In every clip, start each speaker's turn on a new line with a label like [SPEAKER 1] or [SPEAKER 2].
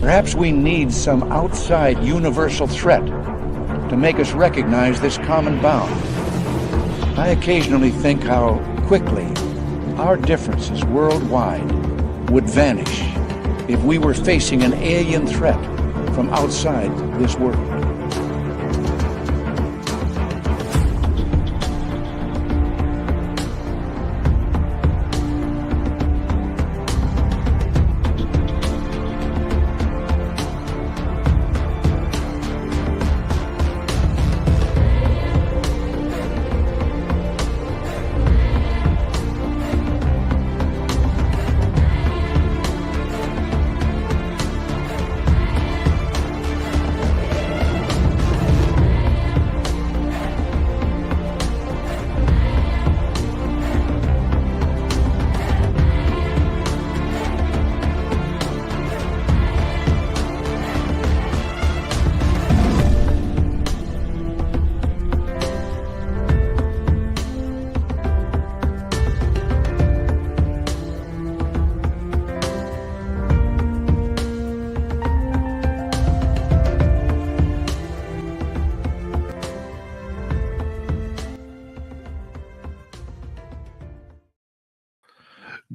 [SPEAKER 1] Perhaps we need some outside universal threat to make us recognize this common bound. I occasionally think how quickly our differences worldwide would vanish if we were facing an alien threat from outside this world.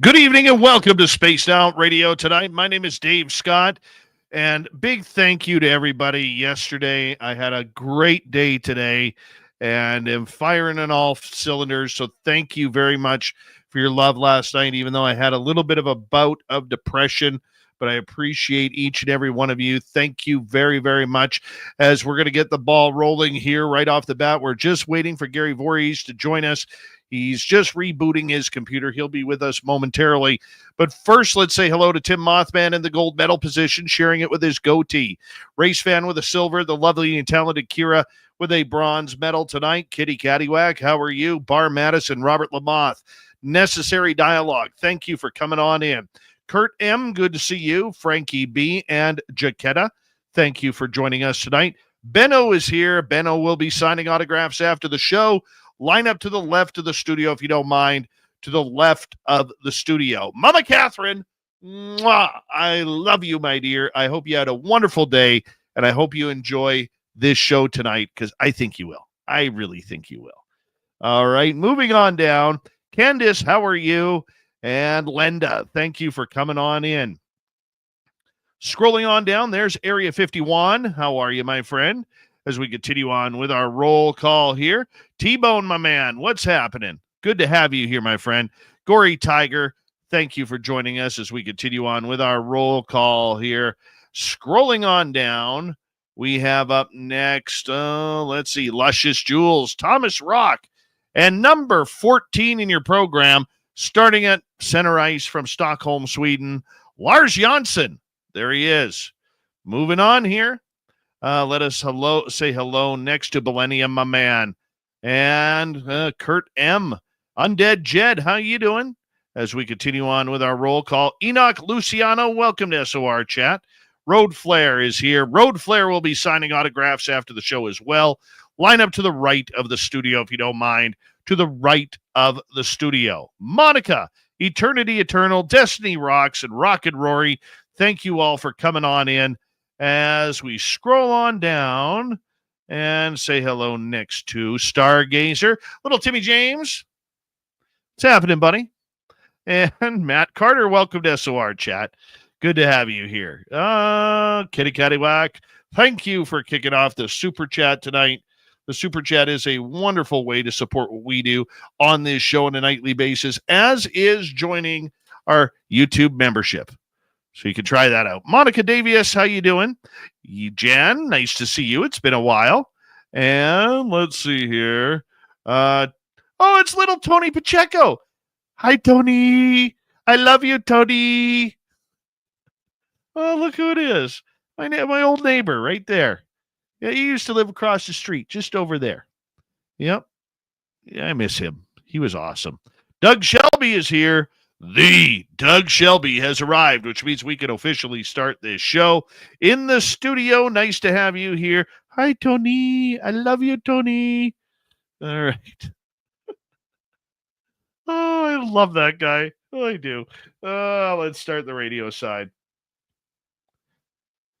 [SPEAKER 2] Good evening and welcome to Spaced Out Radio tonight. My name is Dave Scott, and big thank you to everybody yesterday. I had a great day today and am firing on all cylinders, so thank you very much for your love last night, even though I had a little bit of a bout of depression, but I appreciate each and every one of you. Thank you very, very much. As we're going to get the ball rolling here right off the bat, we're just waiting for Gary Voorhis to join us. He's just rebooting his computer. He'll be with us momentarily. But first, let's say hello to Tim Mothman in the gold medal position, sharing it with his goatee. Race fan with a silver, the lovely and talented Kira with a bronze medal tonight. Kitty Caddywhack, how are you? Bar Madison, Robert Lamoth. Necessary Dialogue, thank you for coming on in. Kurt M., good to see you. Frankie B. and Jaquetta, thank you for joining us tonight. Benno is here. Benno will be signing autographs after the show. Line up to the left of the studio, if you don't mind, to the left of the studio. Mama Catherine, mwah, I love you, my dear. I hope you had a wonderful day, and I hope you enjoy this show tonight, because I think you will. I really think you will. All right, moving on down. Candace, how are you? And Linda, thank you for coming on in. Scrolling on down, there's Area 51. How are you, my friend? As we continue on with our roll call here. T-Bone, my man, what's happening? Good to have you here, my friend. Gory Tiger, thank you for joining us as we continue on with our roll call here. Scrolling on down, we have up next, let's see, Luscious Jewels, Thomas Rock, and number 14 in your program, starting at center ice from Stockholm, Sweden, Lars Jansson. There he is. Moving on here. Let us say hello next to Millennium, my man. And Kurt M. Undead Jed, how you doing? As we continue on with our roll call. Enoch Luciano, welcome to SOR Chat. Road Flare is here. Road Flare will be signing autographs after the show as well. Line up to the right of the studio, if you don't mind. To the right of the studio. Monica, Eternity Eternal, Destiny Rocks, and Rocket Rory, thank you all for coming on in. As we scroll on down and say hello next to Stargazer, little Timmy James. What's happening, buddy? And Matt Carter, welcome to SOR Chat. Good to have you here. Kitty Caddywhack, thank you for kicking off the Super Chat tonight. The Super Chat is a wonderful way to support what we do on this show on a nightly basis, as is joining our YouTube membership. So you can try that out. Monica Davies, how you doing? Jan, nice to see you. It's been a while. And let's see here. It's little Tony Pacheco. Hi, Tony. I love you, Tony. Oh, look who it is. My old neighbor right there. Yeah, he used to live across the street, just over there. Yep. Yeah, I miss him. He was awesome. Doug Shelby is here. The Doug Shelby has arrived, which means we can officially start this show in the studio. Nice to have you here. Hi, Tony. I love you, Tony. All right. Oh, I love that guy. Oh, I do. Let's start the radio side.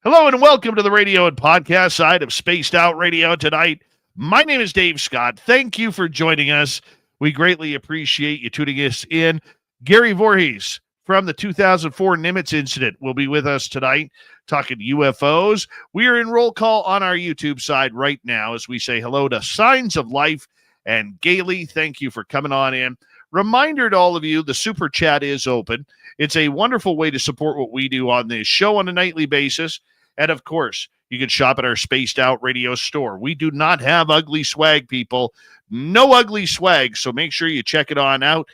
[SPEAKER 2] Hello and welcome to the radio and podcast side of Spaced Out Radio tonight. My name is Dave Scott. Thank you for joining us. We greatly appreciate you tuning us in. Gary Voorhis from the 2004 Nimitz incident will be with us tonight talking UFOs. We are in roll call on our YouTube side right now as we say hello to Signs of Life and Gailey. Thank you for coming on in. Reminder to all of you, the super chat is open. It's a wonderful way to support what we do on this show on a nightly basis. And of course, you can shop at our Spaced Out Radio store. We do not have ugly swag, people. No ugly swag, so make sure you check it on out.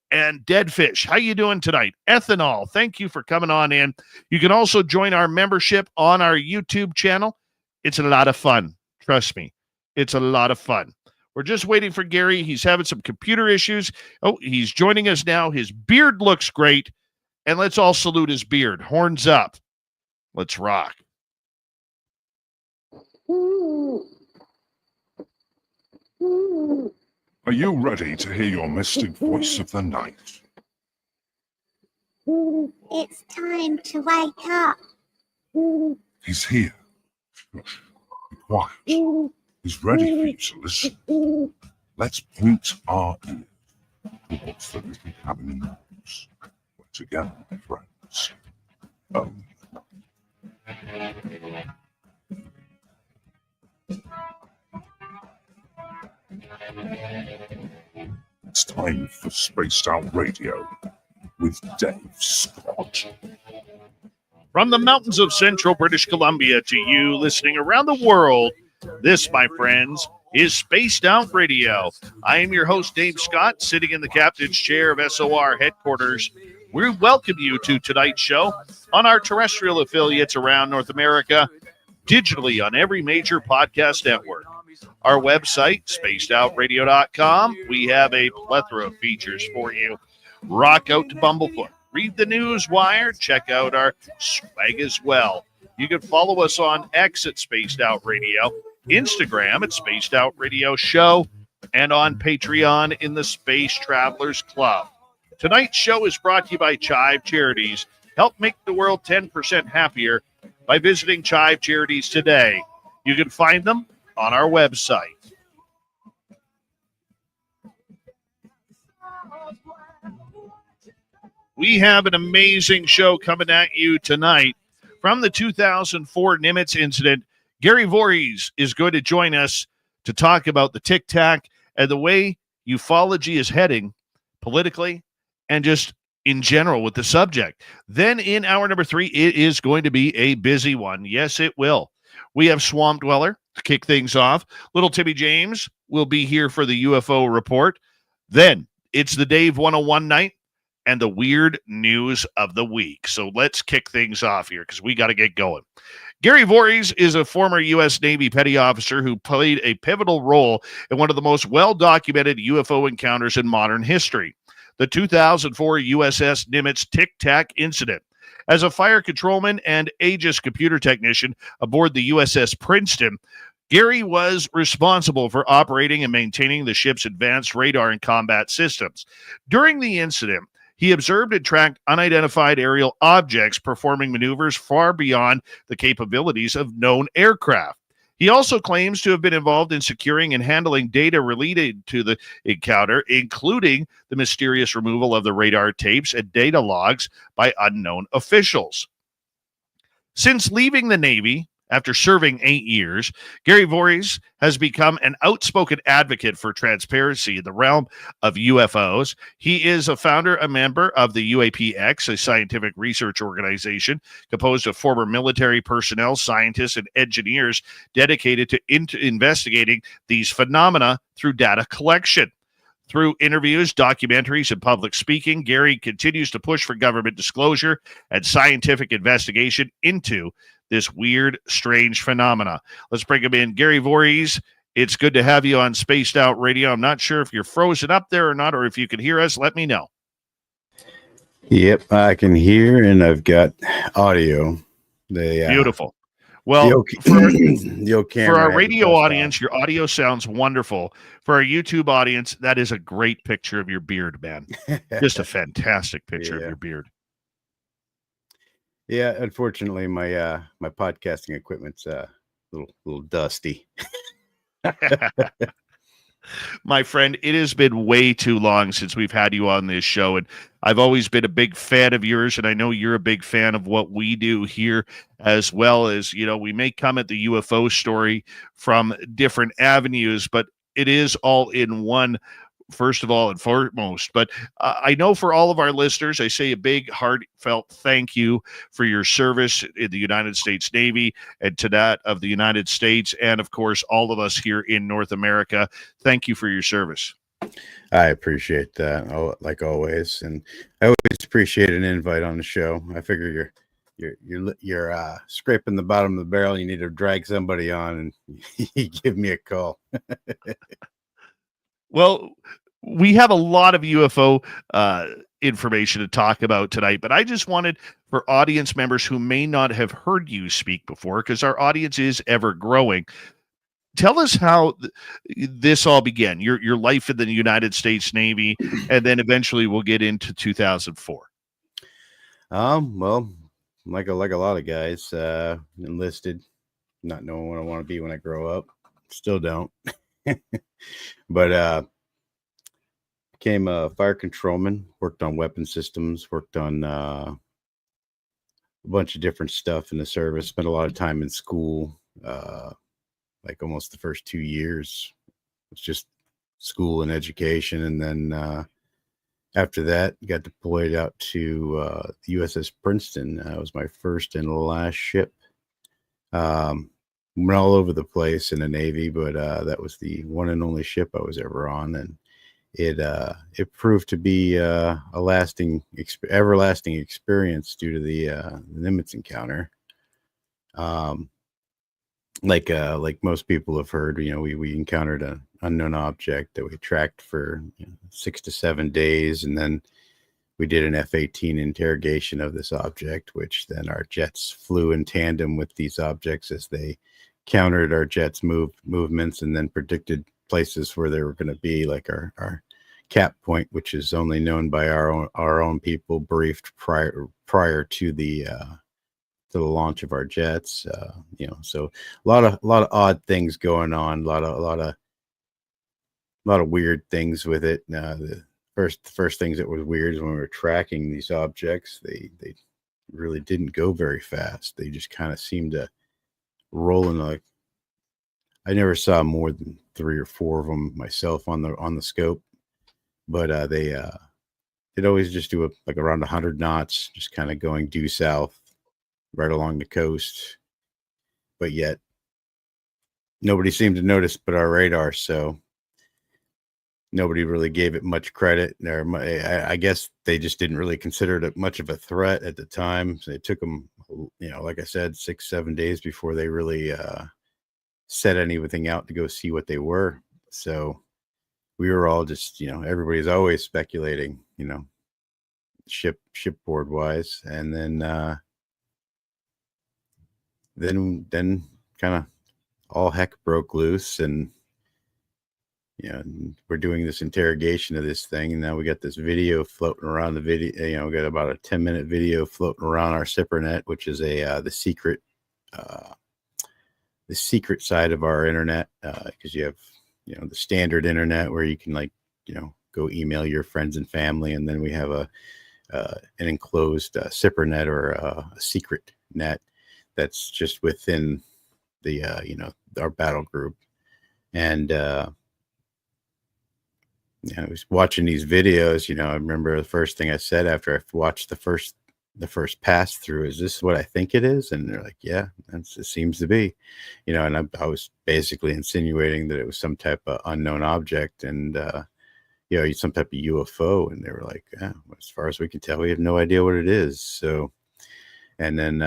[SPEAKER 2] And Dead Fish, how you doing tonight? Ethanol, thank you for coming on in. You can also join our membership on our YouTube channel. It's a lot of fun. Trust me, it's a lot of fun. We're just waiting for Gary. He's having some computer issues. Oh, he's joining us now. His beard looks great. And let's all salute his beard. Horns up. Let's rock.
[SPEAKER 3] Are you ready to hear your mystic voice of the night?
[SPEAKER 4] It's time to wake up.
[SPEAKER 3] He's here. Shush. Be quiet. He's ready for you to listen. Let's point our ears towards the little cabin in the woods. We're together, my friends. Oh. It's time for Spaced Out Radio with Dave Scott.
[SPEAKER 2] From the mountains of central British Columbia to you listening around the world, this, my friends, is Spaced Out Radio. I am your host, Dave Scott, sitting in the captain's chair of SOR headquarters. We welcome you to tonight's show on our terrestrial affiliates around North America, digitally on every major podcast network. Our website, spacedoutradio.com. We have a plethora of features for you. Rock out to Bumblefoot. Read the news wire. Check out our swag as well. You can follow us on X at Spaced Out Radio, Instagram at Spaced Out Radio Show, and on Patreon in the Space Travelers Club. Tonight's show is brought to you by Chive Charities. Help make the world 10% happier by visiting Chive Charities today. You can find them on our website. We have an amazing show coming at you tonight. From the 2004 Nimitz incident, Gary Voorhis is going to join us to talk about the Tic Tac and the way ufology is heading politically and just in general with the subject. Then in hour number 3, it is going to be a busy one. Yes, it will. We have Swamp Dweller to kick things off. Little Timmy James will be here for the UFO report. Then it's the Dave 101 night and the weird news of the week. So let's kick things off here because we got to get going. Gary Voorhis is a former U.S. Navy petty officer who played a pivotal role in one of the most well-documented UFO encounters in modern history, the 2004 USS Nimitz Tic Tac incident. As a fire controlman and AEGIS computer technician aboard the USS Princeton, Gary was responsible for operating and maintaining the ship's advanced radar and combat systems. During the incident, he observed and tracked unidentified aerial objects performing maneuvers far beyond the capabilities of known aircraft. He also claims to have been involved in securing and handling data related to the encounter, including the mysterious removal of the radar tapes and data logs by unknown officials. Since leaving the Navy, after serving 8 years, Gary Voorhis has become an outspoken advocate for transparency in the realm of UFOs. He is a founder, a member of the UAPx, a scientific research organization composed of former military personnel, scientists, and engineers dedicated to investigating these phenomena through data collection. Through interviews, documentaries, and public speaking, Gary continues to push for government disclosure and scientific investigation into this weird, strange phenomena. Let's bring him in. Gary Voorhis, it's good to have you on Spaced Out Radio. I'm not sure if you're frozen up there or not, or if you can hear us. Let me know.
[SPEAKER 5] Yep, I can hear, and I've got audio.
[SPEAKER 2] Beautiful. Well, for our radio audience, your audio sounds wonderful. For our YouTube audience, that is a great picture of your beard, man. Just a fantastic picture of your beard.
[SPEAKER 5] Yeah, unfortunately, my podcasting equipment's little dusty.
[SPEAKER 2] My friend, it has been way too long since we've had you on this show, and I've always been a big fan of yours, and I know you're a big fan of what we do here as well. As we may come at the UFO story from different avenues, but it is all in one, first of all and foremost. But I know for all of our listeners, I say a big heartfelt thank you for your service in the United States Navy and to that of the United States, and of course all of us here in North America. Thank you for your service.
[SPEAKER 5] I appreciate that, like always, and I always appreciate an invite on the show. I figure you're scraping the bottom of the barrel. You need to drag somebody on, and you give me a call.
[SPEAKER 2] Well, we have a lot of UFO information to talk about tonight, but I just wanted for audience members who may not have heard you speak before, because our audience is ever growing. Tell us how this all began, your life in the United States Navy, and then eventually we'll get into 2004.
[SPEAKER 5] Well, like a lot of guys, enlisted, not knowing what I want to be when I grow up. Still don't. But became a fire controlman, worked on weapon systems, worked on a bunch of different stuff in the service, spent a lot of time in school, like almost the first 2 years. It's just school and education. And then after that, got deployed out to the USS Princeton. That was my first and last ship. Went all over the place in the Navy, but that was the one and only ship I was ever on, and it proved to be a everlasting experience due to the Nimitz encounter. Like most people have heard, we encountered an unknown object that we tracked for 6 to 7 days, and then we did an F-18 interrogation of this object, which then our jets flew in tandem with these objects as they countered our jets' movements, and then predicted places where they were going to be, like our cap point, which is only known by our own people, briefed prior to the launch of our jets. So a lot of odd things going on, a lot of weird things with it. The first things that was weird is when we were tracking these objects, they really didn't go very fast. They just kind of seemed to roll in. Like, I never saw more than 3 or 4 of them myself on the scope, but they'd always just do like around 100 knots, just kind of going due south right along the coast. But yet nobody seemed to notice but our radar, so nobody really gave it much credit. I guess they just didn't really consider it much of a threat at the time. So it took them, like I said, 6-7 days before they really set anything out to go see what they were. So we were all just, everybody's always speculating, shipboard wise. And then kind of all heck broke loose, and we're doing this interrogation of this thing, and now we got this video floating around. The video, we got about a 10-minute video floating around our SIPRnet, which is the secret side of our internet, because you have the standard internet where you can go email your friends and family, and then we have an enclosed SIPRnet, or a secret net that's just within the our battle group. And I was watching these videos. I remember the first thing I said after I watched the first pass through, "Is this what I think it is?" And they're like, "Yeah, it seems to be," and I was basically insinuating that it was some type of unknown object, and some type of UFO. And they were like, "Yeah, as far as we can tell, we have no idea what it is." So, and then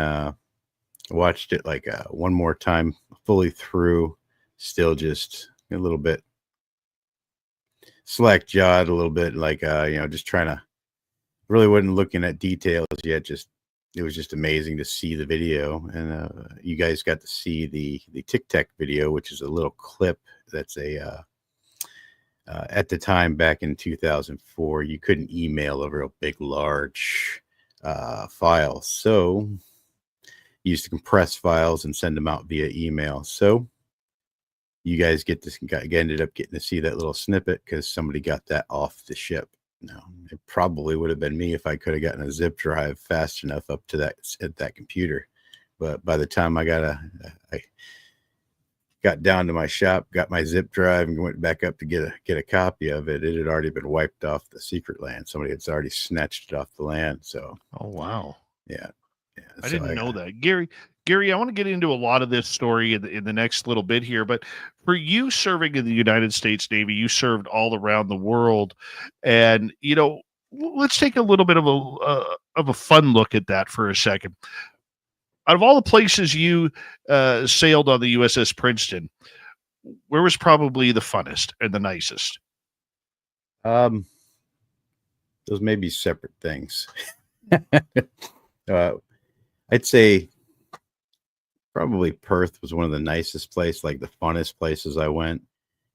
[SPEAKER 5] watched it like one more time fully through, still just a little bit slack jawed, a little bit like just trying to, really wasn't looking at details yet. It was just amazing to see the video. And you guys got to see the Tic Tac video, which is a little clip that's at the time back in 2004, you couldn't email a real big large file. So used to compress files and send them out via email. So you guys ended up getting to see that little snippet because somebody got that off the ship. No, it probably would have been me if I could have gotten a zip drive fast enough up to that computer. But by the time I got down to my shop, got my zip drive, and went back up to get a copy of it, it had already been wiped off the secret land. Somebody had already snatched it off the land. So,
[SPEAKER 2] oh wow,
[SPEAKER 5] yeah.
[SPEAKER 2] I didn't know that, Gary. I want to get into a lot of this story in the next little bit here, but for you serving in the United States Navy, you served all around the world, and let's take a little bit of a fun look at that for a second. Out of all the places you sailed on the USS Princeton, where was probably the funnest and the nicest?
[SPEAKER 5] Those may be separate things. I'd say probably Perth was one of the nicest places, like the funnest places I went.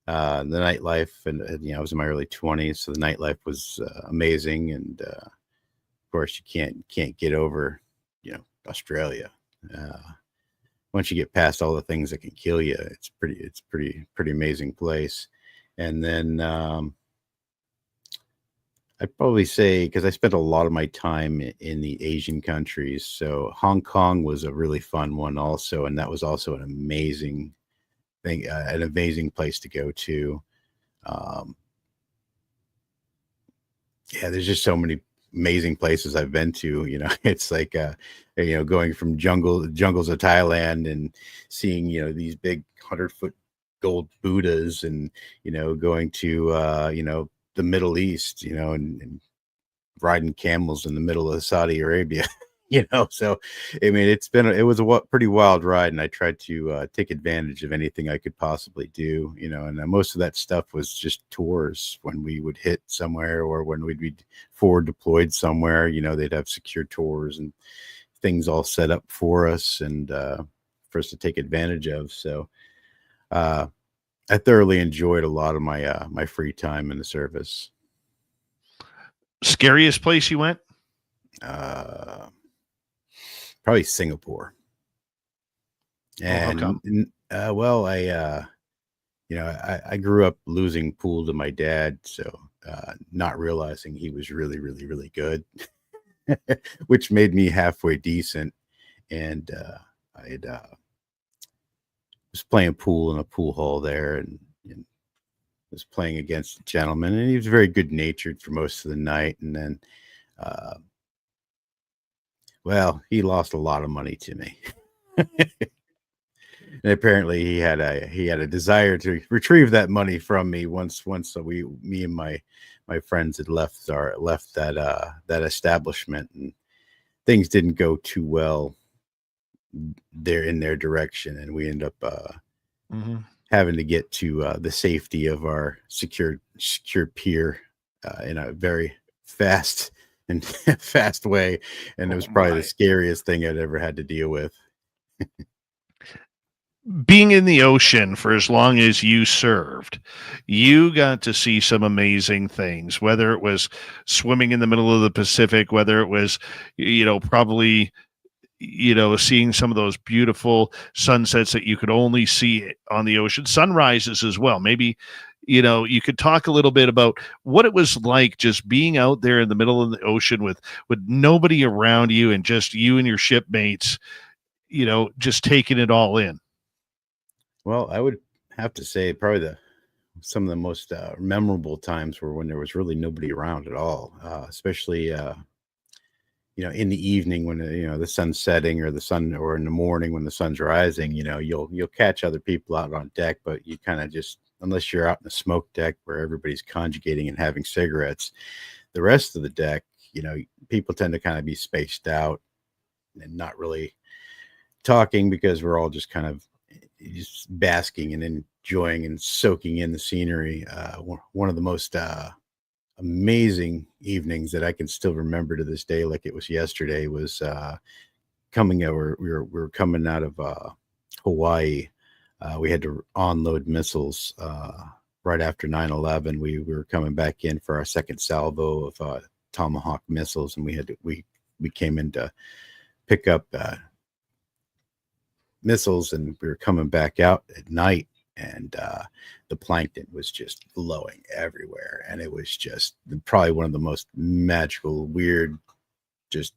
[SPEAKER 5] The nightlife, and I was in my early 20s, so the nightlife was amazing. And of course, you can't get over, Australia. Once you get past all the things that can kill you, it's pretty amazing place. And then I'd probably say, because I spent a lot of my time in the Asian countries, so Hong Kong was a really fun one also, and that was also an amazing thing, an amazing place to go to. There's just so many amazing places I've been to. It's like going from jungles of Thailand and seeing these big 100-foot gold Buddhas, and going to the Middle East, and riding camels in the middle of Saudi Arabia. So I mean, it was a pretty wild ride, and I tried to take advantage of anything I could possibly do, and most of that stuff was just tours. When we would hit somewhere, or when we'd be forward deployed somewhere, they'd have secure tours and things all set up for us, and for us to take advantage of. So I thoroughly enjoyed a lot of my free time in the service.
[SPEAKER 2] Scariest place you went?
[SPEAKER 5] Probably Singapore. And
[SPEAKER 2] how come?
[SPEAKER 5] I grew up losing pool to my dad, so not realizing he was really, really, really good, which made me halfway decent. And I was playing pool in a pool hall there, and was playing against a gentleman, and he was very good natured for most of the night. And then, he lost a lot of money to me. And apparently he had a desire to retrieve that money from me once me and my friends had left that establishment, and things didn't go too well there in their direction, and we end up having to get to the safety of our secure pier in a very fast way, and it was probably the scariest thing I'd ever had to deal with.
[SPEAKER 2] Being in the ocean for as long as you served, you got to see some amazing things, whether it was swimming in the middle of the Pacific, whether it was, probably, seeing some of those beautiful sunsets that you could only see on the ocean, sunrises as well. Maybe, you could talk a little bit about what it was like just being out there in the middle of the ocean with nobody around you, and just you and your shipmates, just taking it all in.
[SPEAKER 5] Well, I would have to say probably some of the most memorable times were when there was really nobody around at all, especially in the evening when the sun's setting, or in the morning when the sun's rising. You'll catch other people out on deck, but you kind of just, unless you're out in the smoke deck where everybody's conjugating and having cigarettes, the rest of the deck, people tend to kind of be spaced out and not really talking, because we're all just kind of just basking and enjoying and soaking in the scenery. One of the most amazing evenings that I can still remember to this day, like it was yesterday, was coming over. We were coming out of Hawaii. We had to unload missiles right after 9/11. We were coming back in for our second salvo of Tomahawk missiles, and we came in to pick up missiles, and we were coming back out at night, and the plankton was just glowing everywhere, and it was just probably one of the most magical, weird, just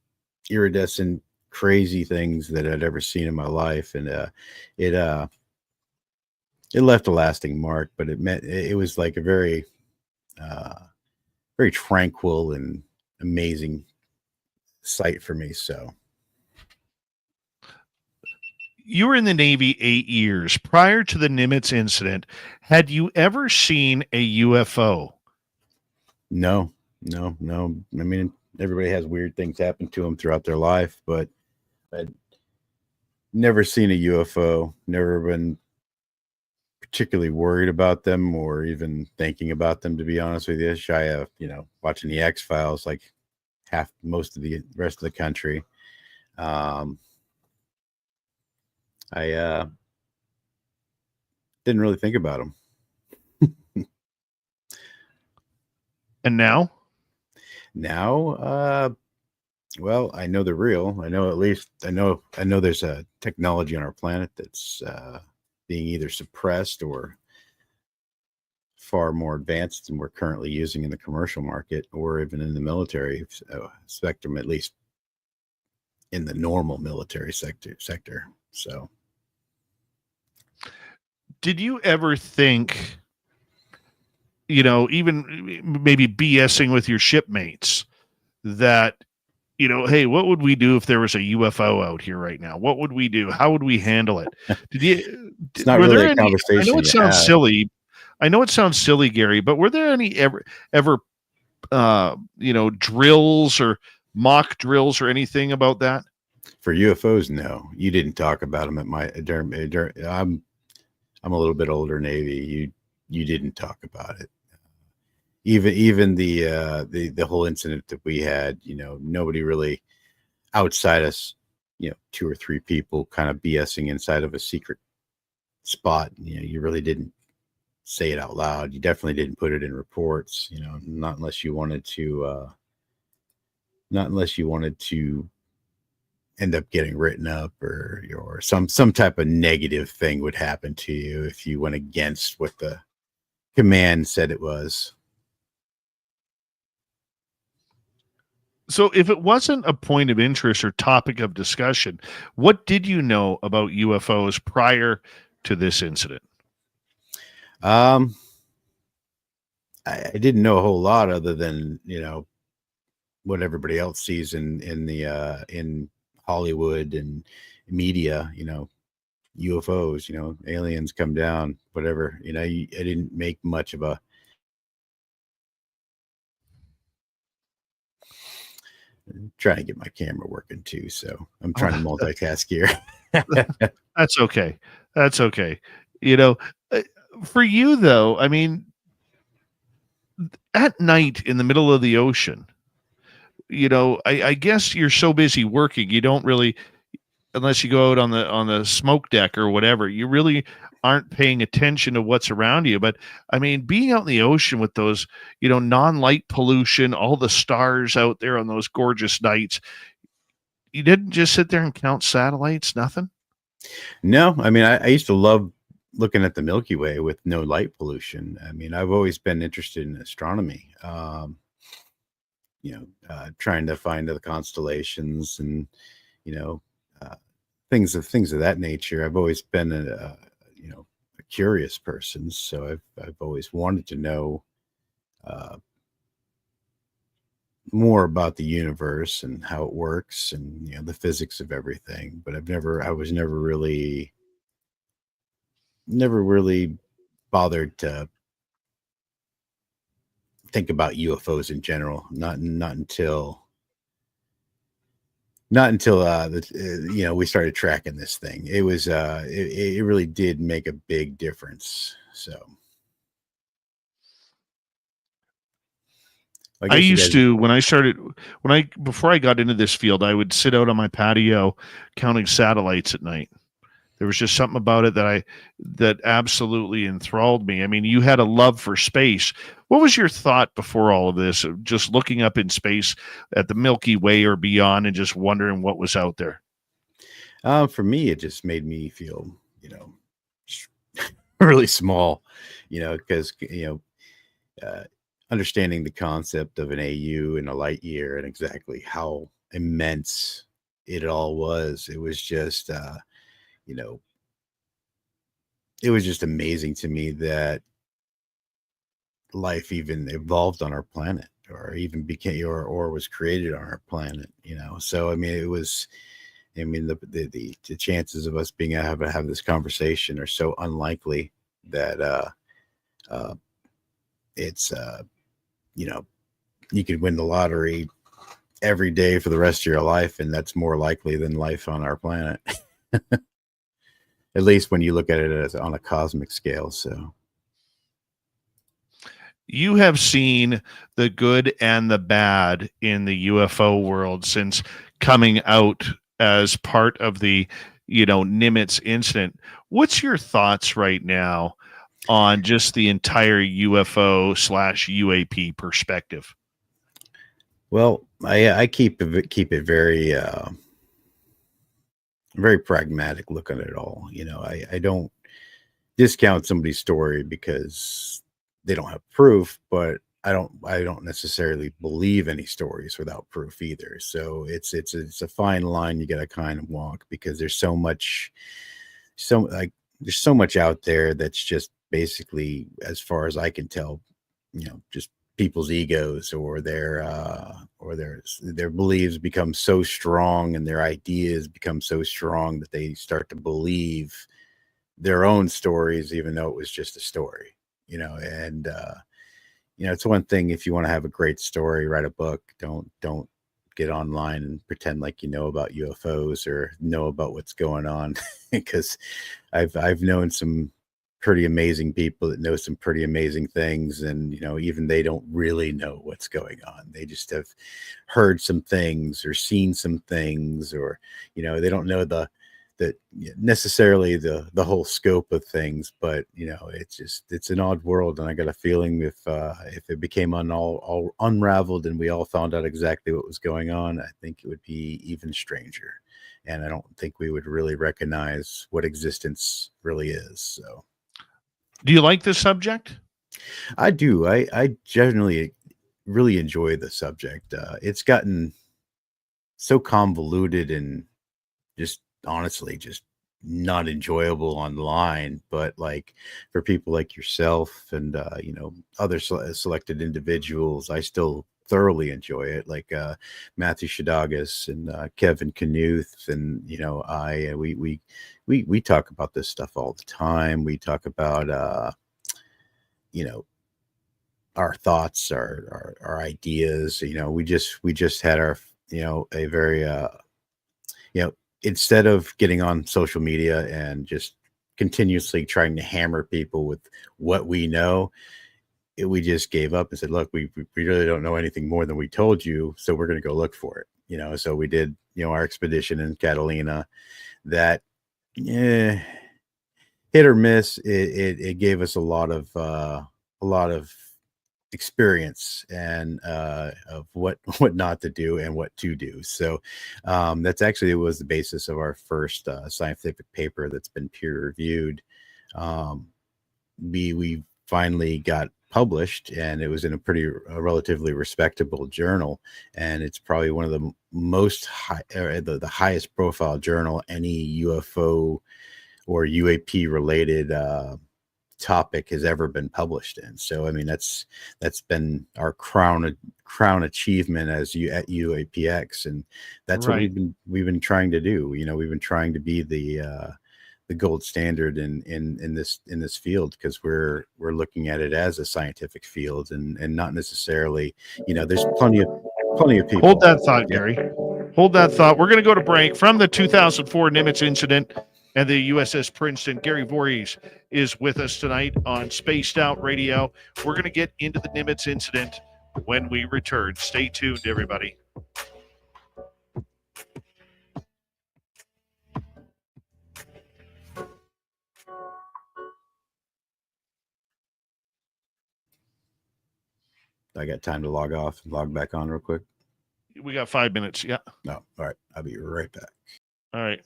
[SPEAKER 5] iridescent, crazy things that I'd ever seen in my life. And it left a lasting mark, but it was like a very very tranquil and amazing sight for me. So
[SPEAKER 2] you were in the Navy 8 years. Prior to the Nimitz incident, had you ever seen a UFO?
[SPEAKER 5] No. I mean, everybody has weird things happen to them throughout their life, but I'd never seen a UFO, never been particularly worried about them or even thinking about them, to be honest with you. Shy of, watching the X-Files like most of the rest of the country. I didn't really think about them.
[SPEAKER 2] And now?
[SPEAKER 5] Now, well, I know they're real. I know there's a technology on our planet that's being either suppressed or far more advanced than we're currently using in the commercial market or even in the military spectrum, at least in the normal military sector. So
[SPEAKER 2] did you ever think, even maybe BSing with your shipmates that, hey, what would we do if there was a UFO out here right now? What would we do? How would we handle it?
[SPEAKER 5] It's not really a conversation.
[SPEAKER 2] I know it sounds silly. I know it sounds silly, Gary, but were there any ever drills or mock drills or anything about that?
[SPEAKER 5] For UFOs, no. You didn't talk about them at I'm a little bit older Navy. You didn't talk about it. Even the whole incident that we had, nobody really outside us, 2 or 3 people kind of BSing inside of a secret spot. You really didn't say it out loud. You definitely didn't put it in reports, not unless you wanted to end up getting written up or some type of negative thing would happen to you if you went against what the command said it was.
[SPEAKER 2] So if it wasn't a point of interest or topic of discussion, what did you know about UFOs prior to this incident?
[SPEAKER 5] I didn't know a whole lot other than, what everybody else sees in Hollywood and media, UFOs, aliens come down, whatever, I didn't make much of a, I'm trying to get my camera working too. So I'm trying to multitask here.
[SPEAKER 2] That's okay. That's okay. For you though, I mean, at night in the middle of the ocean, I guess you're so busy working, you don't really, unless you go out on the smoke deck or whatever, you really aren't paying attention to what's around you. But I mean, being out in the ocean with those, non-light pollution, all the stars out there on those gorgeous nights, you didn't just sit there and count satellites, nothing?
[SPEAKER 5] No, I mean, I used to love looking at the Milky Way with no light pollution. I mean, I've always been interested in astronomy, trying to find the constellations and, things of that nature. I've always been a curious person. So I've always wanted to know, more about the universe and how it works and, the physics of everything. But I was never really bothered to think about UFOs in general. Not until we started tracking this thing. It was it really did make a big difference. So
[SPEAKER 2] I used to, before I got into this field, I would sit out on my patio counting satellites at night. There was just something about it that absolutely enthralled me. I mean, you had a love for space. What was your thought before all of this, just looking up in space at the Milky Way or beyond and just wondering what was out there?
[SPEAKER 5] For me, it just made me feel, really small, because, understanding the concept of an AU and a light year and exactly how immense it all was. It was just, you know, it was just amazing to me that life even evolved on our planet or even became or was created on our planet, So I mean, the chances of us being able to have this conversation are so unlikely that uh it's you could win the lottery every day for the rest of your life, and that's more likely than life on our planet. At least when you look at it as on a cosmic scale. So
[SPEAKER 2] You have seen the good and the bad in the UFO world since coming out as part of the, Nimitz incident. What's your thoughts right now on just the entire UFO/UAP perspective?
[SPEAKER 5] well, I keep it very very pragmatic look at it all. I don't discount somebody's story because they don't have proof, but I don't necessarily believe any stories without proof either. So it's a fine line you got to kind of walk, because there's so much out there that's just basically, as far as I can tell, just people's egos or their beliefs become so strong and their ideas become so strong that they start to believe their own stories, even though it was just a story, and it's one thing if you want to have a great story, write a book. Don't get online and pretend like you know about UFOs or know about what's going on, because I've known some pretty amazing people that know some pretty amazing things, and even they don't really know what's going on. They just have heard some things or seen some things, or they don't know the necessarily the whole scope of things. But it's an odd world, and I got a feeling if it became all unraveled and we all found out exactly what was going on, I think it would be even stranger, and I don't think we would really recognize what existence really is. So
[SPEAKER 2] Do you like this subject?
[SPEAKER 5] I do. I generally really enjoy the subject. It's gotten so convoluted and just honestly just not enjoyable online, but like for people like yourself and other selected individuals, I still thoroughly enjoy it, like Matthew Shadagas and Kevin Knuth, and we talk about this stuff all the time. We talk about you know our thoughts, our ideas. We just had our a very instead of getting on social media and just continuously trying to hammer people with what we know, we just gave up and said, look, we really don't know anything more than we told you, so we're going to go look for it. So we did our expedition in Catalina. That hit or miss. It gave us a lot of experience and of what not to do and what to do. So that's actually, it was the basis of our first scientific paper that's been peer reviewed. We finally got published, and it was in a relatively respectable journal, and it's probably one of the most the highest profile journal any UFO or UAP related topic has ever been published in. So I mean, that's been our crown achievement at UAPx, and that's
[SPEAKER 2] Right.
[SPEAKER 5] what we've been trying to do. We've been trying to be the gold standard in this field, because we're looking at it as a scientific field, and not necessarily, there's plenty of people.
[SPEAKER 2] Hold that thought,
[SPEAKER 5] Yeah.
[SPEAKER 2] Gary. Hold that thought. We're going to go to break. From the 2004 Nimitz incident and the USS Princeton, Gary Voorhis is with us tonight on Spaced Out Radio. We're going to get into the Nimitz incident when we return. Stay tuned, everybody.
[SPEAKER 5] I got time to log off and log back on real quick.
[SPEAKER 2] We got 5 minutes. Yeah.
[SPEAKER 5] No. All right. I'll be right back.
[SPEAKER 2] All right.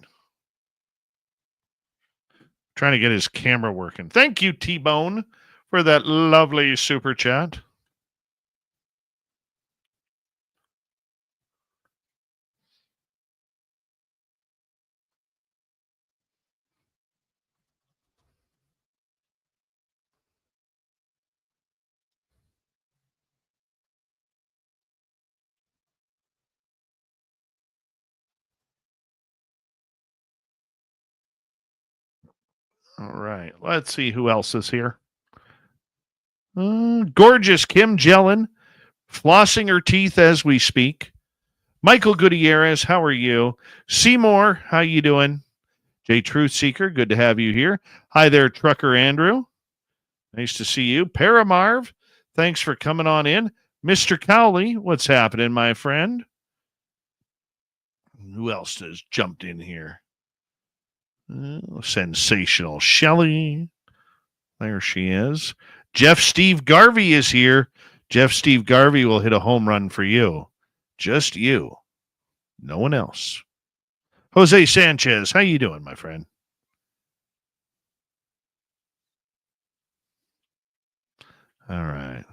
[SPEAKER 2] Trying to get his camera working. Thank you, T-Bone, for that lovely super chat. All right. Let's see who else is here. Gorgeous Kim Jellin, flossing her teeth as we speak. Michael Gutierrez, how are you? Seymour, how you doing? J Truth Seeker, good to have you here. Hi there, Trucker Andrew. Nice to see you. Paramarv, thanks for coming on in. Mr. Cowley, what's happening, my friend? Who else has jumped in here? Sensational Shelley. There she is. Jeff Steve Garvey is here. Jeff Steve Garvey will hit a home run for you. Just you. No one else. Jose Sanchez, how you doing, my friend? All right.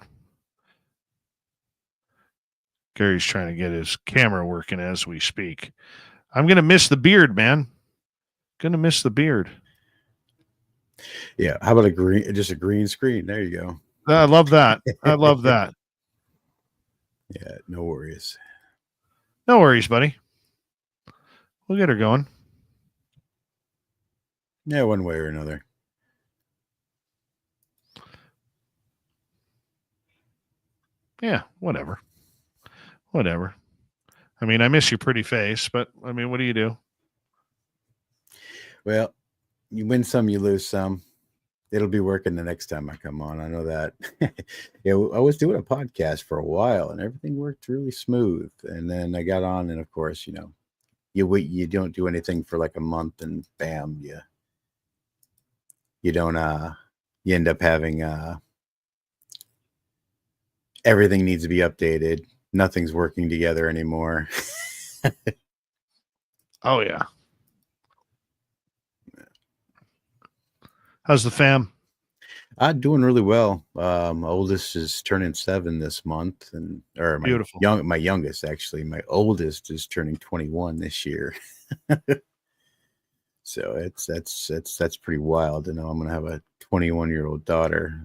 [SPEAKER 2] Gary's trying to get his camera working as we speak. I'm going to miss the beard, man. Going to miss the beard.
[SPEAKER 5] Yeah. How about just a green screen? There you go.
[SPEAKER 2] I love that. I love that.
[SPEAKER 5] Yeah. No worries.
[SPEAKER 2] No worries, buddy. We'll get her going.
[SPEAKER 5] Yeah, one way or another.
[SPEAKER 2] Yeah, whatever. Whatever. I mean, I miss your pretty face, but I mean, what do you do?
[SPEAKER 5] Well, you win some, you lose some. It'll be working the next time I come on. I know that. Yeah, I was doing a podcast for a while and everything worked really smooth. And then I got on, and of course, you don't do anything for like a month, and bam, you end up having everything needs to be updated. Nothing's working together anymore.
[SPEAKER 2] Oh yeah. How's the fam?
[SPEAKER 5] Doing really well. My oldest is turning 7 this month, or
[SPEAKER 2] Beautiful.
[SPEAKER 5] My youngest actually. My oldest is turning 21 this year. So that's pretty wild to know I'm gonna have a 21-year-old daughter.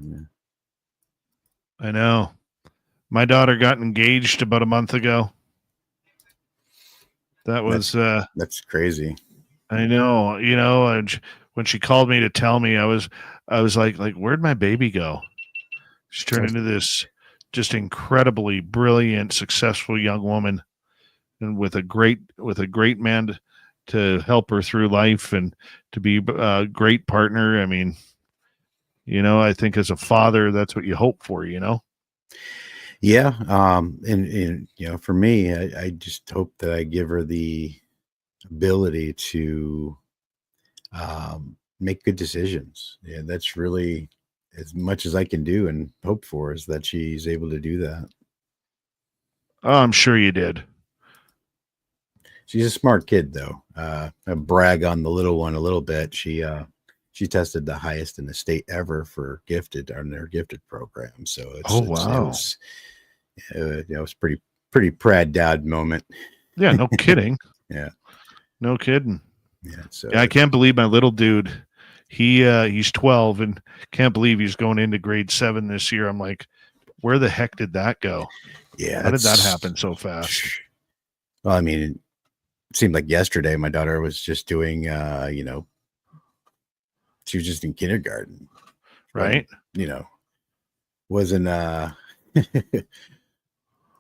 [SPEAKER 2] I know. My daughter got engaged about a month ago.
[SPEAKER 5] That's crazy.
[SPEAKER 2] I know. And when she called me to tell me, I was like, where'd my baby go? She turned into this just incredibly brilliant, successful young woman, and with a great man to help her through life and to be a great partner. I mean, I think as a father, that's what you hope for,
[SPEAKER 5] Yeah. And for me, I just hope that I give her the ability to make good decisions. Yeah, that's really as much as I can do and hope for, is that she's able to do that.
[SPEAKER 2] Oh, I'm sure you did.
[SPEAKER 5] She's a smart kid, though. I brag on the little one a little bit. She tested the highest in the state ever for gifted on their gifted program. So it was pretty proud dad moment.
[SPEAKER 2] Yeah, no kidding.
[SPEAKER 5] Yeah,
[SPEAKER 2] no kidding.
[SPEAKER 5] Yeah, so
[SPEAKER 2] I can't believe my little dude. He's 12 and can't believe he's going into grade 7 this year. I'm like, where the heck did that go?
[SPEAKER 5] Yeah,
[SPEAKER 2] how did that happen so fast?
[SPEAKER 5] Well, I mean, it seemed like yesterday my daughter was just doing, she was just in kindergarten,
[SPEAKER 2] right?
[SPEAKER 5] Wasn't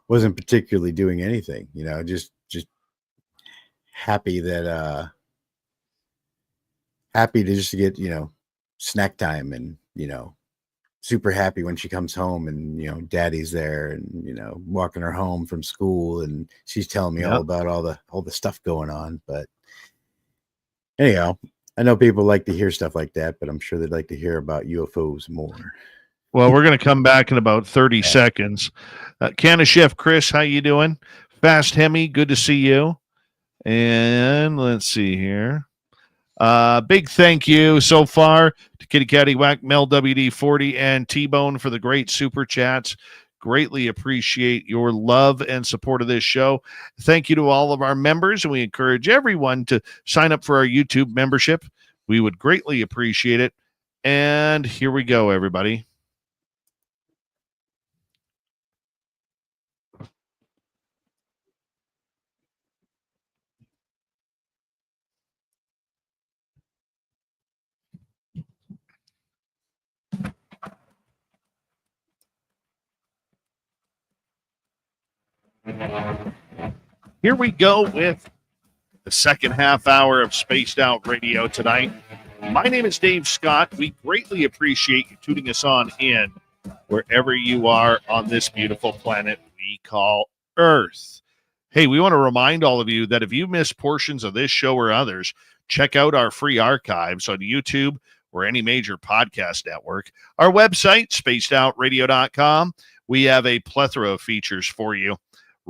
[SPEAKER 5] wasn't particularly doing anything, just happy that happy to just get snack time, and super happy when she comes home and daddy's there, and walking her home from school, and she's telling me all about all the stuff going on. But anyhow, I know people like to hear stuff like that, but I'm sure they'd like to hear about UFOs more.
[SPEAKER 2] Well, we're going to come back in about 30 seconds. Canna Chef Chris, how you doing? Fast Hemi, good to see you. And let's see here. Big thank you so far to Kitty Catty Whack, Mel WD40, and T-Bone for the great super chats. Greatly appreciate your love and support of this show. Thank you to all of our members, and we encourage everyone to sign up for our YouTube membership. We would greatly appreciate it. And here we go, everybody. Here we go with the second half hour of Spaced Out Radio tonight. My name is Dave Scott. We greatly appreciate you tuning us on in wherever you are on this beautiful planet we call Earth. Hey, we want to remind all of you that if you missed portions of this show or others, check out our free archives on YouTube or any major podcast network. Our website, spacedoutradio.com. We have a plethora of features for you.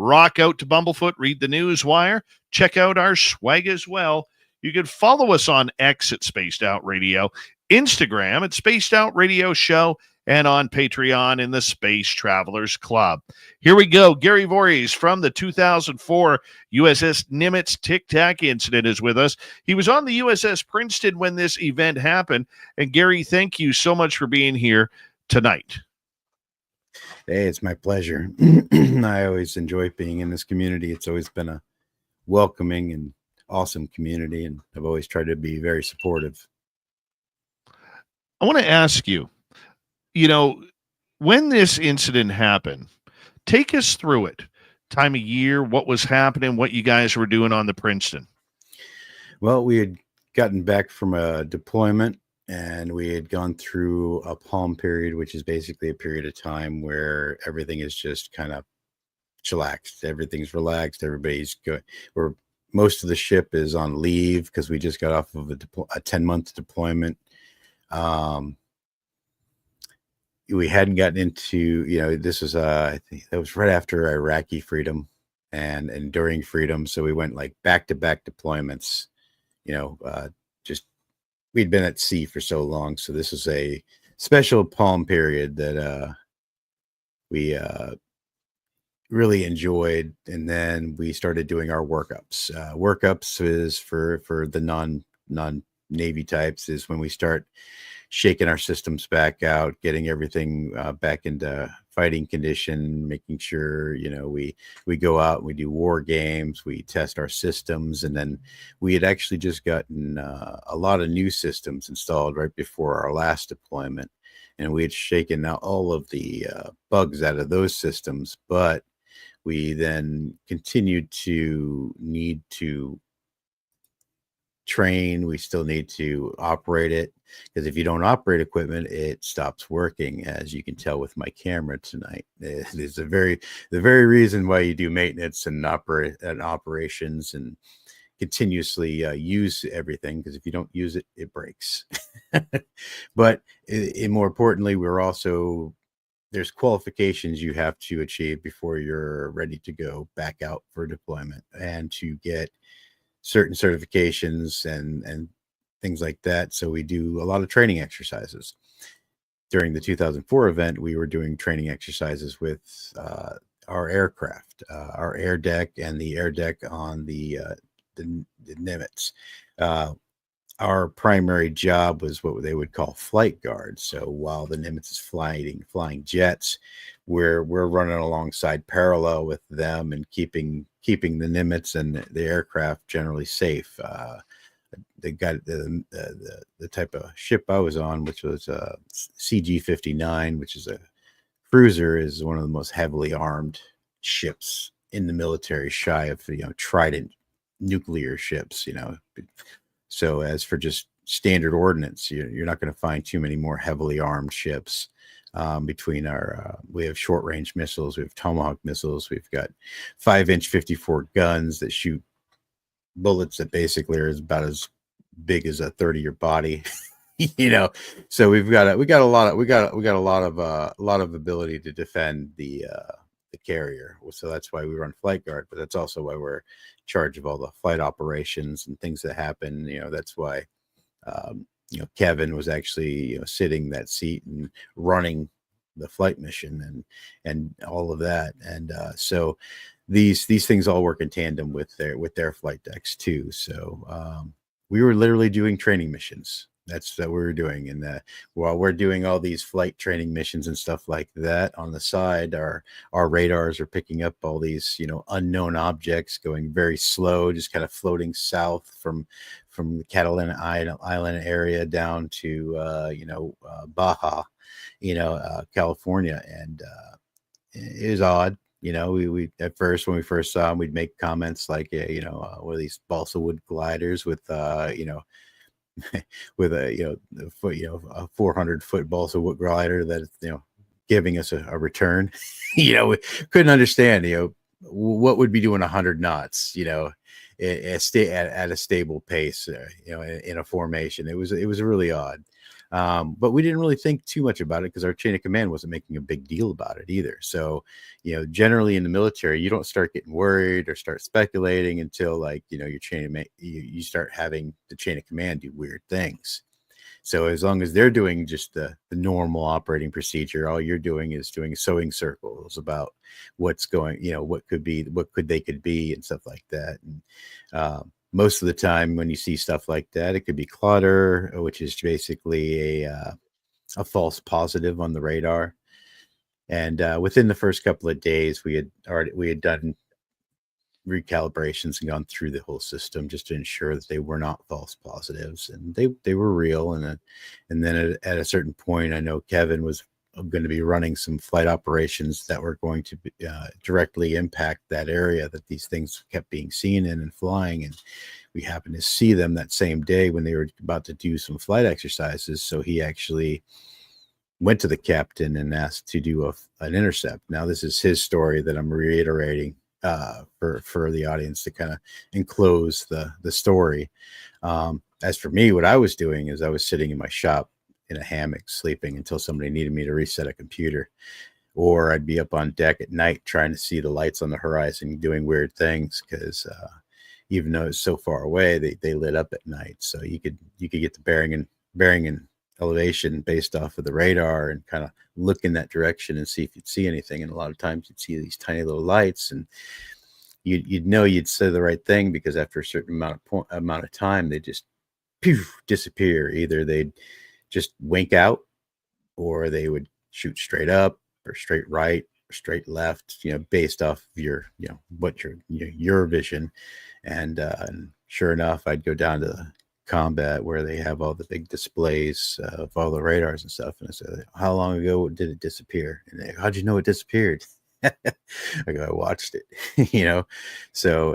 [SPEAKER 2] Rock out to Bumblefoot, read the news wire, check out our swag as well. You can follow us on X at Spaced Out Radio, Instagram at Spaced Out Radio Show, and on Patreon in the Space Travelers Club. Here we go. Gary Voorhis from the 2004 USS Nimitz Tic Tac incident is with us. He was on the USS Princeton when this event happened. And Gary, thank you so much for being here tonight.
[SPEAKER 5] Hey, it's my pleasure. I always enjoy being in this community. It's always been a welcoming and awesome community, and I've always tried to be very supportive.
[SPEAKER 2] I want to ask you, when this incident happened, take us through it. Time of year, what was happening, what you guys were doing on the Princeton.
[SPEAKER 5] Well, we had gotten back from a deployment, and we had gone through a palm period, which is basically a period of time where everything is just kind of chillaxed. Everything's relaxed. Everybody's good. Where most of the ship is on leave because we just got off of a 10-month deployment. We hadn't gotten into, this was, I think that was right after Iraqi freedom and enduring freedom. So we went like back-to-back deployments, just we'd been at sea for so long. So this is a special palm period that we really enjoyed. And then we started doing our workups. Workups is for the non-Navy types is when we start shaking our systems back out, getting everything back into fighting condition, making sure, we go out and we do war games, we test our systems. And then we had actually just gotten a lot of new systems installed right before our last deployment. And we had shaken out all of the bugs out of those systems, but we then continued to need to train. We still need to operate it, because if you don't operate equipment, it stops working, as you can tell with my camera tonight. It is the very reason why you do maintenance and operations and continuously use everything, because if you don't use it, it breaks. But more importantly, there's qualifications you have to achieve before you're ready to go back out for deployment, and to get certain certifications and things like that. So we do a lot of training exercises. During the 2004 event, we were doing training exercises with our aircraft, our air deck, and the air deck on the Nimitz. Our primary job was what they would call flight guard. So while the Nimitz is flying jets, we're running alongside parallel with them and keeping the Nimitz and the aircraft generally safe. They got the type of ship I was on, which was a CG-59, which is a cruiser, is one of the most heavily armed ships in the military, shy of Trident nuclear ships. So as for just standard ordnance, you're not going to find too many more heavily armed ships. Between we have short range missiles, we have Tomahawk missiles, we've got 5-inch 54 guns that shoot bullets that basically are about as big as a third of your body. So we got a lot of ability to defend the carrier. So that's why we run flight guard, but that's also why we're in charge of all the flight operations and things that happen. That's why Kevin was actually sitting that seat and running the flight mission and all of that. And so these things all work in tandem with their flight decks too. So we were literally doing training missions. That's what we were doing. And while we're doing all these flight training missions and stuff like that, on the side, our radars are picking up all these, unknown objects going very slow, just kind of floating south from the Catalina Island area down to, Baja, California. And it was odd. We at first, when we first saw them, we'd make comments like, what are these balsa wood gliders with, with a a 400-foot balsa wood glider that giving us a return. We couldn't understand what would be doing 100 knots at a stable pace in a formation. It was really odd. But we didn't really think too much about it because our chain of command wasn't making a big deal about it either. So, generally in the military, you don't start getting worried or start speculating until your you start having the chain of command do weird things. So as long as they're doing just the normal operating procedure, all you're doing is doing sewing circles about what's going, what could be and stuff like that. And, most of the time when you see stuff like that, it could be clutter, which is basically a false positive on the radar. And within the first couple of days, we had done recalibrations and gone through the whole system just to ensure that they were not false positives, and they were real. And then at a certain point, I know Kevin was going to be running some flight operations that were going to directly impact that area that these things kept being seen in and flying. And we happened to see them that same day when they were about to do some flight exercises. So he actually went to the captain and asked to do an intercept. Now, this is his story that I'm reiterating for the audience to kind of enclose the story. As for me, what I was doing is I was sitting in my shop in a hammock sleeping until somebody needed me to reset a computer, or I'd be up on deck at night trying to see the lights on the horizon doing weird things, because even though it's so far away, they lit up at night. So you could get the bearing and elevation based off of the radar and kind of look in that direction and see if you'd see anything. And a lot of times you'd see these tiny little lights, and you'd know you'd say the right thing, because after a certain amount of time, they just disappear. Either they'd just wink out, or they would shoot straight up or straight right or straight left, based off of your vision. And sure enough, I'd go down to combat where they have all the big displays of all the radars and stuff. And I said, how long ago did it disappear? And they, how'd you know it disappeared? I go, I watched it, So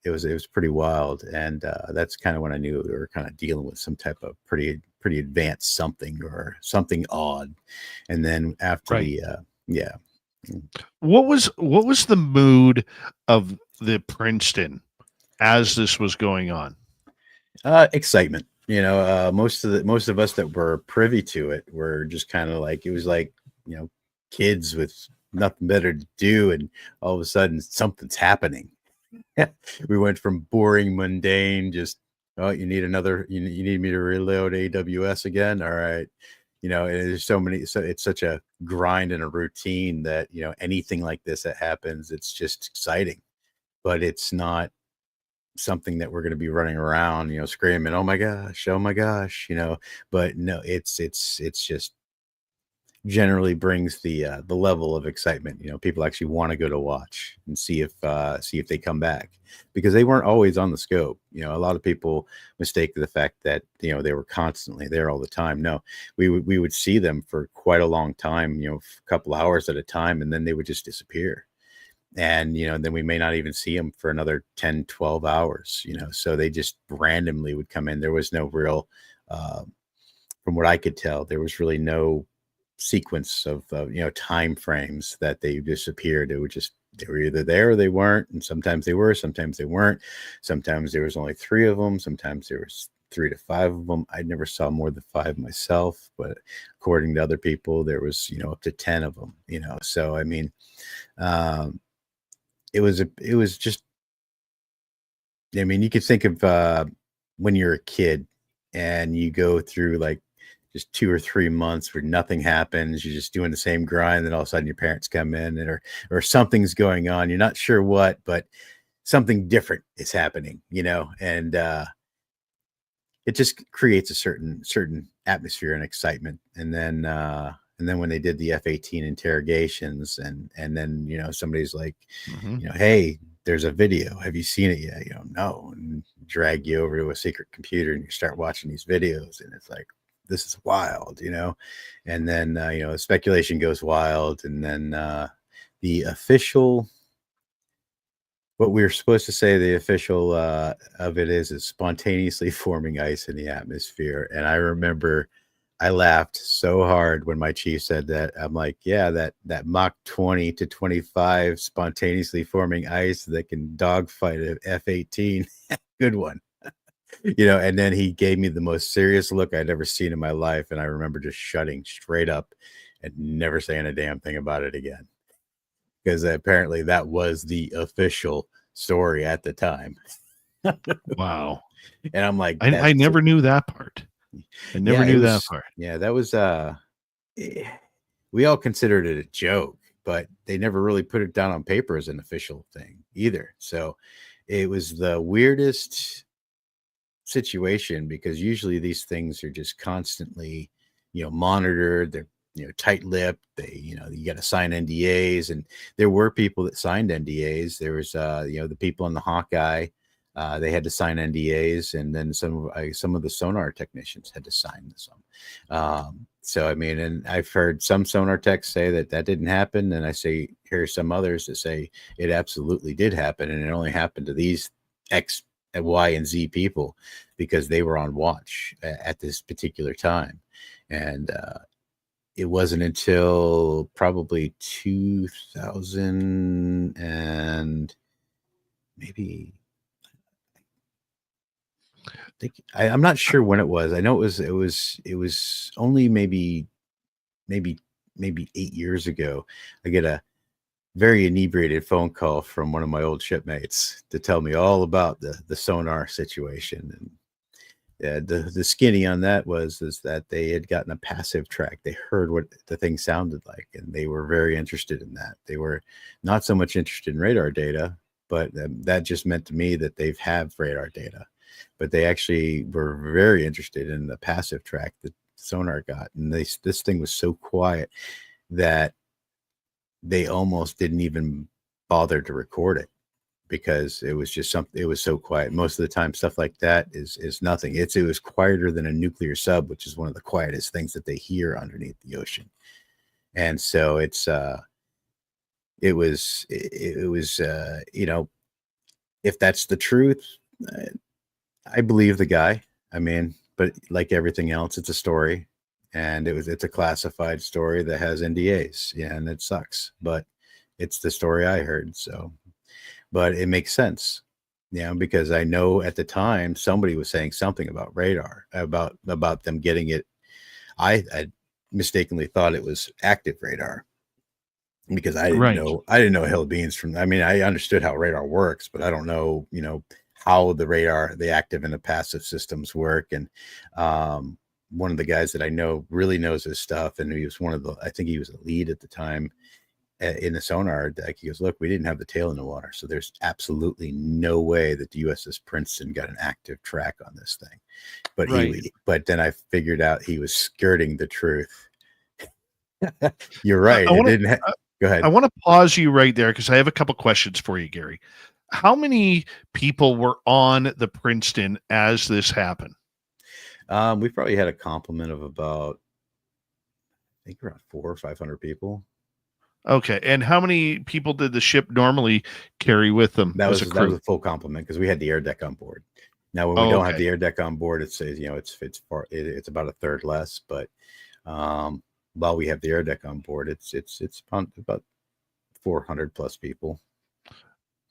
[SPEAKER 5] it was pretty wild. And that's kind of when I knew we were kind of dealing with some type of pretty advanced something, or something odd. And then after
[SPEAKER 2] what was the mood of the Princeton as this was going on?
[SPEAKER 5] Excitement. Most of us that were privy to it were just kind of like, it was like, kids with nothing better to do, and all of a sudden something's happening. We went from boring, mundane, just, oh, you need me to reload AWS again? All right. There's so it's such a grind and a routine that, anything like this that happens, it's just exciting, but it's not something that we're going to be running around, screaming, oh my gosh, but no, it's just generally brings the level of excitement. People actually want to go to watch and see if they come back, because they weren't always on the scope. A lot of people mistake the fact that they were constantly there all the time. No, we would see them for quite a long time, a couple hours at a time, and then they would just disappear. And then we may not even see them for another 10, 12 hours. So they just randomly would come in. There was no real from what I could tell, there was really no sequence of time frames that they disappeared. They were either there or they weren't, and sometimes they were, sometimes they weren't. Sometimes there was only 3 of them, sometimes there was 3 to 5 of them. I never saw more than 5 myself, but according to other people, there was up to 10 of them. So I mean, it was just, I mean, you could think of when you're a kid and you go through like just 2 or 3 months where nothing happens. You're just doing the same grind. Then all of a sudden your parents come in or something's going on. You're not sure what, but something different is happening, and it just creates a certain atmosphere and excitement. And then when they did the F-18 interrogations and then, somebody's like, hey, there's a video. Have you seen it yet? No. And drag you over to a secret computer and you start watching these videos and it's like, this is wild, and then, speculation goes wild. And then the official, what we were supposed to say, the official of it is spontaneously forming ice in the atmosphere. And I remember I laughed so hard when my chief said that. I'm like, yeah, that Mach 20 to 25 spontaneously forming ice that can dogfight an F-18. Good one. And then he gave me the most serious look I'd ever seen in my life. And I remember just shutting straight up and never saying a damn thing about it again. Because apparently that was the official story at the time.
[SPEAKER 2] Wow.
[SPEAKER 5] And I'm like,
[SPEAKER 2] I never knew that part. I never knew that part.
[SPEAKER 5] Yeah, that was we all considered it a joke, but they never really put it down on paper as an official thing either. So it was the weirdest situation, because usually these things are just constantly, monitored. They're, tight-lipped. They, you got to sign NDAs, and there were people that signed NDAs. There was, the people on the Hawkeye, they had to sign NDAs, and then some of the sonar technicians had to sign some. So, I mean, and I've heard some sonar techs say that didn't happen, and I hear some others that say it absolutely did happen, and it only happened to these X, Y, and Z people because they were on watch at this particular time. And it wasn't until probably 2000 and maybe, I'm not sure when it was. I know it was only maybe 8 years ago. I get a very inebriated phone call from one of my old shipmates to tell me all about the sonar situation. And the skinny on that is that they had gotten a passive track. They heard what the thing sounded like, and they were very interested in that. They were not so much interested in radar data, but that just meant to me that they've have radar data. But they actually were very interested in the passive track that sonar got. And this thing was so quiet that they almost didn't even bother to record it, because it was just something. It was so quiet. Most of the time, stuff like that is nothing. It was quieter than a nuclear sub, which is one of the quietest things that they hear underneath the ocean. And so it was if that's the truth, I believe the guy. I mean, but like everything else, it's a story, and it's a classified story that has NDAs. Yeah, and it sucks, but it's the story I heard. So, but it makes sense, because I know at the time somebody was saying something about radar, about them getting it. I mistakenly thought it was active radar, because I didn't know a hill of beans from. I mean, I understood how radar works, but I don't know, how the active and the passive systems work. And one of the guys that I know really knows his stuff, and he was I think he was a lead at the time in the sonar deck. He goes, look, we didn't have the tail in the water, so there's absolutely no way that the USS Princeton got an active track on this thing. But but then I figured out he was skirting the truth. You're right. Go ahead.
[SPEAKER 2] I want to pause you right there, because I have a couple questions for you, Gary. How many people were on the Princeton as this happened?
[SPEAKER 5] We probably had a complement of about, I think, around 400 or 500 people.
[SPEAKER 2] Okay. And how many people did the ship normally carry with them?
[SPEAKER 5] That was a full complement, because we had the air deck on board. Now, when we don't have the air deck on board, it's about a third less. But while we have the air deck on board, it's about 400 plus people.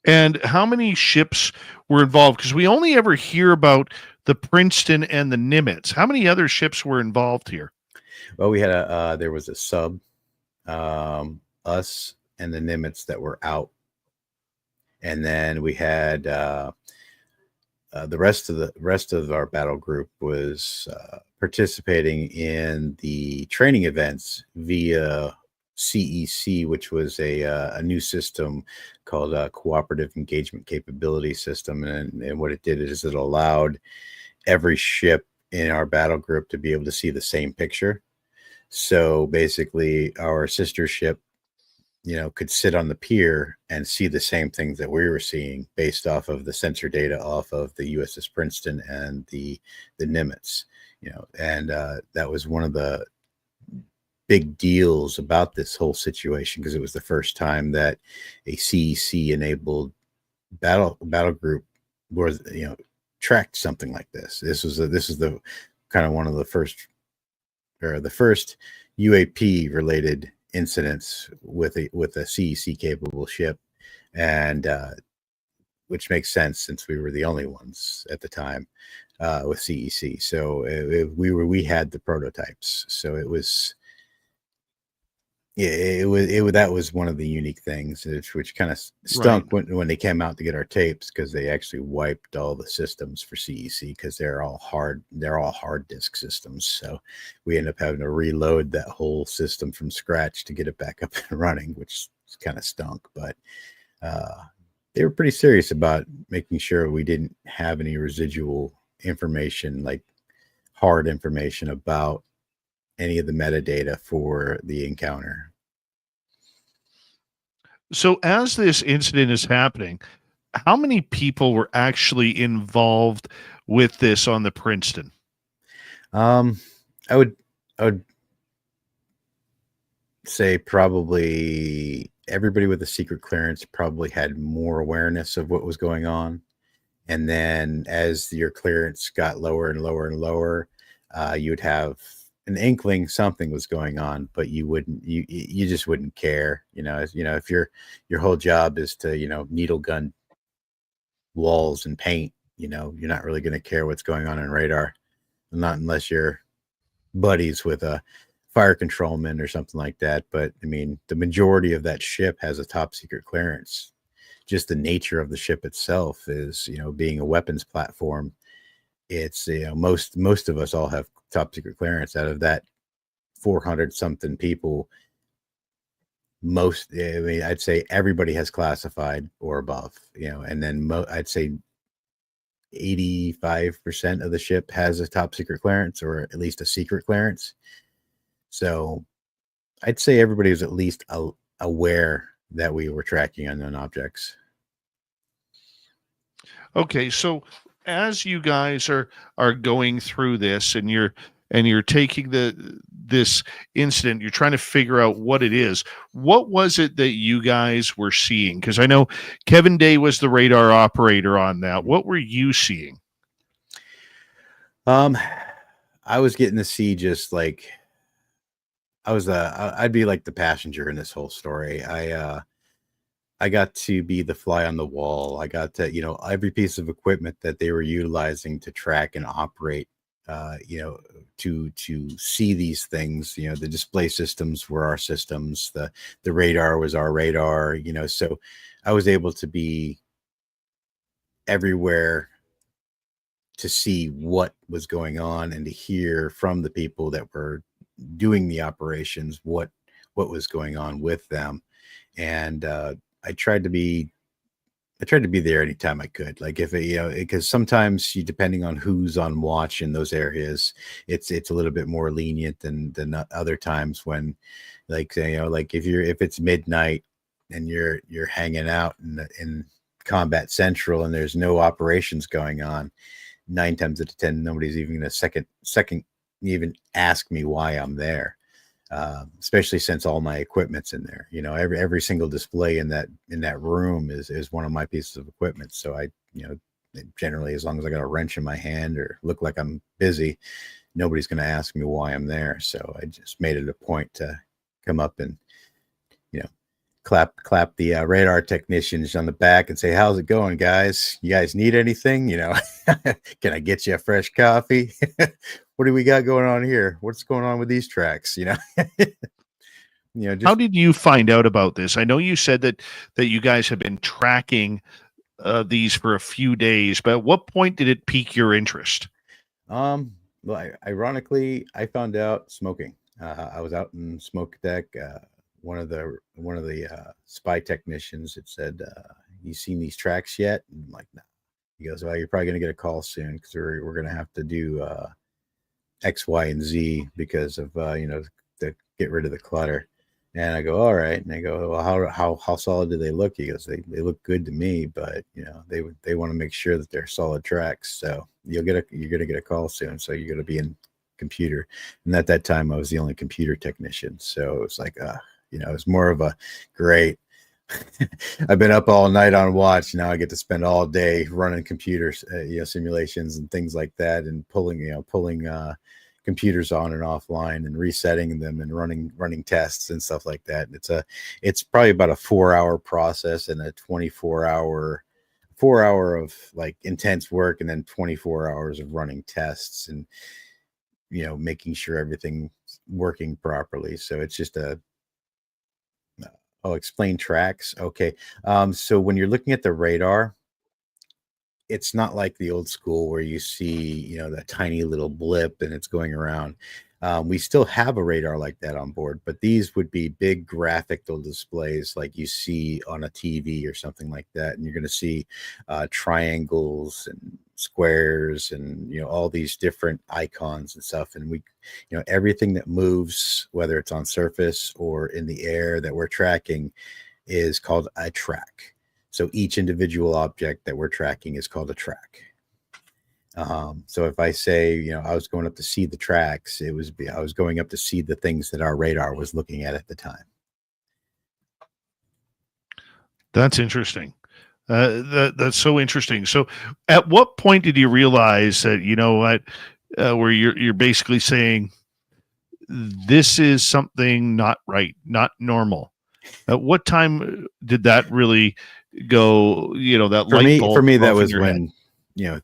[SPEAKER 2] And how many ships were involved? Because we only ever hear about the Princeton and the Nimitz. How many other ships were involved here?
[SPEAKER 5] Well, we had there was a sub, us and the Nimitz that were out. And then we had the rest of our battle group was participating in the training events via CEC, which was a new system called Cooperative Engagement Capability System. And what it did is it allowed every ship in our battle group to be able to see the same picture. So basically, our sister ship, could sit on the pier and see the same things that we were seeing based off of the sensor data off of the USS Princeton and the Nimitz. And that was one of the big deals about this whole situation, because it was the first time that a CEC enabled battle group was tracked something like this. This is the kind of one of the first UAP related incidents with a CEC capable ship, and which makes sense since we were the only ones at the time with CEC. So we had the prototypes. So that was one of the unique things, which kind of stunk when they came out to get our tapes, because they actually wiped all the systems for CEC, because they're all hard disk systems. So we ended up having to reload that whole system from scratch to get it back up and running, which kind of stunk. But they were pretty serious about making sure we didn't have any residual information, like hard information about any of the metadata for the encounter.
[SPEAKER 2] So as this incident is happening, how many people were actually involved with this on the Princeton?
[SPEAKER 5] I would say probably everybody with a secret clearance probably had more awareness of what was going on. And then as your clearance got lower and lower and lower, you'd have an inkling something was going on, but you just wouldn't care. If your whole job is to, needle gun walls and paint, you're not really going to care what's going on in radar, not unless you're buddies with a fire controlman or something like that. But I mean, the majority of that ship has a top secret clearance. Just the nature of the ship itself is, being a weapons platform. It's, most of us all have top secret clearance. Out of that 400 something people, I'd say everybody has classified or above, and then I'd say 85% of the ship has a top secret clearance, or at least a secret clearance. So I'd say everybody was at least aware that we were tracking unknown objects.
[SPEAKER 2] Okay, so as you guys are going through this, and you're taking this incident, you're trying to figure out what it is. What was it that you guys were seeing? Because I know Kevin Day was the radar operator on that. What were you seeing?
[SPEAKER 5] I was getting to see just like I'd be like the passenger in this whole story. I got to be the fly on the wall. I got to, every piece of equipment that they were utilizing to track and operate, to see these things. The display systems were our systems. The radar was our radar, so I was able to be everywhere to see what was going on and to hear from the people that were doing the operations what was going on with them. And I tried to be there anytime I could. Like if because sometimes depending on who's on watch in those areas, it's a little bit more lenient than other times when, like if it's midnight and you're hanging out in Combat Central and there's no operations going on, 9 times out of 10 nobody's even gonna second even ask me why I'm there. Especially since all my equipment's in there. Every single display in that room is one of my pieces of equipment. So I, generally, as long as I got a wrench in my hand or look like I'm busy, nobody's going to ask me why I'm there. So I just made it a point to come up and, clap the radar technicians on the back and say, "How's it going, guys? You guys need anything? Can I get you a fresh coffee? What do we got going on here? What's going on with these tracks?"
[SPEAKER 2] How did you find out about this? I know you said that you guys have been tracking these for a few days, but at what point did it pique your interest?
[SPEAKER 5] Well, ironically, I found out smoking. I was out in smoke deck. One of the spy technicians had said, "You seen these tracks yet?" And I'm like, "No." He goes, "Well, you're probably going to get a call soon because we're going to have to do X, Y, and Z because of to get rid of the clutter." And I go, "All right." And they go, "Well, how solid do they look?" He goes, "They look good to me, but they want to make sure that they're solid tracks. So you're gonna get a call soon. So you're gonna be in computer." And at that time, I was the only computer technician. So it was like, it was more of a great. I've been up all night on watch. Now I get to spend all day running computers, simulations and things like that, and pulling computers on and offline and resetting them and running tests and stuff like that. And it's probably about a 4-hour process and a 4 hour of like intense work, and then 24 hours of running tests and making sure everything's working properly. So it's just I'll explain tracks. Okay. So when you're looking at the radar, it's not like the old school where you see, that tiny little blip and it's going around. We still have a radar like that on board, but these would be big graphical displays like you see on a TV or something like that. And you're going to see triangles and squares and, all these different icons and stuff. And we, everything that moves, whether it's on surface or in the air that we're tracking, is called a track. So each individual object that we're tracking is called a track. So if I say, I was going up to see the tracks, I was going up to see the things that our radar was looking at the time.
[SPEAKER 2] That's interesting. That's so interesting. So at what point did you realize that, where you're basically saying this is something not right, not normal? At what time did that really go, that light bulb?
[SPEAKER 5] For me, that was when,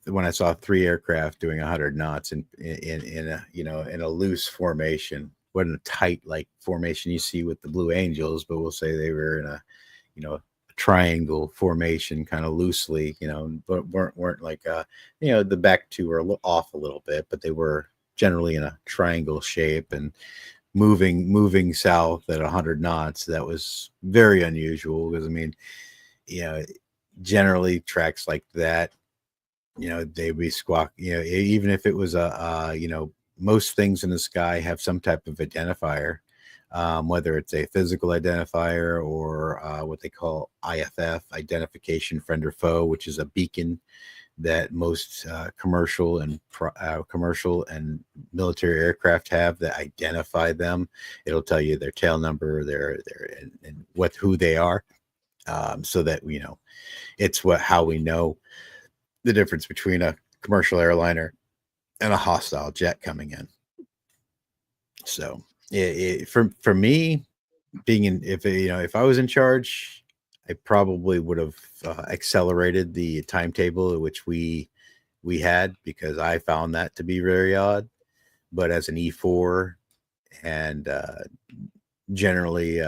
[SPEAKER 5] when I saw 3 aircraft doing 100 knots in a loose formation. Wasn't a tight like formation you see with the Blue Angels, but we'll say they were in a triangle formation, kind of loosely, but weren't like the back two were off a little bit, but they were generally in a triangle shape and moving south at 100 knots. That was very unusual because generally tracks like that, they'd be squawk, even if it was most things in the sky have some type of identifier, whether it's a physical identifier or what they call IFF, identification friend or foe, which is a beacon that most commercial and military aircraft have that identify them. It'll tell you their tail number, and who they are, so that it's how we know the difference between a commercial airliner and a hostile jet coming in. So for me, if I was in charge, I probably would have accelerated the timetable at which we had, because I found that to be very odd. But as an E4, and generally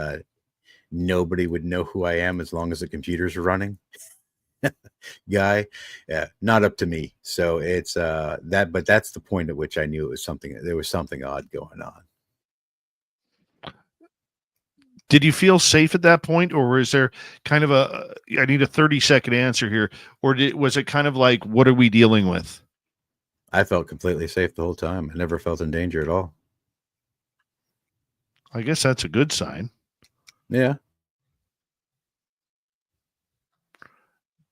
[SPEAKER 5] nobody would know who I am as long as the computers are running. Guy, not up to me. So it's but that's the point at which I knew there was something odd going on.
[SPEAKER 2] Did you feel safe at that point, or was there kind of I need a 30-second answer here, or was it kind of like, what are we dealing with?
[SPEAKER 5] I felt completely safe the whole time. I never felt in danger at all.
[SPEAKER 2] I guess that's a good sign.
[SPEAKER 5] Yeah.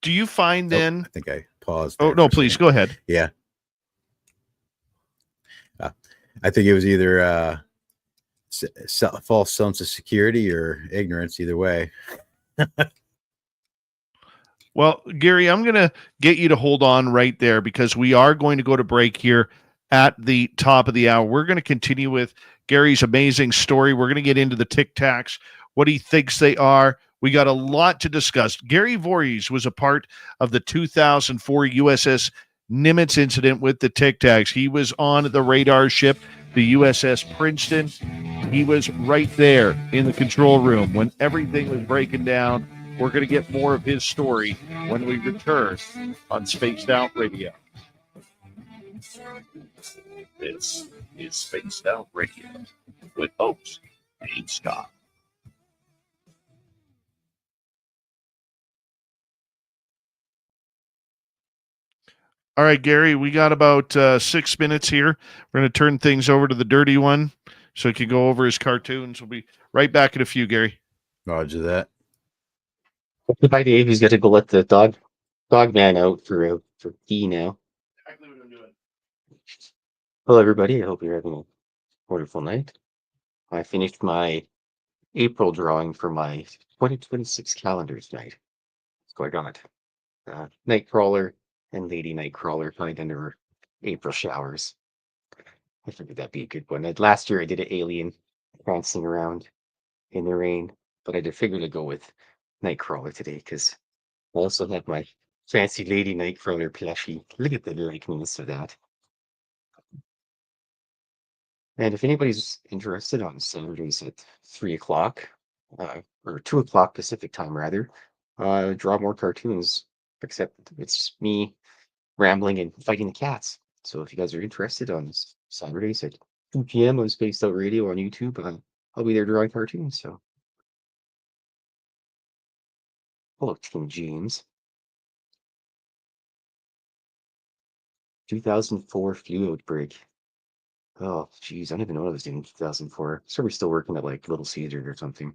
[SPEAKER 2] Do you find then?
[SPEAKER 5] I think I paused.
[SPEAKER 2] Oh, no, please go ahead.
[SPEAKER 5] Yeah. I think it was either false sense of security or ignorance, either way.
[SPEAKER 2] Well, Gary, I'm going to get you to hold on right there, because we are going to go to break here at the top of the hour. We're going to continue with Gary's amazing story. We're going to get into the Tic Tacs, what he thinks they are. We got a lot to discuss. Gary Voorhis was a part of the 2004 USS Nimitz incident with the Tic Tacs. He was on the radar ship, the USS Princeton. He was right there in the control room when everything was breaking down. We're going to get more of his story when we return on Spaced Out Radio. This is Spaced Out Radio with host Dave Scott. All right, Gary, we got about 6 minutes here. We're going to turn things over to the dirty one so he can go over his cartoons. We'll be right back in a few, Gary.
[SPEAKER 5] Roger that.
[SPEAKER 6] Bye, Dave. He's got to go let the dog man out for pee now.
[SPEAKER 2] Exactly what I'm doing.
[SPEAKER 6] Hello, everybody. I hope you're having a wonderful night. I finished my April drawing for my 2026 calendar tonight. So I got Nightcrawler and Lady Nightcrawler hide under April showers. I figured that'd be a good one. Last year I did an alien prancing around in the rain, but I figured to go with Nightcrawler today because I also have my fancy Lady Nightcrawler plushie. Look at the likeness of that. And if anybody's interested on Saturdays at 3 o'clock, or 2 o'clock Pacific time rather, draw more cartoons, except it's me rambling and fighting the cats. So if you guys are interested on Saturdays at 2 p.m. on Spaced Out Radio on YouTube, I'll be there drawing cartoons. So, hello, Tim James. 2004 flu outbreak. Oh, geez, I don't even know what I was doing in 2004. So we're still working at like Little Caesars or something.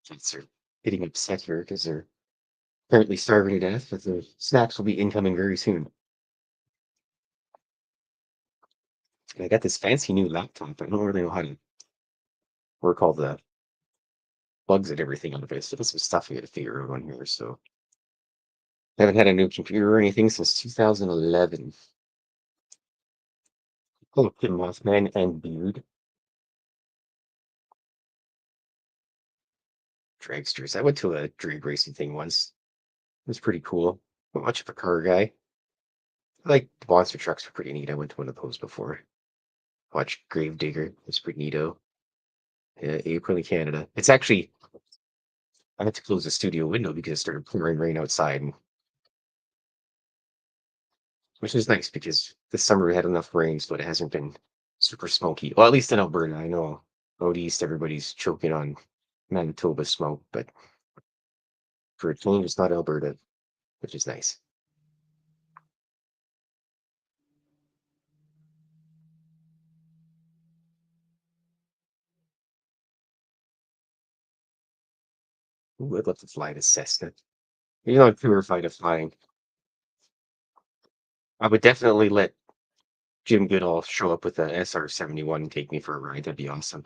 [SPEAKER 6] Kids are getting upset here because they're apparently starving to death, but the snacks will be incoming very soon. I got this fancy new laptop. I don't really know how to work all the bugs and everything on it. Still some stuff I got to figure out on here. So I haven't had a new computer or anything since 2011. Oh, Tim Mothman and Beard. Dragsters. I went to a drag racing thing once. It was pretty cool. Not much of a car guy. I like the monster trucks were pretty neat. I went to one of those before. Watched Gravedigger. It's pretty neato. April in Canada. It's actually, I had to close the studio window because it started pouring rain outside, which is nice because this summer we had enough rain, so it hasn't been super smoky. Well, at least in Alberta. I know out east everybody's choking on Manitoba smoke, but for a change, it's not Alberta, which is nice. Ooh, I'd love to fly the Cessna. You know, I'm terrified of flying. I would definitely let Jim Goodall show up with a SR-71 and take me for a ride. That'd be awesome.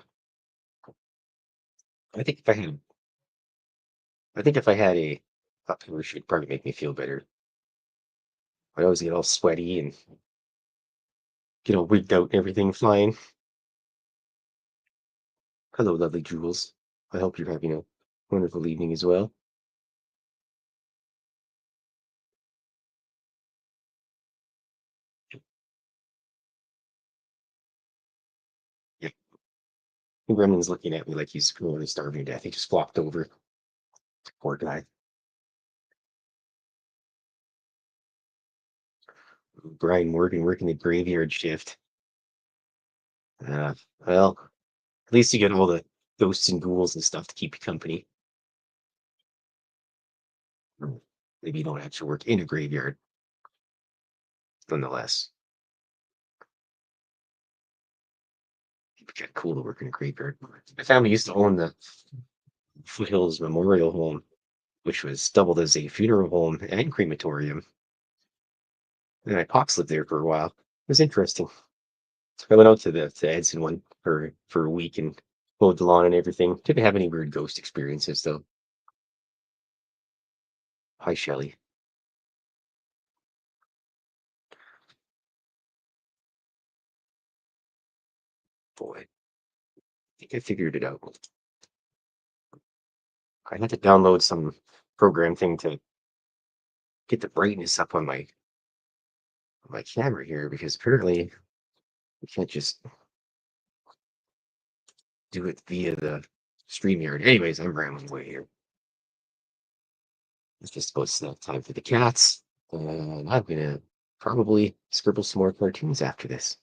[SPEAKER 6] I think if I had a parachute, it'd probably make me feel better. I always get all sweaty and get all wigged out and everything flying. Hello, lovely Jules. I hope you're having a wonderful evening as well. Yeah. Gremlin's looking at me like he's really starving to death. He just flopped over. Poor guy. Brian Morgan working the graveyard shift. Well, at least you get all the ghosts and ghouls and stuff to keep you company. Maybe you don't actually work in a graveyard. Nonetheless. It'd be kind of cool to work in a graveyard. My family used to own the Foothills Memorial Home, which was doubled as a funeral home and crematorium. And my pops lived there for a while. It was interesting. I went out to the Edson one for a week and mowed the lawn and everything. Didn't have any weird ghost experiences though. Hi, Shelley. Boy, I think I figured it out. I had to download some program thing to get the brightness up on my camera here because apparently We can't just do it via the StreamYard. Anyways, I'm rambling away here. It's just about snack time for the cats. And I'm gonna probably scribble some more cartoons after this.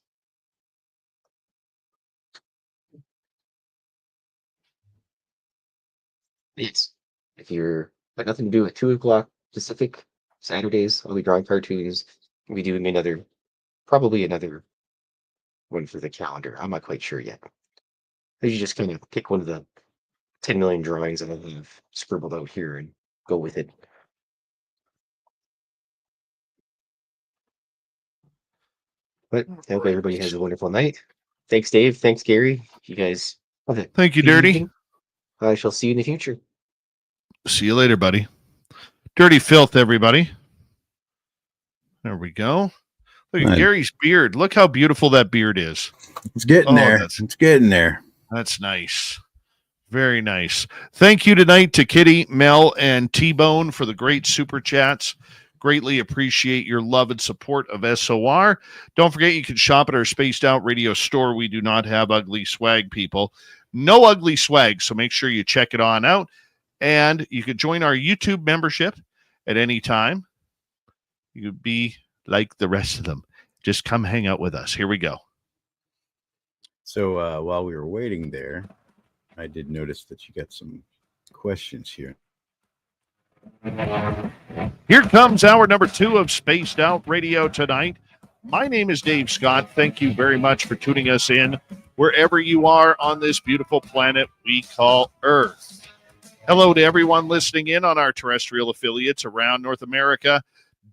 [SPEAKER 6] Yes. If you're got nothing to do at 2 o'clock Pacific, Saturdays, I'll be drawing cartoons. We'll be doing probably another one for the calendar. I'm not quite sure yet. You just kind of pick one of the 10 million drawings that I have scribbled out here and go with it. But I hope everybody has a wonderful night. Thanks, Dave. Thanks, Gary. You guys have a
[SPEAKER 2] Thank you,
[SPEAKER 6] good
[SPEAKER 2] Dirty.
[SPEAKER 6] evening. I shall see you in the future.
[SPEAKER 2] See you later, buddy. Dirty filth, everybody. There we go. Look at Gary's beard. Look how beautiful that beard is.
[SPEAKER 5] It's getting there. It's getting there.
[SPEAKER 2] That's nice. Very nice. Thank you tonight to Kitty, Mel, and T-Bone for the great super chats. Greatly appreciate your love and support of SOR. Don't forget you can shop at our Spaced Out Radio store. We do not have ugly swag, people. No ugly swag, so make sure you check it on out. And you can join our YouTube membership at any time. You could be like the rest of them. Just come hang out with us. Here we go.
[SPEAKER 5] So while we were waiting there, I did notice that you got some questions here.
[SPEAKER 2] Here comes hour number 2 of Spaced Out Radio tonight. My name is Dave Scott. Thank you very much for tuning us in wherever you are on this beautiful planet we call Earth. Hello to everyone listening in on our terrestrial affiliates around North America,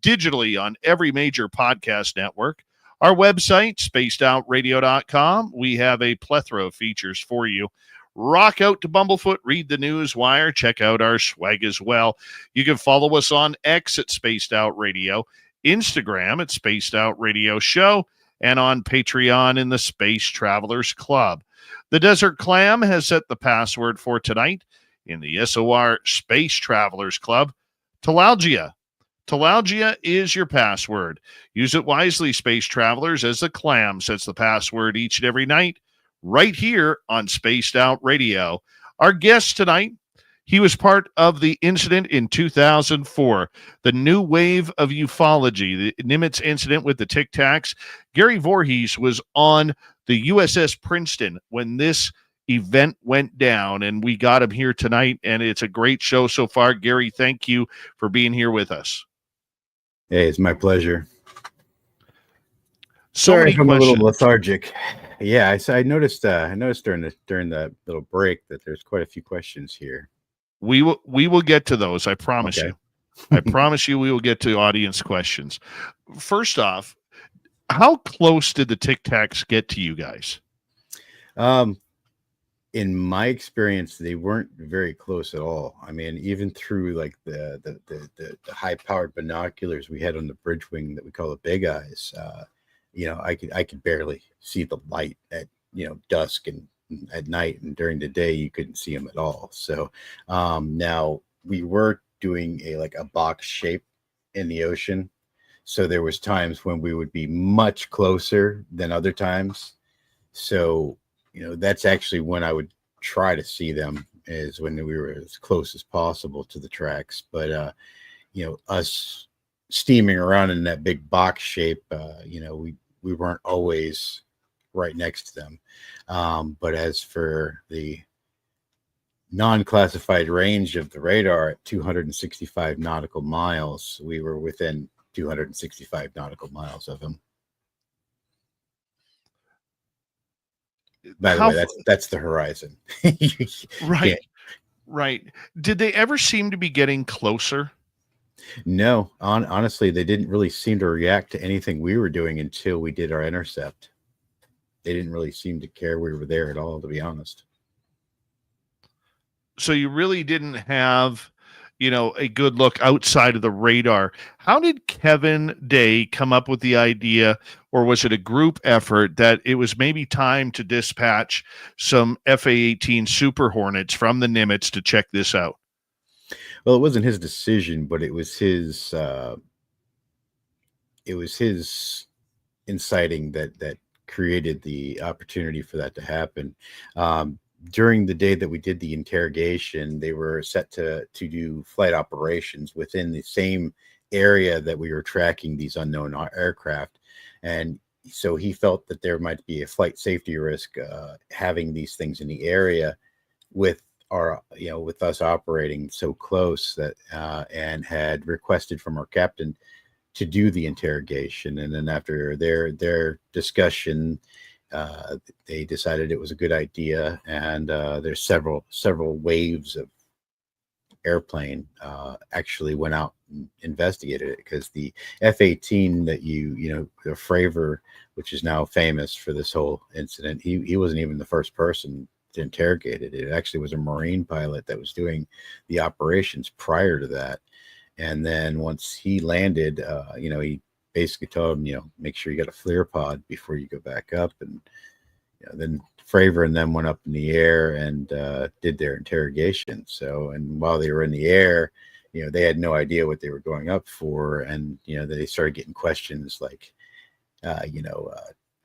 [SPEAKER 2] digitally on every major podcast network. Our website, spacedoutradio.com. We have a plethora of features for you. Rock out to Bumblefoot, read the news wire, check out our swag as well. You can follow us on X at Spaced Out Radio, Instagram at Spaced Out Radio Show, and on Patreon in the Space Travelers Club. The Desert Clam has set the password for tonight in the SOR Space Travelers Club, Talalgia. Talalgia is your password. Use it wisely, Space Travelers, as the Clam sets the password each and every night right here on Spaced Out Radio. Our guest tonight, he was part of the incident in 2004, the new wave of ufology, the Nimitz incident with the Tic Tacs. Gary Voorhis was on the USS Princeton when this event went down, and we got him here tonight, and it's a great show so far. Gary, thank you for being here with us.
[SPEAKER 5] Hey, it's my pleasure.
[SPEAKER 2] So
[SPEAKER 5] Sorry
[SPEAKER 2] many
[SPEAKER 5] if I'm
[SPEAKER 2] questions.
[SPEAKER 5] a little lethargic. Yeah, I noticed during the little break that there's quite a few questions here.
[SPEAKER 2] We will get to those. I promise
[SPEAKER 5] Okay.
[SPEAKER 2] you. I promise you we will get to audience questions. First off, how close did the Tic Tacs get to you guys?
[SPEAKER 5] In my experience, they weren't very close at all. I mean, even through like the high-powered binoculars we had on the bridge wing that we call the big eyes, I could barely see the light at dusk, and at night and during the day you couldn't see them at all. So now we were doing a box shape in the ocean, so there was times when we would be much closer than other times. So that's actually when I would try to see them, is when we were as close as possible to the tracks. But us steaming around in that big box shape, we weren't always right next to them. But as for the non-classified range of the radar at 265 nautical miles, we were within 265 nautical miles of them. By the way, that's the horizon.
[SPEAKER 2] Right. Right. Did they ever seem to be getting closer?
[SPEAKER 5] No, honestly, they didn't really seem to react to anything we were doing until we did our intercept. They didn't really seem to care we were there at all, to be honest.
[SPEAKER 2] So you really didn't have, a good look outside of the radar. How did Kevin Day come up with the idea, or was it a group effort, that it was maybe time to dispatch some FA-18 Super Hornets from the Nimitz to check this out?
[SPEAKER 5] Well, it wasn't his decision, but it was his inciting that created the opportunity for that to happen. During the day that we did the interrogation, they were set to do flight operations within the same area that we were tracking these unknown aircraft. And so he felt that there might be a flight safety risk having these things in the area with with us operating so close, that and had requested from our captain to do the interrogation. And then after their discussion, they decided it was a good idea, and there's several waves of airplane actually went out and investigated it, because the F-18 that the Fravor, which is now famous for this whole incident, he wasn't even the first person to interrogate it. It actually was a Marine pilot that was doing the operations prior to that. And then once he landed, he basically told him, make sure you got a FLIR pod before you go back up. And then Fravor and them went up in the air and did their interrogation. So, and while they were in the air, they had no idea what they were going up for. And, they started getting questions like,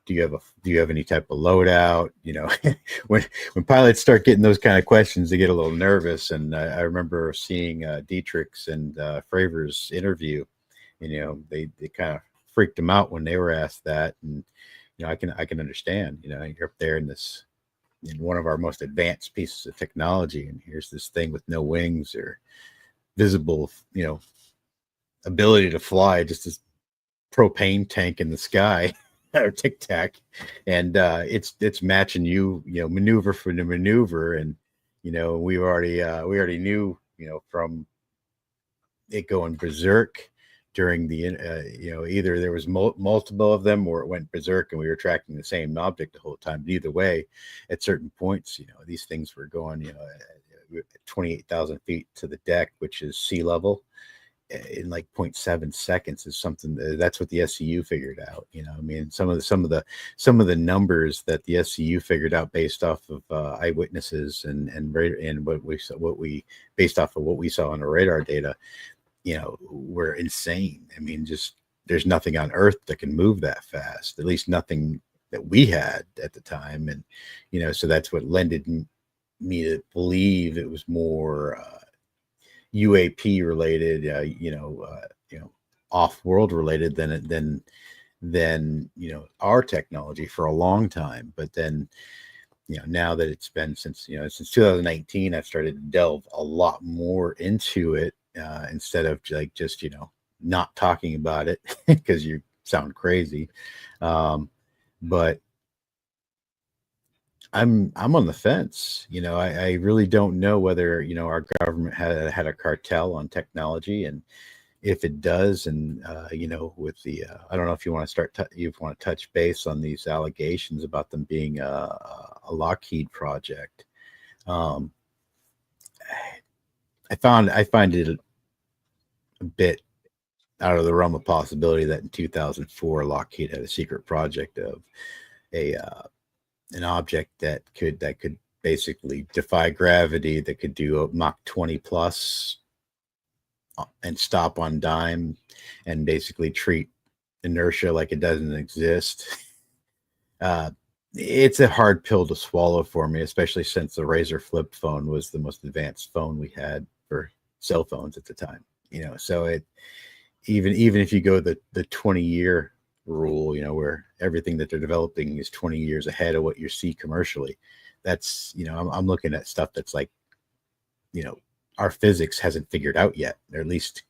[SPEAKER 5] do you have any type of loadout? When pilots start getting those kind of questions, they get a little nervous. And I remember seeing Dietrich's and Fravor's interview. They kind of freaked them out when they were asked that. And I can understand. You're up there in one of our most advanced pieces of technology, and here's this thing with no wings or visible, ability to fly, just this propane tank in the sky. Or Tic Tac, and it's matching maneuver for the maneuver. And we already knew from it going berserk during the either there was multiple of them, or it went berserk and we were tracking the same object the whole time. But either way, at certain points, these things were going 28,000 feet to the deck, which is sea level, in like 0.7 seconds. Is something that's what the SCU figured out. Some of the numbers that the SCU figured out based off of eyewitnesses and what we based off of what we saw on the radar data, were insane. Just there's nothing on Earth that can move that fast. At least nothing that we had at the time. And so that's what lended me to believe it was more UAP related, off-world related than our technology for a long time. But then, now that it's been since 2019, I've started to delve a lot more into it instead of just not talking about it because you sound crazy. But I'm on the fence. I really don't know whether our government had a cartel on technology, and if it does, and with the I don't know if you want to touch base on these allegations about them being a Lockheed project. I find it a bit out of the realm of possibility that in 2004 Lockheed had a secret project of an object that could basically defy gravity, that could do a Mach 20 plus and stop on dime, and basically treat inertia like it doesn't exist. It's a hard pill to swallow for me, especially since the Razor flip phone was the most advanced phone we had for cell phones at the time. So it even if you go the 20-year rule, where everything that they're developing is 20 years ahead of what you see commercially, that's I'm looking at stuff that's like our physics hasn't figured out yet, or at least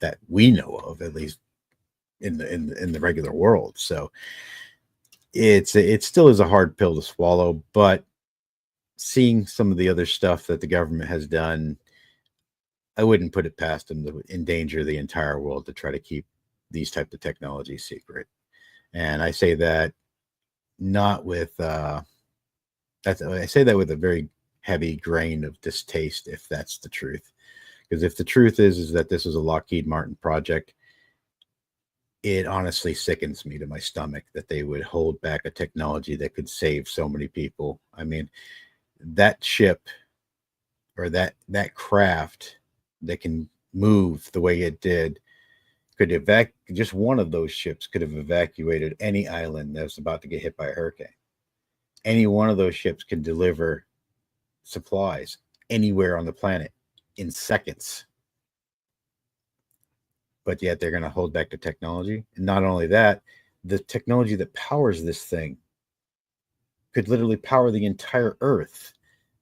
[SPEAKER 5] that we know of, at least in the regular world. So it still is a hard pill to swallow, but seeing some of the other stuff that the government has done, I wouldn't put it past them to endanger the entire world to try to keep these types of technologies secret. And I say that not with I say that with a very heavy grain of distaste, if that's the truth. Because if the truth is that this is a Lockheed Martin project, it honestly sickens me to my stomach that they would hold back a technology that could save so many people. That ship, or that craft that can move the way it did, could just one of those ships could have evacuated any island that was about to get hit by a hurricane. Any one of those ships can deliver supplies anywhere on the planet in seconds. But yet they're going to hold back the technology. And not only that, the technology that powers this thing could literally power the entire Earth.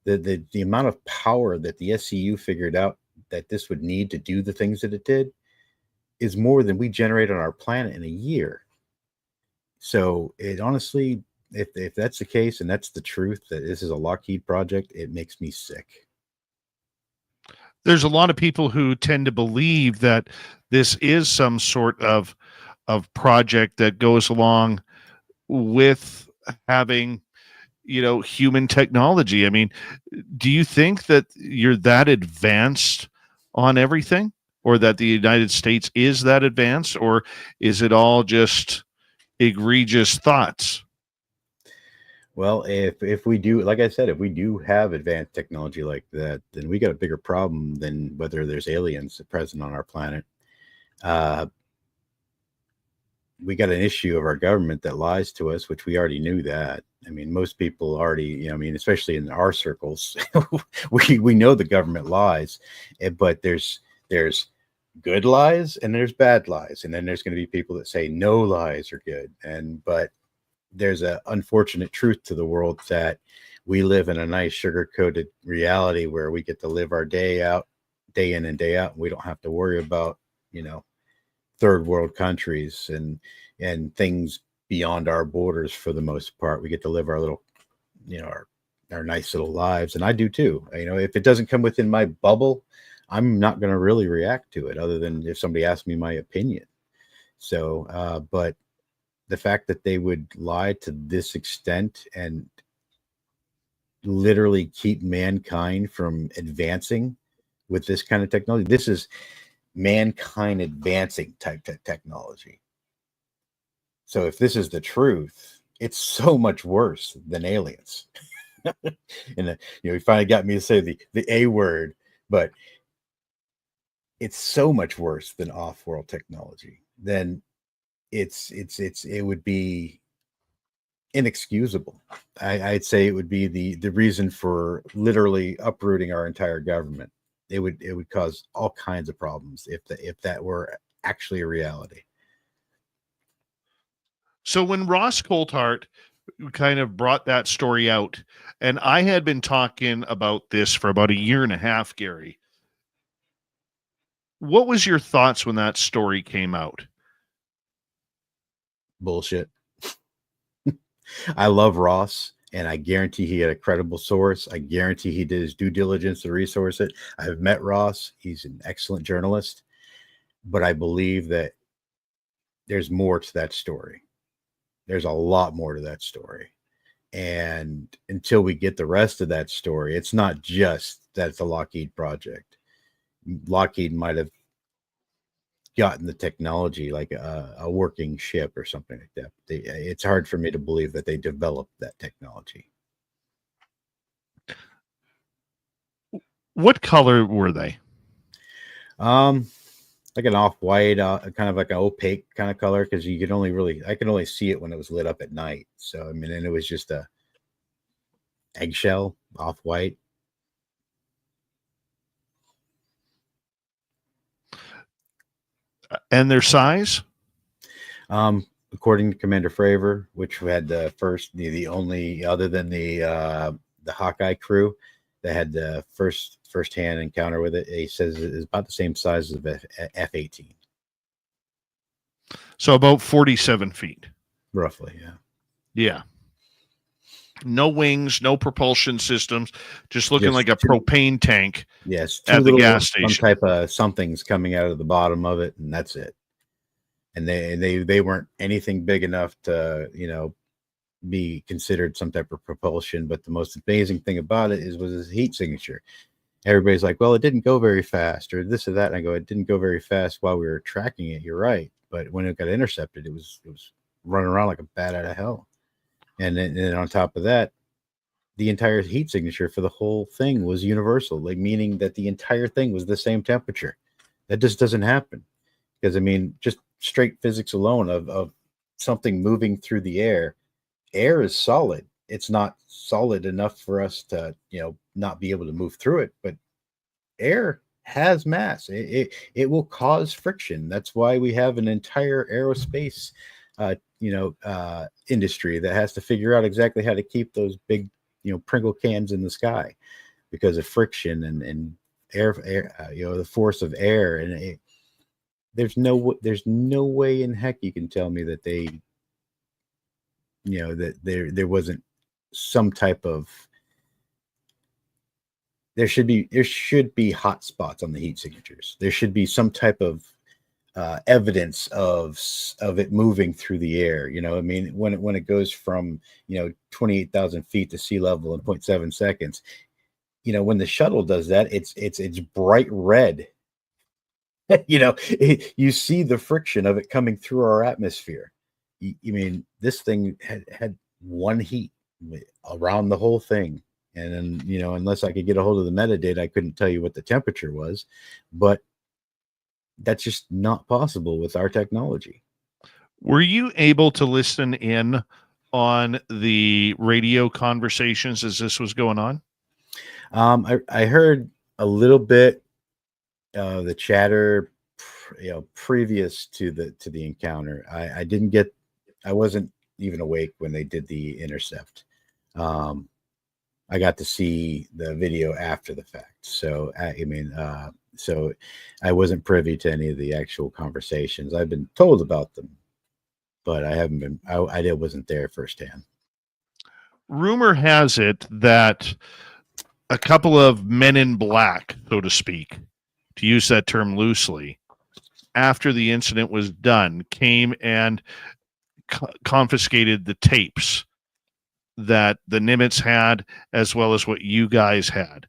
[SPEAKER 5] The amount of power that the SCU figured out that this would need to do the things that it did is more than we generate on our planet in a year. So it honestly, if that's the case and that's the truth, that this is a Lockheed project, it makes me sick.
[SPEAKER 2] There's a lot of people who tend to believe that this is some sort of project that goes along with having, human technology. I mean, do you think that you're that advanced on everything, or that the United States is that advanced, or is it all just egregious thoughts?
[SPEAKER 5] Well, if we do, like I said, if we do have advanced technology like that, then we got a bigger problem than whether there's aliens present on our planet. We got an issue of our government that lies to us, which we already knew that. I mean, most people already, especially in our circles, we know the government lies, but there's good lies and there's bad lies. And then there's going to be people that say no lies are good. But there's an unfortunate truth to the world that we live in a nice sugar-coated reality where we get to live our day out, day in and day out. And we don't have to worry about, third world countries and things beyond our borders for the most part. We get to live our little, our nice little lives. And I do too. If it doesn't come within my bubble, I'm not going to really react to it other than if somebody asks me my opinion. So, but the fact that they would lie to this extent and literally keep mankind from advancing with this kind of technology, this is mankind advancing type technology. So if this is the truth, it's so much worse than aliens. And you finally got me to say the A word, but it's so much worse than off-world technology. Then it would be inexcusable. I'd say it would be the reason for literally uprooting our entire government. It would cause all kinds of problems if that were actually a reality.
[SPEAKER 2] So when Ross Coulthart kind of brought that story out, and I had been talking about this for about a year and a half, Gary, what was your thoughts when that story came out?
[SPEAKER 5] Bullshit. I love Ross, and I guarantee he had a credible source. I guarantee he did his due diligence to resource it. I've met Ross. He's an excellent journalist, but I believe that there's more to that story. There's a lot more to that story. And until we get the rest of that story, it's not just that it's a Lockheed project. Lockheed might have gotten the technology like a working ship or something like that. It's hard for me to believe that they developed that technology.
[SPEAKER 2] What color were they?
[SPEAKER 5] Like an off-white, kind of like an opaque kind of color, because I could only see it when it was lit up at night. So I mean, and it was just a eggshell off-white.
[SPEAKER 2] And their size?
[SPEAKER 5] According to Commander Fravor, which had the only other than the Hawkeye crew that had the first-hand encounter with it, he says it is about the same size as the F-18.
[SPEAKER 2] So about 47 feet.
[SPEAKER 5] Roughly, yeah.
[SPEAKER 2] Yeah. No wings, no propulsion systems, just looking like a propane tank.
[SPEAKER 5] Yes,
[SPEAKER 2] at the gas station.
[SPEAKER 5] Some type of something's coming out of the bottom of it, and that's it. And they weren't anything big enough to, be considered some type of propulsion. But the most amazing thing about it was his heat signature. Everybody's like, well, it didn't go very fast, or this or that. And I go, it didn't go very fast while we were tracking it. You're right. But when it got intercepted, it was running around like a bat out of hell. And then on top of that, the entire heat signature for the whole thing was universal, like meaning that the entire thing was the same temperature. That just doesn't happen. Because I mean, just straight physics alone of something moving through the air is solid. It's not solid enough for us to, not be able to move through it, but air has mass. It will cause friction. That's why we have an entire aerospace industry that has to figure out exactly how to keep those big, Pringle cans in the sky because of friction and air, the force of air. And there's no way in heck you can tell me that they, that there wasn't some type of, there should be hot spots on the heat signatures. There should be some type of evidence of it moving through the air. I mean, when it goes from 28,000 feet to sea level in 0.7 seconds, when the shuttle does that, it's bright red. You see the friction of it coming through our atmosphere. You mean this thing had one heat around the whole thing. And then, unless I could get a hold of the metadata, I couldn't tell you what the temperature was, but that's just not possible with our technology.
[SPEAKER 2] Were you able to listen in on the radio conversations as this was going on?
[SPEAKER 5] I heard a little bit of the chatter, previous to the encounter. I wasn't even awake when they did the intercept. I got to see the video after the fact. So, so I wasn't privy to any of the actual conversations. I've been told about them, but I haven't been, I wasn't there firsthand.
[SPEAKER 2] Rumor has it that a couple of men in black, so to speak, to use that term loosely, after the incident was done, came and confiscated the tapes that the Nimitz had, as well as what you guys had.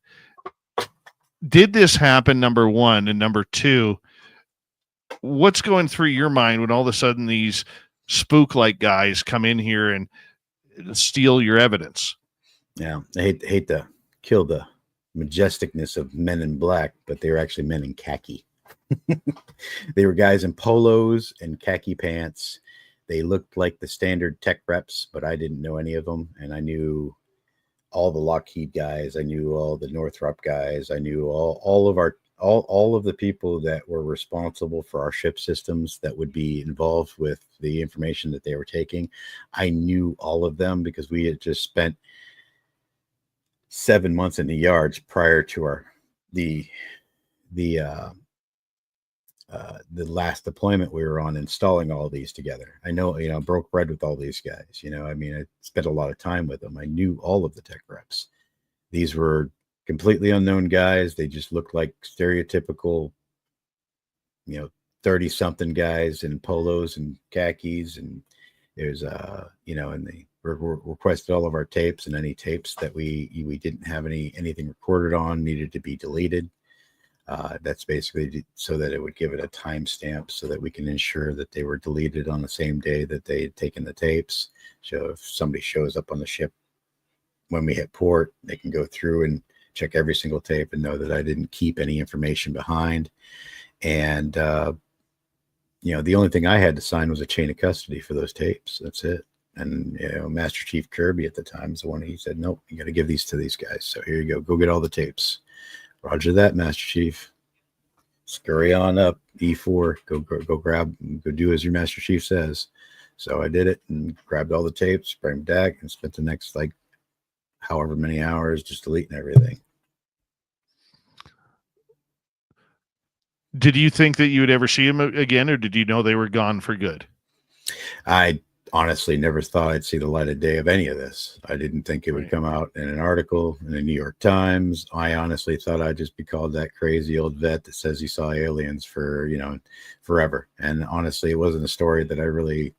[SPEAKER 2] Did this happen, number one? And number two, what's going through your mind when all of a sudden these spook-like guys come in here and steal your evidence?
[SPEAKER 5] Yeah, I hate to kill the majesticness of men in black, but they were actually men in khaki. They were guys in polos and khaki pants. They looked like the standard tech reps, but I didn't know any of them. And I knew all the Lockheed guys. I knew all the Northrop guys. I knew all of the people that were responsible for our ship systems that would be involved with the information that they were taking. I knew all of them because we had just spent 7 months in the yards prior to the last deployment we were on, installing all these together. I know, broke bread with all these guys. I spent a lot of time with them. I knew all of the tech reps. These were completely unknown guys. They just looked like stereotypical, 30-something guys in polos and khakis. And there's, and they requested all of our tapes, and any tapes that we didn't have anything recorded on needed to be deleted. That's basically so that it would give it a timestamp so that we can ensure that they were deleted on the same day that they had taken the tapes. So if somebody shows up on the ship when we hit port, they can go through and check every single tape and know that I didn't keep any information behind. And, the only thing I had to sign was a chain of custody for those tapes. That's it. And, Master Chief Kirby at the time is the one. He said, nope, you got to give these to these guys. So here you go get all the tapes. Roger that, Master Chief. Scurry on up, E4. Go grab, go do as your Master Chief says. So I did it and grabbed all the tapes, brought them back, and spent the next however many hours just deleting everything.
[SPEAKER 2] Did you think that you would ever see them again, or did you know they were gone for good?
[SPEAKER 5] I honestly never thought I'd see the light of day of any of this. I didn't think it would come out in an article in the New York Times. I honestly thought I'd just be called that crazy old vet that says he saw aliens for, forever. And honestly, it wasn't a story that I really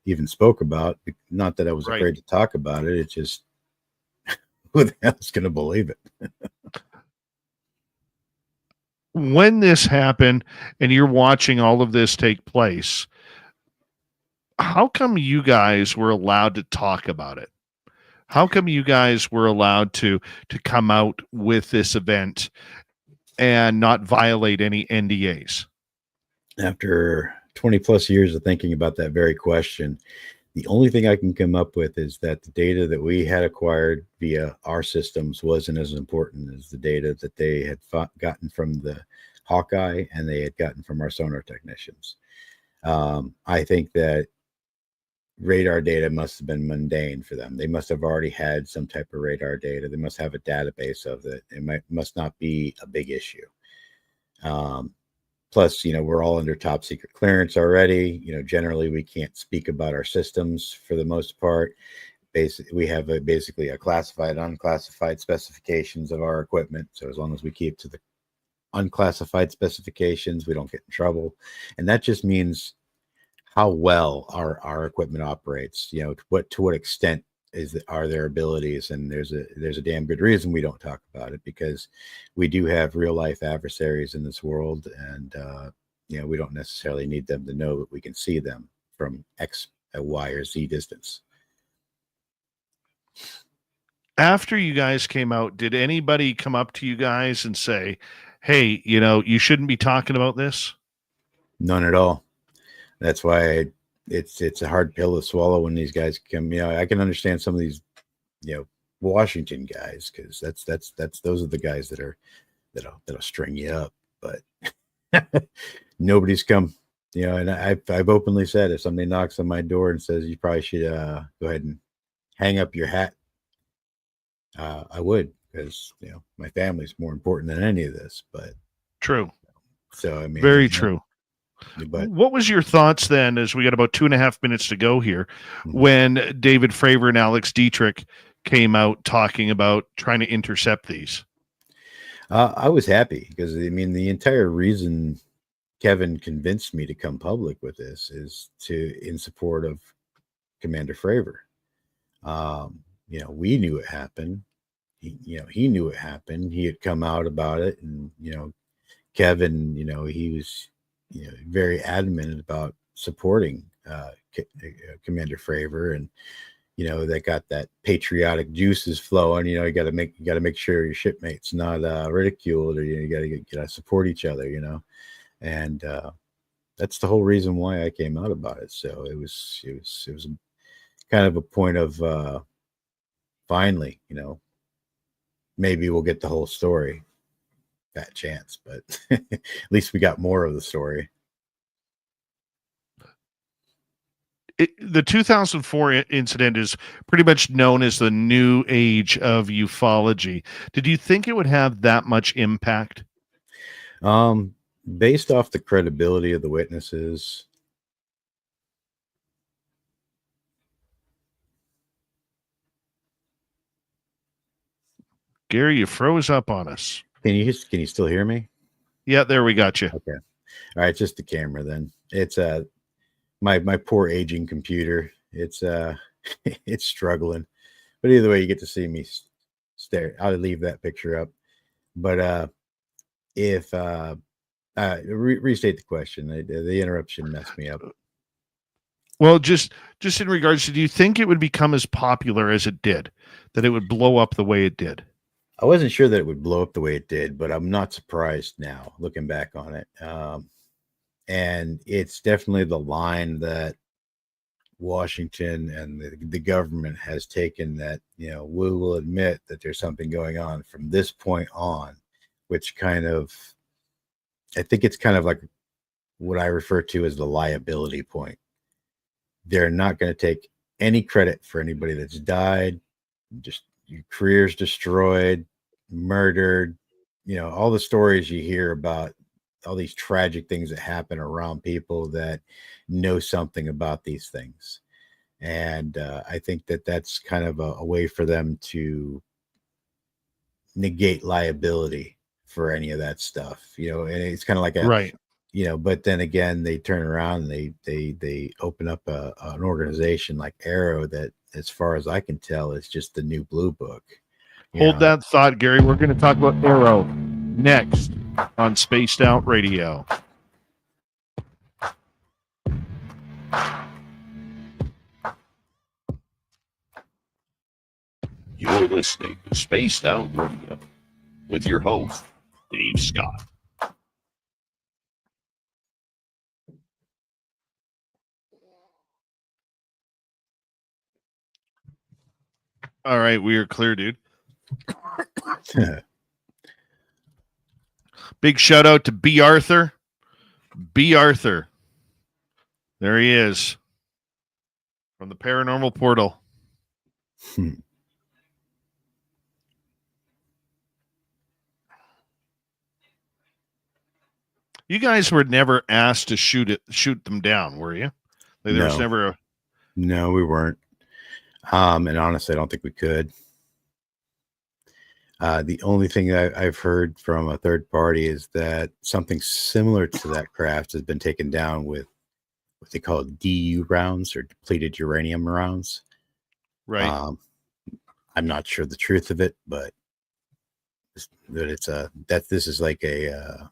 [SPEAKER 5] even spoke about. Not that I was afraid to talk about it. It's just, who the hell's going to believe it?
[SPEAKER 2] When this happened and you're watching all of this take place, how come you guys were allowed to talk about it? How come you guys were allowed to come out with this event and not violate any NDAs?
[SPEAKER 5] after 20 plus years of thinking about that very question, the only thing I can come up with is that the data that we had acquired via our systems wasn't as important as the data that they had gotten from the Hawkeye and they had gotten from our sonar technicians. I think that radar data must have been mundane for them. They must have already had some type of radar data. They must have a database of it. It must not be a big issue. Plus, we're all under top secret clearance already. Generally we can't speak about our systems for the most part. We have basically a classified, unclassified specifications of our equipment. So as long as we keep to the unclassified specifications, we don't get in trouble. And that just means how well our equipment operates, to what extent are their abilities. And there's a damn good reason we don't talk about it, because we do have real life adversaries in this world, and we don't necessarily need them to know that we can see them from X, Y, or Z distance.
[SPEAKER 2] After you guys came out, did anybody come up to you guys and say, hey, you shouldn't be talking about this?
[SPEAKER 5] None at all. That's why it's a hard pill to swallow when these guys come. I can understand some of these, Washington guys, because those are the guys that'll string you up. But nobody's come. And I've openly said, if somebody knocks on my door and says you probably should go ahead and hang up your hat, I would, because my family's more important than any of this. But
[SPEAKER 2] true.
[SPEAKER 5] So I mean,
[SPEAKER 2] very true.
[SPEAKER 5] But
[SPEAKER 2] what was your thoughts then, as we got about 2.5 minutes to go here, when David Fravor and Alex Dietrich came out talking about trying to intercept these?
[SPEAKER 5] I was happy, because the entire reason Kevin convinced me to come public with this is in support of Commander Fravor. We knew it happened. He knew it happened. He had come out about it, and Kevin, he was very adamant about supporting Commander Fravor, and they got that patriotic juices flowing. You got to make sure your shipmate's not ridiculed, or you got to support each other. And that's the whole reason why I came out about it. So it was kind of a point of finally, maybe we'll get the whole story. Fat chance, but at least we got more of the story.
[SPEAKER 2] The 2004 incident is pretty much known as the new age of ufology. Did you think it would have that much impact?
[SPEAKER 5] Based off the credibility of the witnesses,
[SPEAKER 2] Gary, you froze up on us.
[SPEAKER 5] Can you still hear me?
[SPEAKER 2] Yeah, there we got you.
[SPEAKER 5] Okay. All right, just the camera then. It's my poor aging computer. It's it's struggling. But either way, you get to see me stare. I'll leave that picture up. But if restate the question. The interruption messed me up.
[SPEAKER 2] Well, just in regards to, do you think it would become as popular as it did, that it would blow up the way it did?
[SPEAKER 5] I wasn't sure that it would blow up the way it did, but I'm not surprised now looking back on it. And it's definitely the line that Washington and the government has taken, that, we will admit that there's something going on from this point on, which I think it's kind of like what I refer to as the liability point. They're not going to take any credit for anybody that's died, just your career's destroyed, murdered, all the stories you hear about, all these tragic things that happen around people that know something about these things. And I think that that's kind of a way for them to negate liability for any of that stuff, and it's kind of like
[SPEAKER 2] right.
[SPEAKER 5] But then again, they turn around and they open up an organization like Arrow that, as far as I can tell, is just the new blue book.
[SPEAKER 2] Hold that thought, Gary. We're going to talk about Arrow next on Spaced Out Radio.
[SPEAKER 7] You're listening to Spaced Out Radio with your host, Dave Scott.
[SPEAKER 2] All right, we are clear, dude. Big shout out to B. Arthur. B. Arthur. There he is. From the Paranormal Portal. You guys were never asked to shoot them down, were you? Like, there was never a...
[SPEAKER 5] No, we weren't. And honestly, I don't think we could. The only thing I've heard from a third party is that something similar to that craft has been taken down with what they call DU rounds, or depleted uranium rounds.
[SPEAKER 2] Right.
[SPEAKER 5] I'm not sure the truth of it, but this is like a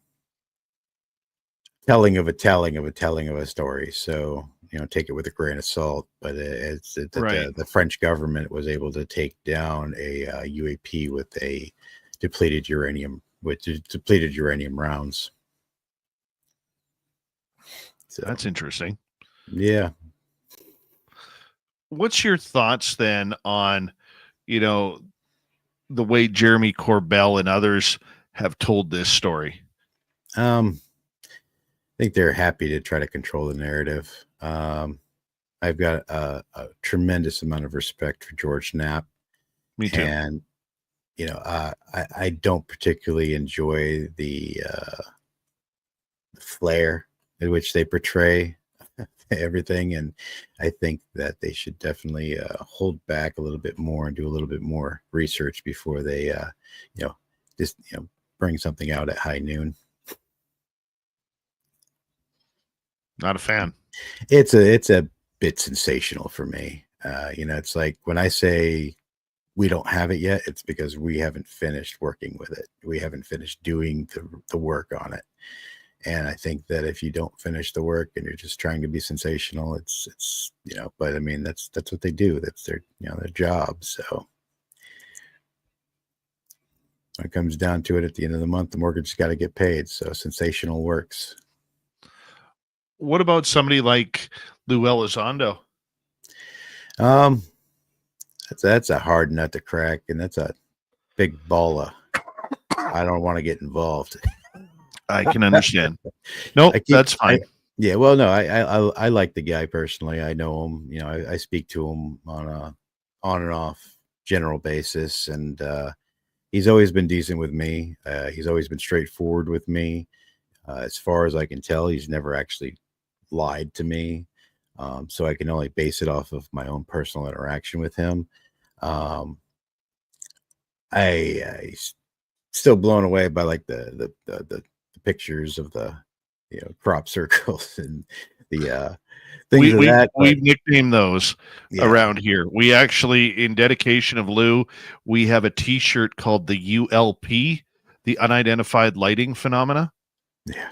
[SPEAKER 5] telling of a story. So, take it with a grain of salt. But the French government was able to take down a UAP with depleted uranium rounds. So
[SPEAKER 2] that's interesting.
[SPEAKER 5] Yeah.
[SPEAKER 2] What's your thoughts then on, the way Jeremy Corbell and others have told this story?
[SPEAKER 5] I think they're happy to try to control the narrative. I've got a tremendous amount of respect for George Knapp.
[SPEAKER 2] Me too.
[SPEAKER 5] And, I don't particularly enjoy the flair in which they portray everything. And I think that they should definitely hold back a little bit more and do a little bit more research before they, bring something out at high noon.
[SPEAKER 2] Not a fan.
[SPEAKER 5] It's a bit sensational for me. It's like when I say we don't have it yet, it's because we haven't finished working with it. We haven't finished doing the work on it. And I think that if you don't finish the work and you're just trying to be sensational, it's but I mean, that's what they do. That's their job. So when it comes down to it, at the end of the month, the mortgage's got to get paid. So sensational works.
[SPEAKER 2] What about somebody like Lou Elizondo?
[SPEAKER 5] That's a hard nut to crack, and that's a big ball of, I don't want to get involved.
[SPEAKER 2] I can understand. Nope, that's fine.
[SPEAKER 5] Yeah, well, no, I like the guy personally. I know him. I speak to him on a on and off general basis, and he's always been decent with me. He's always been straightforward with me. As far as I can tell, he's never actually lied to me. So I can only base it off of my own personal interaction with him. I still blown away by like the pictures of the crop circles and the things of that.
[SPEAKER 2] We've nicknamed those around here. We actually, in dedication of Lou, we have a T-shirt called the ULP, the Unidentified Lighting Phenomena.
[SPEAKER 5] Yeah.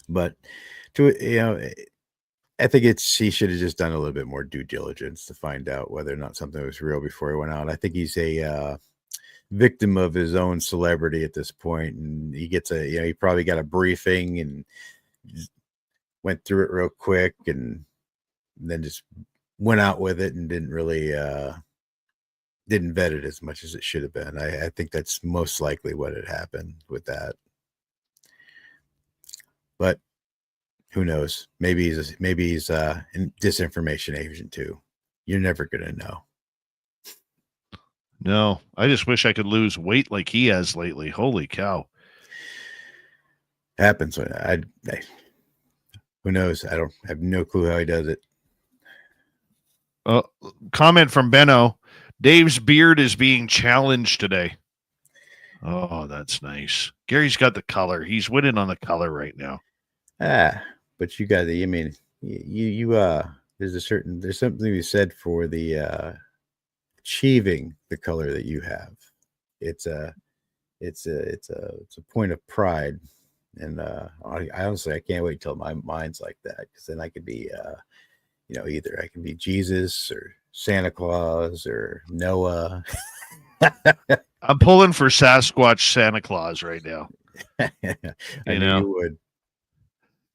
[SPEAKER 5] But I think he should have just done a little bit more due diligence to find out whether or not something was real before he went out. I think he's a victim of his own celebrity at this point, and he gets he probably got a briefing and just went through it real quick and then just went out with it and didn't really didn't vet it as much as it should have been. I think that's most likely what had happened with that. But who knows? Maybe he's a disinformation agent too. You're never gonna know.
[SPEAKER 2] No, I just wish I could lose weight like he has lately. Holy cow!
[SPEAKER 5] Happens when I who knows? I have no clue how he does it.
[SPEAKER 2] Comment from Benno: Dave's beard is being challenged today. Oh, that's nice. Gary's got the color. He's winning on the color right now.
[SPEAKER 5] But you got the. I mean, you there's something to be said for the achieving the color that you have. It's a point of pride, and I honestly I can't wait till my mind's like that, because then I could be either I can be Jesus or Santa Claus or Noah.
[SPEAKER 2] I'm pulling for Sasquatch Santa Claus right now.
[SPEAKER 5] I know you would.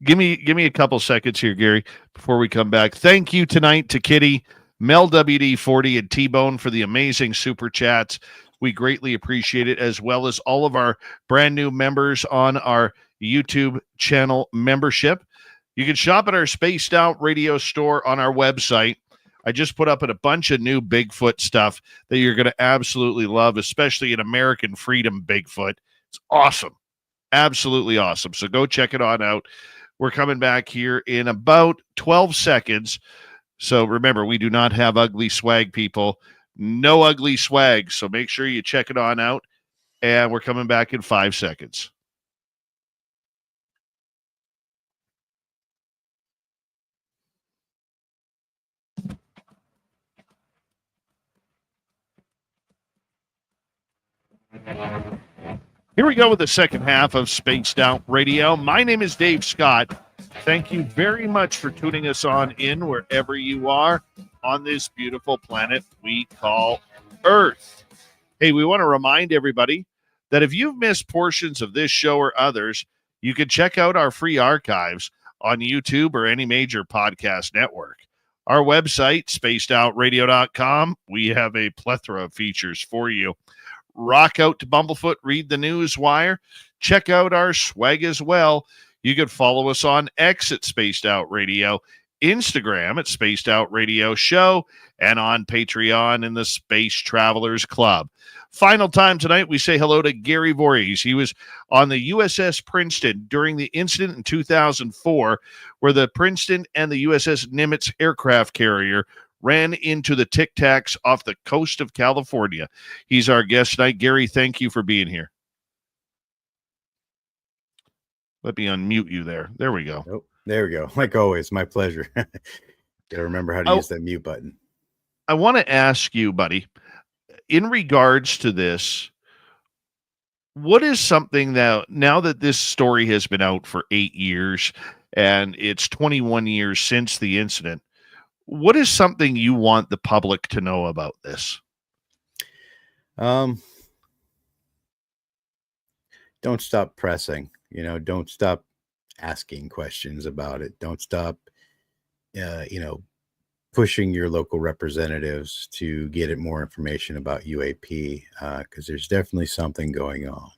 [SPEAKER 2] Give me a couple seconds here, Gary, before we come back. Thank you tonight to Kitty, Mel WD40 and T-Bone for the amazing super chats. We greatly appreciate it, as well as all of our brand new members on our YouTube channel membership. You can shop at our Spaced Out Radio store on our website. I just put up a bunch of new Bigfoot stuff that you're going to absolutely love, especially an American Freedom Bigfoot. It's awesome. Absolutely awesome. So go check it on out. We're coming back here in about 12 seconds. So remember, we do not have ugly swag, people. No ugly swag. So make sure you check it on out. And we're coming back in 5 seconds. Here we go with the second half of Spaced Out Radio. My name is Dave Scott. Thank you very much for tuning us on in wherever you are on this beautiful planet we call Earth. Hey, we want to remind everybody that if you've missed portions of this show or others, you can check out our free archives on YouTube or any major podcast network. Our website, spacedoutradio.com, we have a plethora of features for you. Rock out to Bumblefoot, read the news wire, check out our swag as well. You can follow us on X at Spaced Out Radio, Instagram at Spaced Out Radio Show, and on Patreon in the Space Travelers Club. Final time tonight, we say hello to Gary Voorhis. He was on the USS Princeton during the incident in 2004, where the Princeton and the USS Nimitz aircraft carrier ran into the Tic Tacs off the coast of California. He's our guest tonight. Gary, thank you for being here. Let me unmute you there. There we go.
[SPEAKER 5] Oh, there we go. Like always, my pleasure. Gotta remember how to use that mute button.
[SPEAKER 2] I want to ask you, buddy, in regards to this, what is something that, now that this story has been out for 8 years and it's 21 years since the incident, what is something you want the public to know about this?
[SPEAKER 5] Don't stop pressing, don't stop asking questions about it. Don't stop, pushing your local representatives to get it more information about UAP, because there's definitely something going on.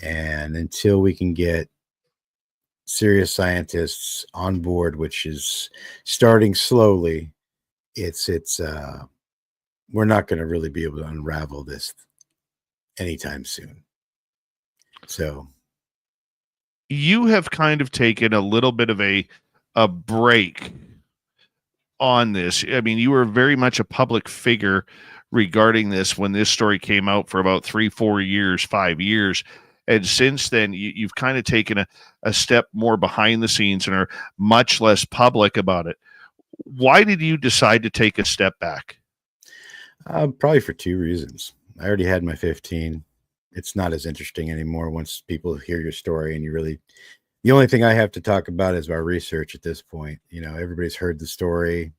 [SPEAKER 5] And until we can get serious scientists on board, which is starting slowly, we're not going to really be able to unravel this anytime soon. So
[SPEAKER 2] you have kind of taken a little bit of a break on this. I mean, you were very much a public figure regarding this when this story came out for about 3-4 years, 5 years. And since then, you've kind of taken a step more behind the scenes and are much less public about it. Why did you decide to take a step back?
[SPEAKER 5] Probably for 2 reasons. I already had my 15. It's not as interesting anymore once people hear your story, and the only thing I have to talk about is our research at this point. Everybody's heard the story.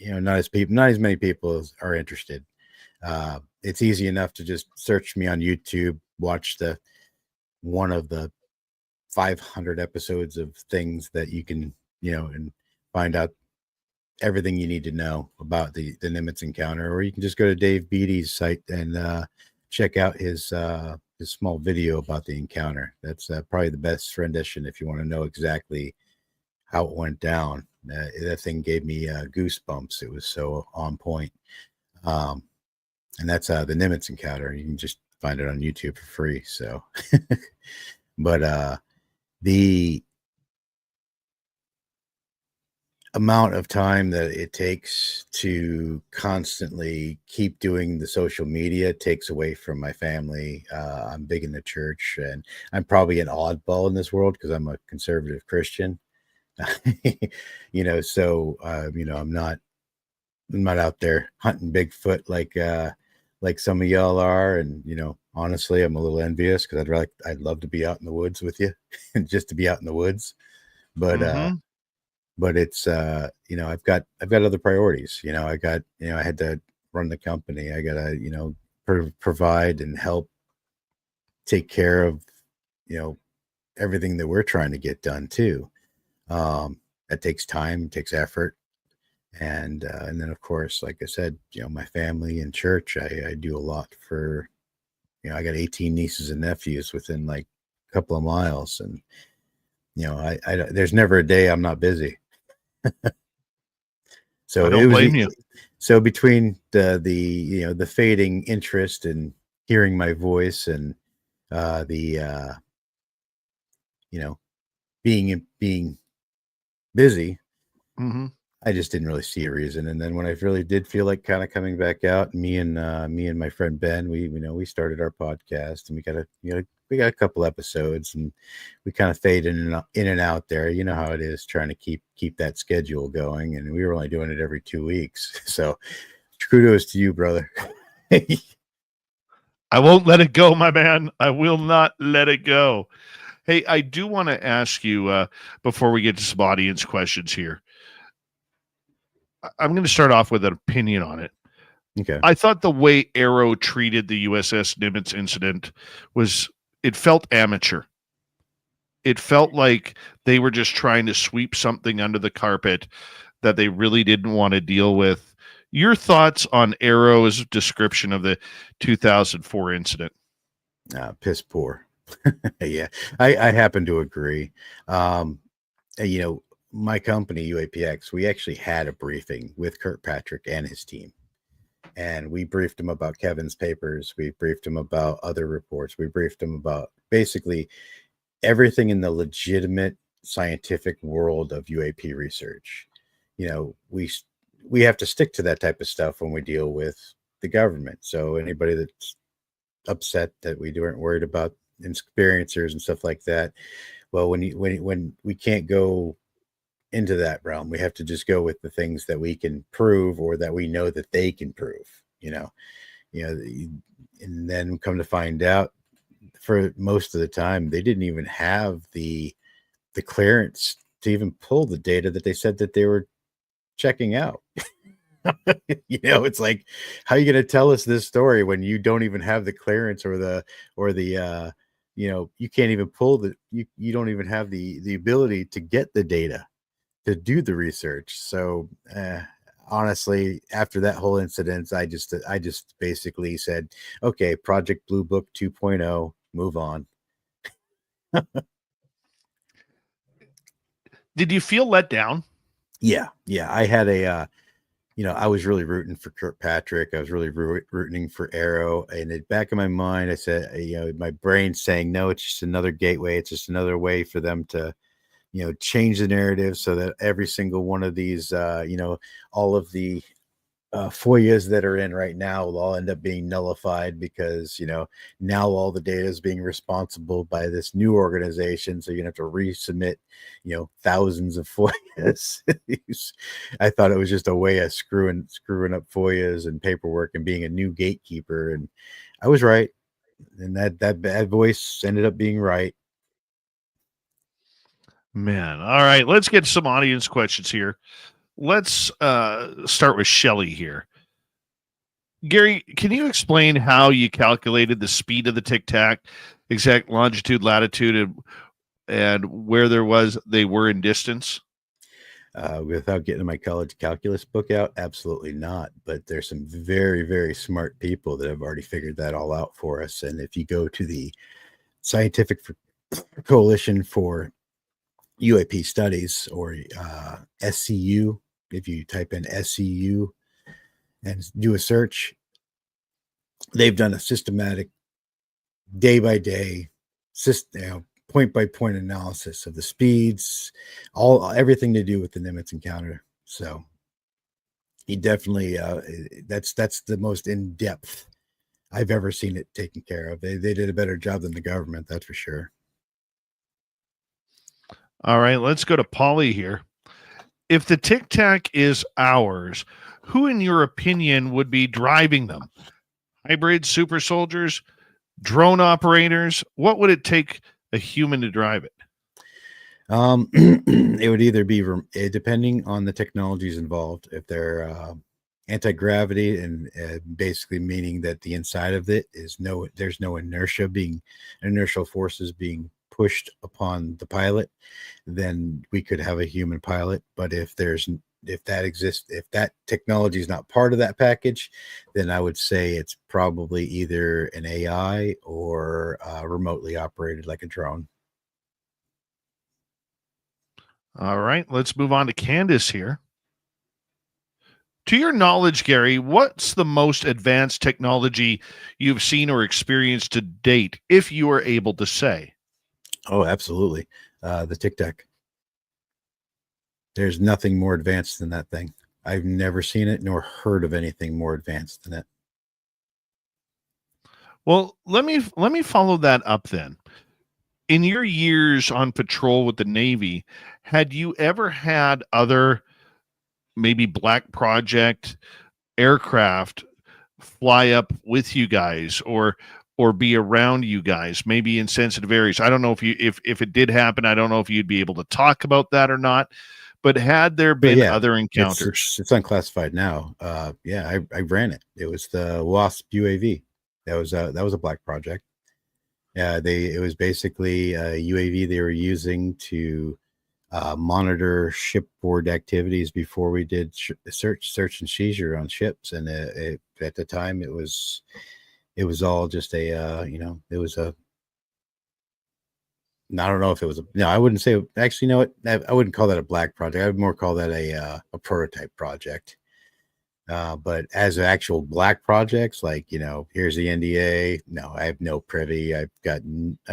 [SPEAKER 5] Not as many people are interested. It's easy enough to just search me on YouTube, watch one of the 500 episodes of things that you can, and find out everything you need to know about the Nimitz encounter. Or you can just go to Dave Beatty's site and check out his small video about the encounter. That's probably the best rendition if you want to know exactly how it went down. That thing gave me goosebumps. It was so on point. And that's the Nimitz encounter. You can just find it on YouTube for free. So, but the amount of time that it takes to constantly keep doing the social media takes away from my family. I'm big in the church, and I'm probably an oddball in this world because I'm a conservative Christian. So I'm not out there hunting Bigfoot like some of y'all are. And honestly, I'm a little envious because I'd love to be out in the woods with you and just to be out in the woods. But but it's I've got other priorities. I had to run the company. I gotta provide and help take care of everything that we're trying to get done too. That takes time, it takes effort, And then of course, like I said, my family and church, I do a lot for, I got 18 nieces and nephews within like a couple of miles, and I there's never a day I'm not busy. So
[SPEAKER 2] I don't blame you.
[SPEAKER 5] So between the fading interest in hearing my voice and being busy,
[SPEAKER 2] Mm-hmm.
[SPEAKER 5] I just didn't really see a reason. And then when I really did feel like kind of coming back out, me and my friend Ben, we started our podcast, and we got a couple episodes, and we kind of fade in and out there. You know how it is trying to keep that schedule going, and we were only doing it every 2 weeks. So kudos to you, brother.
[SPEAKER 2] I won't let it go, my man. I will not let it go. Hey, I do want to ask you before we get to some audience questions here. I'm going to start off with an opinion on it.
[SPEAKER 5] Okay.
[SPEAKER 2] I thought the way Arrow treated the USS Nimitz incident it felt amateur. It felt like they were just trying to sweep something under the carpet that they really didn't want to deal with. Your thoughts on Arrow's description of the 2004 incident?
[SPEAKER 5] Piss poor. Yeah, I happen to agree. My company, UAPx, we actually had a briefing with Kirkpatrick and his team. And we briefed him about Kevin's papers. We briefed him about other reports. We briefed him about basically everything in the legitimate scientific world of UAP research. We have to stick to that type of stuff when we deal with the government. So anybody that's upset that we weren't worried about experiencers and stuff like that, well, when we can't go into that realm, we have to just go with the things that we can prove, or that we know that they can prove, and then come to find out, for most of the time, they didn't even have the clearance to even pull the data that they said that they were checking out. It's like, how are you going to tell us this story when you don't even have the clearance or the you can't even pull you don't even have the ability to get the data to do the research. So honestly, after that whole incident, I just basically said, okay, Project Blue Book 2.0, move on.
[SPEAKER 2] Did you feel let down?
[SPEAKER 5] Yeah. I had I was really rooting for Kirkpatrick. I was really rooting for Arrow. And in the back of my mind, I said, my brain's saying, no, it's just another gateway. It's just another way for them to change the narrative so that every single one of these, all of the FOIAs that are in right now will all end up being nullified, because, now all the data is being responsible by this new organization. So you're going to have to resubmit, thousands of FOIAs. I thought it was just a way of screwing up FOIAs and paperwork and being a new gatekeeper. And I was right. And that bad voice ended up being right.
[SPEAKER 2] Man, all right, let's get some audience questions here. Let's start with Shelly here. Gary, can you explain how you calculated the speed of the Tic Tac, exact longitude, latitude, and where they were in distance?
[SPEAKER 5] Without getting my college calculus book out, absolutely not. But there's some very, very smart people that have already figured that all out for us. And if you go to the Scientific Coalition for UAP Studies, or SCU, if you type in SCU and do a search, they've done a systematic day by day, point by point analysis of the speeds, everything to do with the Nimitz encounter. So he definitely that's the most in depth I've ever seen it taken care of. They did a better job than the government, that's for sure.
[SPEAKER 2] All right, let's go to Polly here. If the Tic Tac is ours, who, in your opinion, would be driving them? Hybrid super soldiers, drone operators? What would it take a human to drive it?
[SPEAKER 5] It would either be, depending on the technologies involved, if they're anti-gravity, and basically meaning that the inside of it there's no inertial forces being pushed upon the pilot, then we could have a human pilot. But if there's if that exists, if that technology is not part of that package, then I would say it's probably either an AI or remotely operated like a drone.
[SPEAKER 2] All right, let's move on to Candace here. To your knowledge, Gary, what's the most advanced technology you've seen or experienced to date, if you are able to say?
[SPEAKER 5] Oh, absolutely. The Tic Tac. There's nothing more advanced than that thing. I've never seen it nor heard of anything more advanced than it.
[SPEAKER 2] Well, let me follow that up then. In your years on patrol with the Navy, had you ever had other maybe black project aircraft fly up with you guys or be around you guys, maybe in sensitive areas? I don't know if it did happen. I don't know if you'd be able to talk about that or not. But had there been other encounters?
[SPEAKER 5] It's unclassified now. Yeah, I ran it. It was the Wasp UAV. That was a black project. Yeah, it was basically a UAV they were using to monitor shipboard activities before we did search and seizure on ships. And at the time, it was all just it was a. I don't know if it was no, I wouldn't say, actually, you know what? I wouldn't call that a black project. I would more call that a prototype project. But as actual black projects, like, here's the NDA. No, I have no privy. I've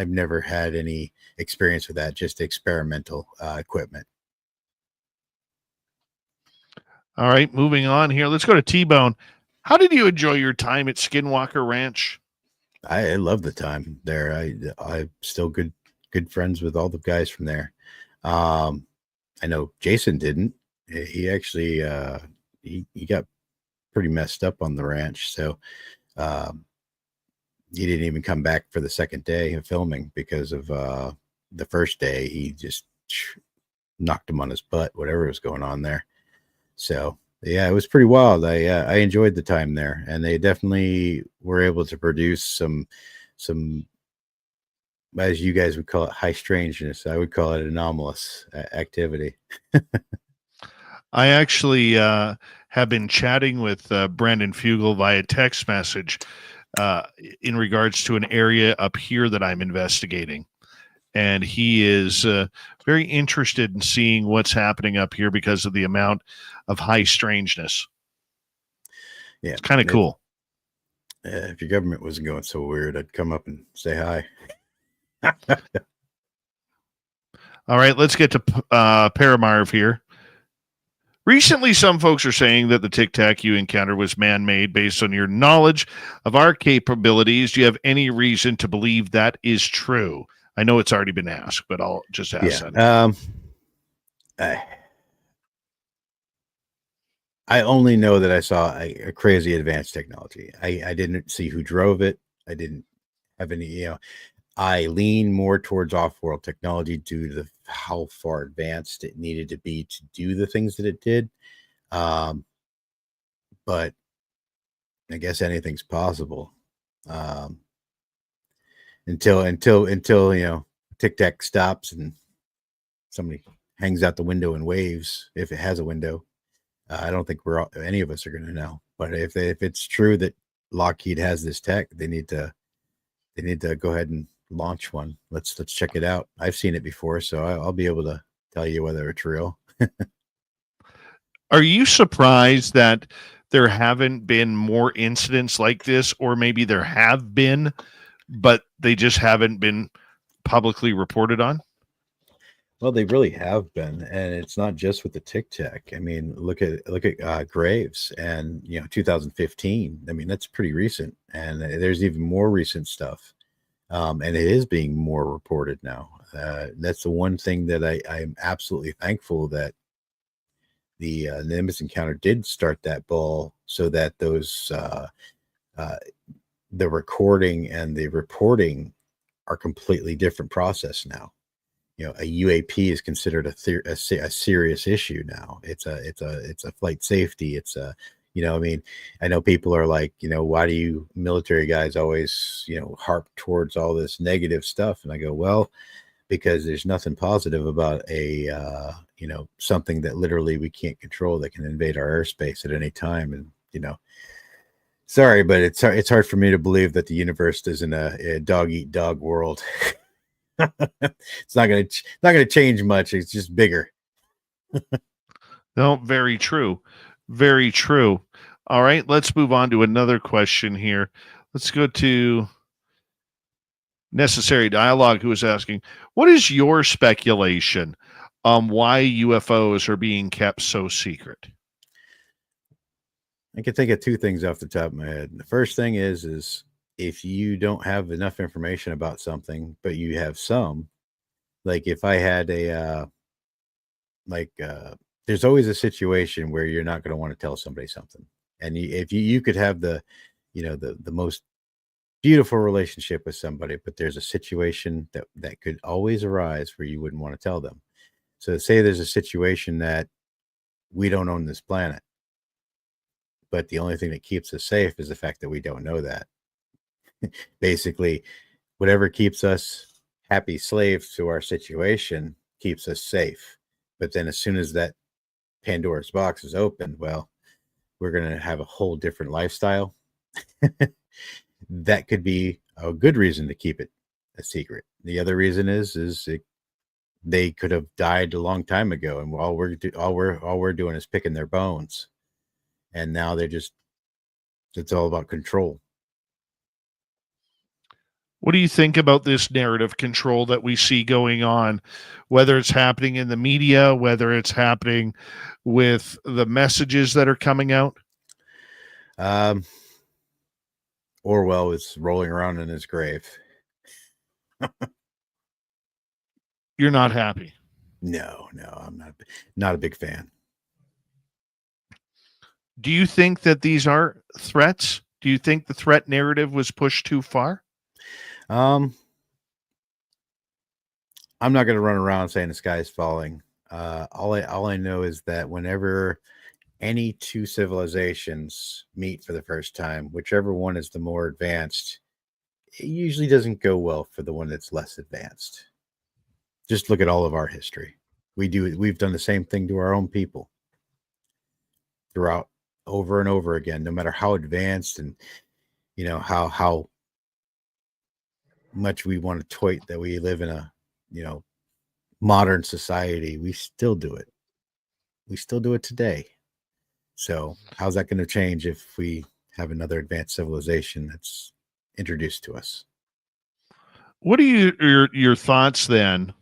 [SPEAKER 5] never had any experience with that, just experimental equipment.
[SPEAKER 2] All right, moving on here. Let's go to T-Bone. How did you enjoy your time at Skinwalker Ranch?
[SPEAKER 5] I love the time there. I'm still good friends with all the guys from there. I know Jason didn't. He actually he got pretty messed up on the ranch, so he didn't even come back for the second day of filming because of the first day he just knocked him on his butt, whatever was going on there. So yeah, it was pretty wild. I enjoyed the time there, and they definitely were able to produce some, as you guys would call it, high strangeness. I would call it anomalous activity.
[SPEAKER 2] I actually have been chatting with Brandon Fugel via text message in regards to an area up here that I'm investigating. And he is very interested in seeing what's happening up here because of the amount of high strangeness.
[SPEAKER 5] Yeah,
[SPEAKER 2] it's kind of cool.
[SPEAKER 5] If your government wasn't going so weird, I'd come up and say hi.
[SPEAKER 2] All right, let's get to Paramarv here. Recently, some folks are saying that the Tic Tac you encountered was man-made. Based on your knowledge of our capabilities, do you have any reason to believe that is true? I know it's already been asked, but I'll just ask
[SPEAKER 5] that. I only know that I saw a crazy advanced technology. I didn't see who drove it. I didn't have any, I lean more towards off-world technology due to how far advanced it needed to be to do the things that it did. But I guess anything's possible. Until Tic Tac stops and somebody hangs out the window and waves, if it has a window. I don't think any of us are going to know. But if it's true that Lockheed has this tech, they need to go ahead and launch one. Let's check it out. I've seen it before, so I'll be able to tell you whether it's real.
[SPEAKER 2] Are you surprised that there haven't been more incidents like this, or maybe there have been, but they just haven't been publicly reported on?
[SPEAKER 5] Well, they really have been, and it's not just with the Tic Tac. I mean, look at Graves, and 2015. I mean, that's pretty recent, and there's even more recent stuff, and it is being more reported now. That's the one thing that I'm absolutely thankful that the Nimitz encounter did start that ball, so that those the recording and the reporting are completely different process now. A UAP is considered a serious issue now. It's a flight safety. It's a, I mean, I know people are like, why do you military guys always, harp towards all this negative stuff? And I go, well, because there's nothing positive about a something that literally we can't control that can invade our airspace at any time. And sorry, but it's hard for me to believe that the universe isn't a dog eat dog world. It's not gonna change much. It's just bigger.
[SPEAKER 2] No, very true. Very true. All right, let's move on to another question here. Let's go to Necessary Dialogue, who is asking, what is your speculation on why UFOs are being kept so secret?
[SPEAKER 5] I can think of two things off the top of my head. The first thing is if you don't have enough information about something, but you have some, like if I had there's always a situation where you're not going to want to tell somebody something. And if you could have the most beautiful relationship with somebody, but there's a situation that could always arise where you wouldn't want to tell them. So say there's a situation that we don't own this planet, but the only thing that keeps us safe is the fact that we don't know that. Basically, whatever keeps us happy slaves to our situation keeps us safe. But then as soon as that Pandora's box is open, well, we're going to have a whole different lifestyle. That could be a good reason to keep it a secret. The other reason is they could have died a long time ago, and all we're doing is picking their bones. And now it's all about control.
[SPEAKER 2] What do you think about this narrative control that we see going on, whether it's happening in the media, whether it's happening with the messages that are coming out?
[SPEAKER 5] Orwell is rolling around in his grave.
[SPEAKER 2] You're not happy?
[SPEAKER 5] No, I'm not a big fan.
[SPEAKER 2] Do you think that these are threats? Do you think the threat narrative was pushed too far?
[SPEAKER 5] I'm not going to run around saying the sky is falling. All I know is that whenever any two civilizations meet for the first time, whichever one is the more advanced, it usually doesn't go well for the one that's less advanced. Just look at all of our history. We've done the same thing to our own people throughout, over and over again, no matter how advanced and how much we want to toit that we live in a modern society. We still do it. We still do it today. So how's that going to change if we have another advanced civilization that's introduced to us?
[SPEAKER 2] What are your thoughts then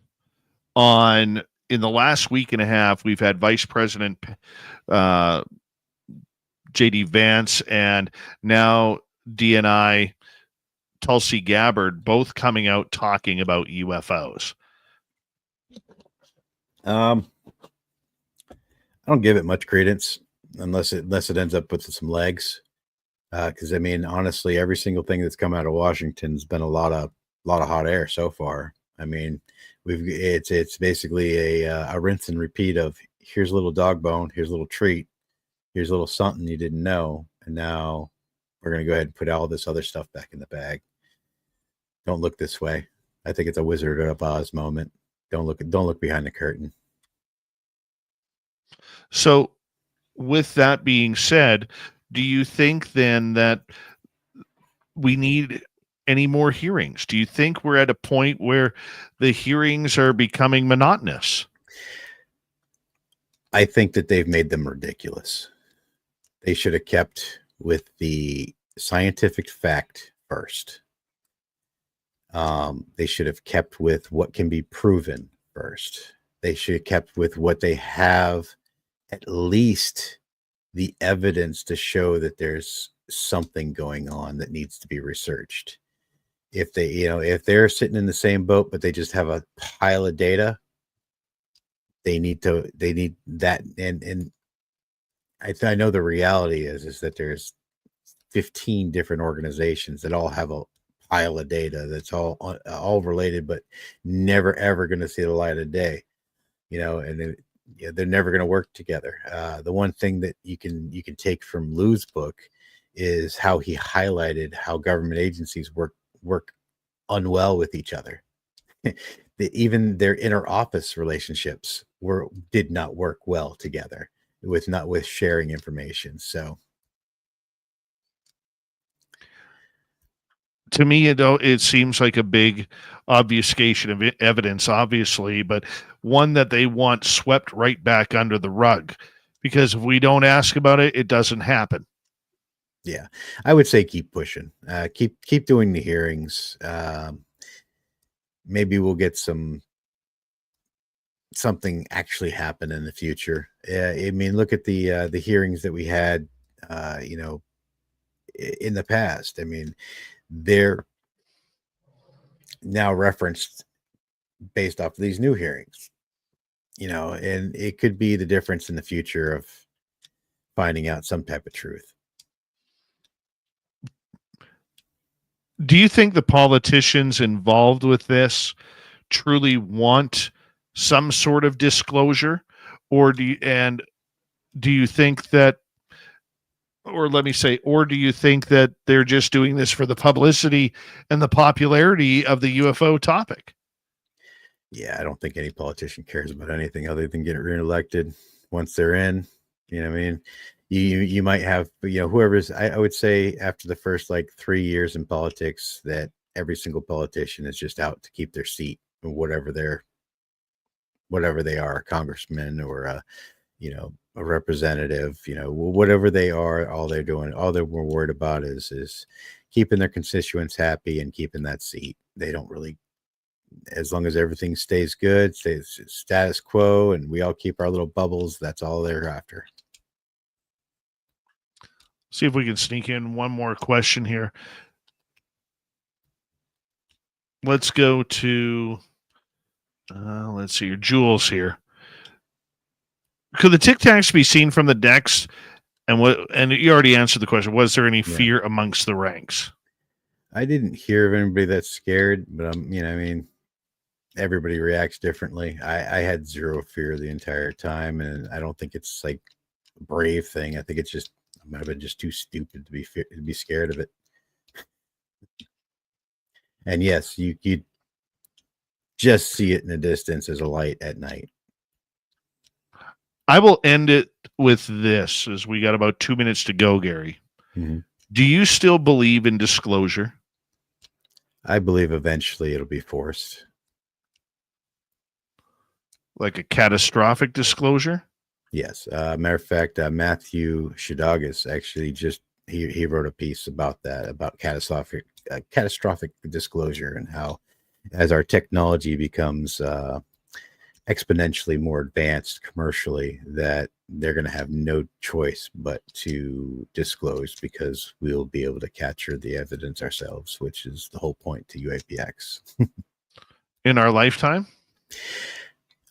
[SPEAKER 2] on, in the last week and a half, we've had Vice President J.D. Vance and now DNI Tulsi Gabbard both coming out talking about UFOs?
[SPEAKER 5] I don't give it much credence unless it ends up with some legs. Because I mean, honestly, every single thing that's come out of Washington's been a lot of hot air so far. I mean, it's basically a rinse and repeat of here's a little dog bone, here's a little treat, here's a little something you didn't know, and now we're gonna go ahead and put all this other stuff back in the bag. Don't look this way. I think it's a Wizard of Oz moment. Don't look behind the curtain.
[SPEAKER 2] So, with that being said, do you think then that we need any more hearings? Do you think we're at a point where the hearings are becoming monotonous?
[SPEAKER 5] I think that they've made them ridiculous. They should have kept with the scientific fact first. They should have kept with what can be proven first. They should have kept with what they have, at least the evidence to show that there's something going on that needs to be researched. If if they're sitting in the same boat, but they just have a pile of data, they need that. And I know the reality is that there's 15 different organizations that all have a pile of data that's all related, but never ever going to see the light of day, and they're never going to work together. The one thing that you can take from Lou's book is how he highlighted how government agencies work unwell with each other. even their inner office relationships did not work well together with sharing information. So
[SPEAKER 2] to me, it seems like a big obfuscation of evidence, obviously, but one that they want swept right back under the rug, because if we don't ask about it, it doesn't happen.
[SPEAKER 5] Yeah, I would say keep pushing, keep doing the hearings. Maybe we'll get something actually happen in the future. I mean, look at the hearings that we had, in the past. I mean, they're now referenced based off of these new hearings, and it could be the difference in the future of finding out some type of truth.
[SPEAKER 2] Do you think the politicians involved with this truly want some sort of disclosure, or do you think that, or let me say, or do you think that they're just doing this for the publicity and the popularity of the UFO topic?
[SPEAKER 5] Yeah, I don't think any politician cares about anything other than getting reelected once they're in. You know what I mean? You might have, whoever's, I would say after the first 3 years in politics, that every single politician is just out to keep their seat, whatever they are, a congressman or a representative, whatever they are, all they're worried about is keeping their constituents happy and keeping that seat. They don't really, as long as everything stays good, stays status quo, and we all keep our little bubbles, that's all they're after.
[SPEAKER 2] See if we can sneak in one more question here. Let's go to, let's see, your Jules here. Could the Tic Tacs be seen from the decks? And you already answered the question. Was there any fear amongst the ranks?
[SPEAKER 5] I didn't hear of anybody that's scared, but everybody reacts differently. I had zero fear the entire time, and I don't think it's a brave thing. I think it's just, I might have been just too stupid to be scared of it. And yes, you just see it in the distance as a light at night.
[SPEAKER 2] I will end it with this, as we got about 2 minutes to go, Gary.
[SPEAKER 5] Mm-hmm.
[SPEAKER 2] Do you still believe in disclosure?
[SPEAKER 5] I believe eventually it'll be forced.
[SPEAKER 2] Like a catastrophic disclosure?
[SPEAKER 5] Yes. Matter of fact, Matthew Shadagas actually he wrote a piece about that, about catastrophic disclosure, and how as our technology becomes exponentially more advanced commercially, that they're going to have no choice but to disclose, because we'll be able to capture the evidence ourselves, which is the whole point to UAPx.
[SPEAKER 2] In our lifetime?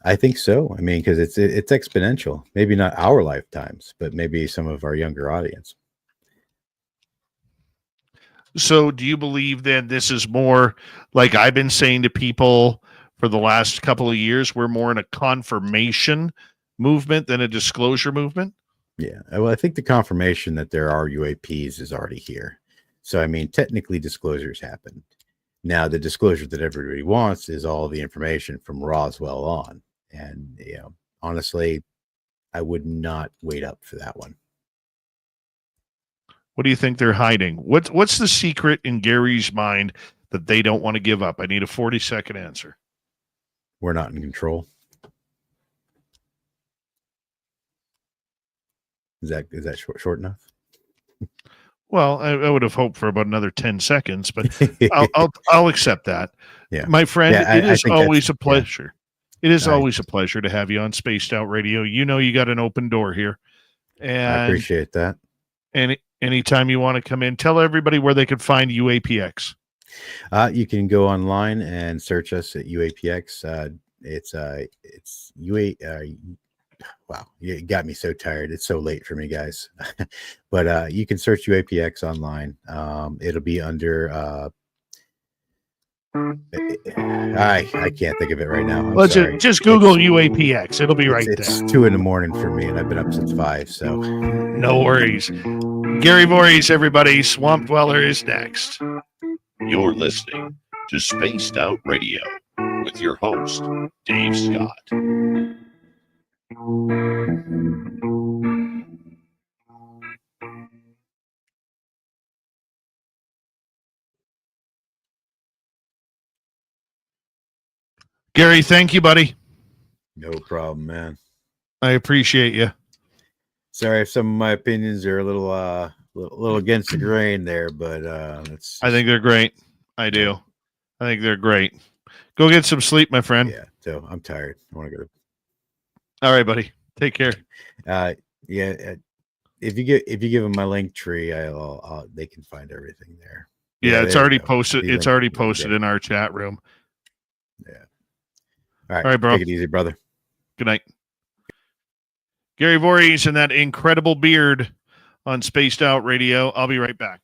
[SPEAKER 5] I think so. I mean, because it's exponential. Maybe not our lifetimes, but maybe some of our younger audience.
[SPEAKER 2] So do you believe then this is more, like I've been saying to people for the last couple of years, we're more in a confirmation movement than a disclosure movement?
[SPEAKER 5] Yeah. Well, I think the confirmation that there are UAPs is already here. So, I mean, technically disclosures happen. Now, the disclosure that everybody wants is all the information from Roswell on. And, honestly, I would not wait up for that one.
[SPEAKER 2] What do you think they're hiding? What's the secret in Gary's mind that they don't want to give up? I need a 40-second answer.
[SPEAKER 5] We're not in control. Is that short enough?
[SPEAKER 2] Well, I would have hoped for about another 10 seconds, but I'll accept that. Yeah. My friend, it is always a pleasure. Yeah. It is always a pleasure to have you on Spaced Out Radio. You got an open door here. And
[SPEAKER 5] I appreciate that.
[SPEAKER 2] And anytime you want to come in, tell everybody where they can find UAPx.
[SPEAKER 5] You can go online and search us at UAPx. It's wow, you got me so tired. It's so late for me, guys. But you can search UAPx online. It'll be under I can't think of it right now.
[SPEAKER 2] Well, just Google UAPx. It'll be right there.
[SPEAKER 5] It's 2 a.m. for me, and I've been up since 5. So
[SPEAKER 2] no worries. Gary Voorhis, everybody. Swamp Dweller is next.
[SPEAKER 7] You're listening to Spaced Out Radio with with your host, Dave Scott.
[SPEAKER 2] Gary, thank you, buddy.
[SPEAKER 5] No problem, man.
[SPEAKER 2] I appreciate you.
[SPEAKER 5] Sorry if some of my opinions are a little against the grain there, but it's
[SPEAKER 2] I think they're great. I do. I think they're great. Go get some sleep, my friend.
[SPEAKER 5] yeah. So I'm tired. I want to go to.
[SPEAKER 2] All right, buddy. Take care.
[SPEAKER 5] Yeah. If you give them my link tree, they can find everything there.
[SPEAKER 2] Yeah, it's
[SPEAKER 5] there you
[SPEAKER 2] already
[SPEAKER 5] go.
[SPEAKER 2] posted.
[SPEAKER 5] The
[SPEAKER 2] It's
[SPEAKER 5] link.
[SPEAKER 2] already posted in our chat room.
[SPEAKER 5] Yeah. All
[SPEAKER 2] All right, bro.
[SPEAKER 5] Take it easy, brother.
[SPEAKER 2] Good night. Gary Voorhis and that incredible beard on Spaced Out Radio. I'll be right back.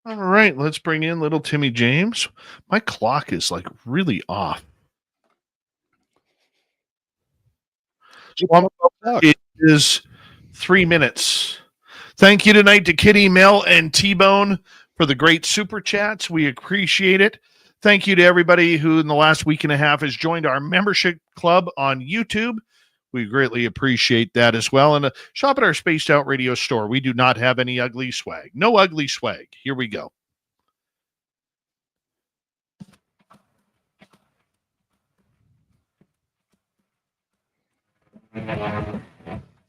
[SPEAKER 2] All right, let's bring in little Timmy James. My clock is like really off. It is 3 minutes. Thank you tonight to Kitty, Mel, and T-Bone for the great super chats. We appreciate it. Thank you to everybody who in the last week and a half has joined our membership club on YouTube. We greatly appreciate that as well. And shop at our Spaced Out Radio store. We do not have any ugly swag. No ugly swag. Here we go.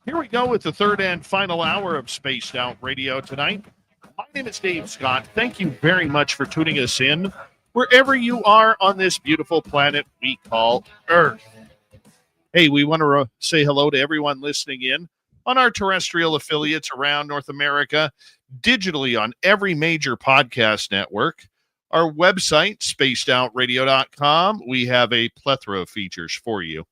[SPEAKER 2] Here we go with the third and final hour of Spaced Out Radio tonight. My name is Dave Scott. Thank you very much for tuning us in wherever you are on this beautiful planet we call Earth. Hey, we want to say hello to everyone listening in on our terrestrial affiliates around North America, digitally on every major podcast network. Our website, spacedoutradio.com, we have a plethora of features for you.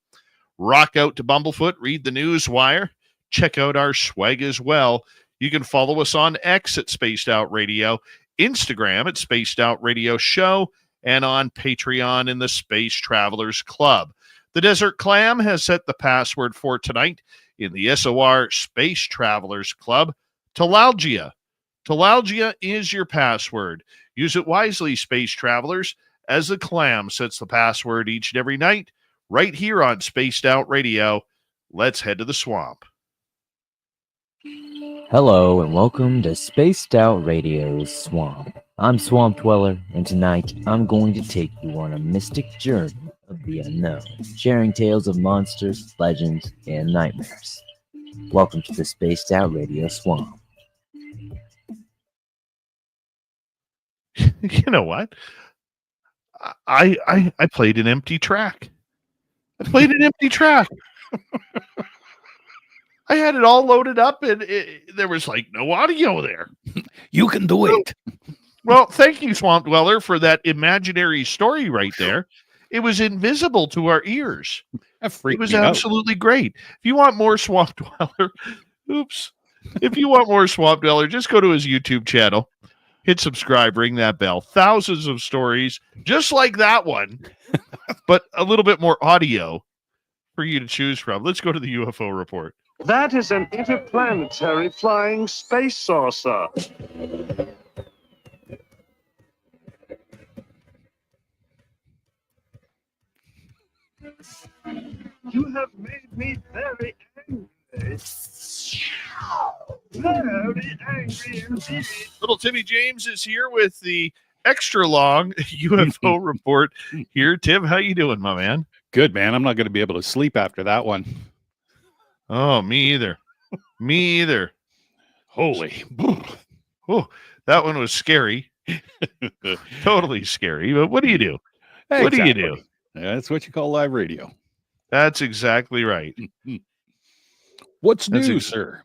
[SPEAKER 2] Rock out to Bumblefoot, read the news wire, check out our swag as well. You can follow us on X at Spaced Out Radio, Instagram at Spaced Out Radio Show, and on Patreon in the Space Travelers Club. The Desert Clam has set the password for tonight in the SOR Space Travelers Club, Talalgia. Talalgia is your password. Use it wisely, Space Travelers, as the Clam sets the password each and every night, right here on Spaced Out Radio. Let's head to the swamp.
[SPEAKER 8] Hello and welcome to Spaced Out Radio's Swamp. I'm Swamp Dweller, and tonight I'm going to take you on a mystic journey of the unknown, sharing tales of monsters, legends, and nightmares. Welcome to the Spaced Out Radio Swamp.
[SPEAKER 2] You know what? I played an empty track. I had it all loaded up, and there was like no audio there.
[SPEAKER 9] You can do it.
[SPEAKER 2] Well, thank you, Swamp Dweller, for that imaginary story right there. It was invisible to our ears. It was absolutely great. If you want more Swamp Dweller, if you want more Swamp Dweller, just go to his YouTube channel, hit subscribe, ring that bell. Thousands of stories just like that one, but a little bit more audio for you to choose from. Let's go to the UFO report.
[SPEAKER 10] That is an interplanetary flying space saucer. You have made me very angry. Very angry indeed.
[SPEAKER 2] Little Timmy James is here with the extra long UFO report here. Tim, how you doing, my man?
[SPEAKER 9] Good, man. I'm not going to be able to sleep after that one.
[SPEAKER 2] Oh, me either.
[SPEAKER 9] Holy.
[SPEAKER 2] Oh, that one was scary. Totally scary. But what do you do?
[SPEAKER 9] Hey,
[SPEAKER 2] what do you do?
[SPEAKER 9] Yeah, that's what you call live radio.
[SPEAKER 2] That's exactly right.
[SPEAKER 9] What's new, sir?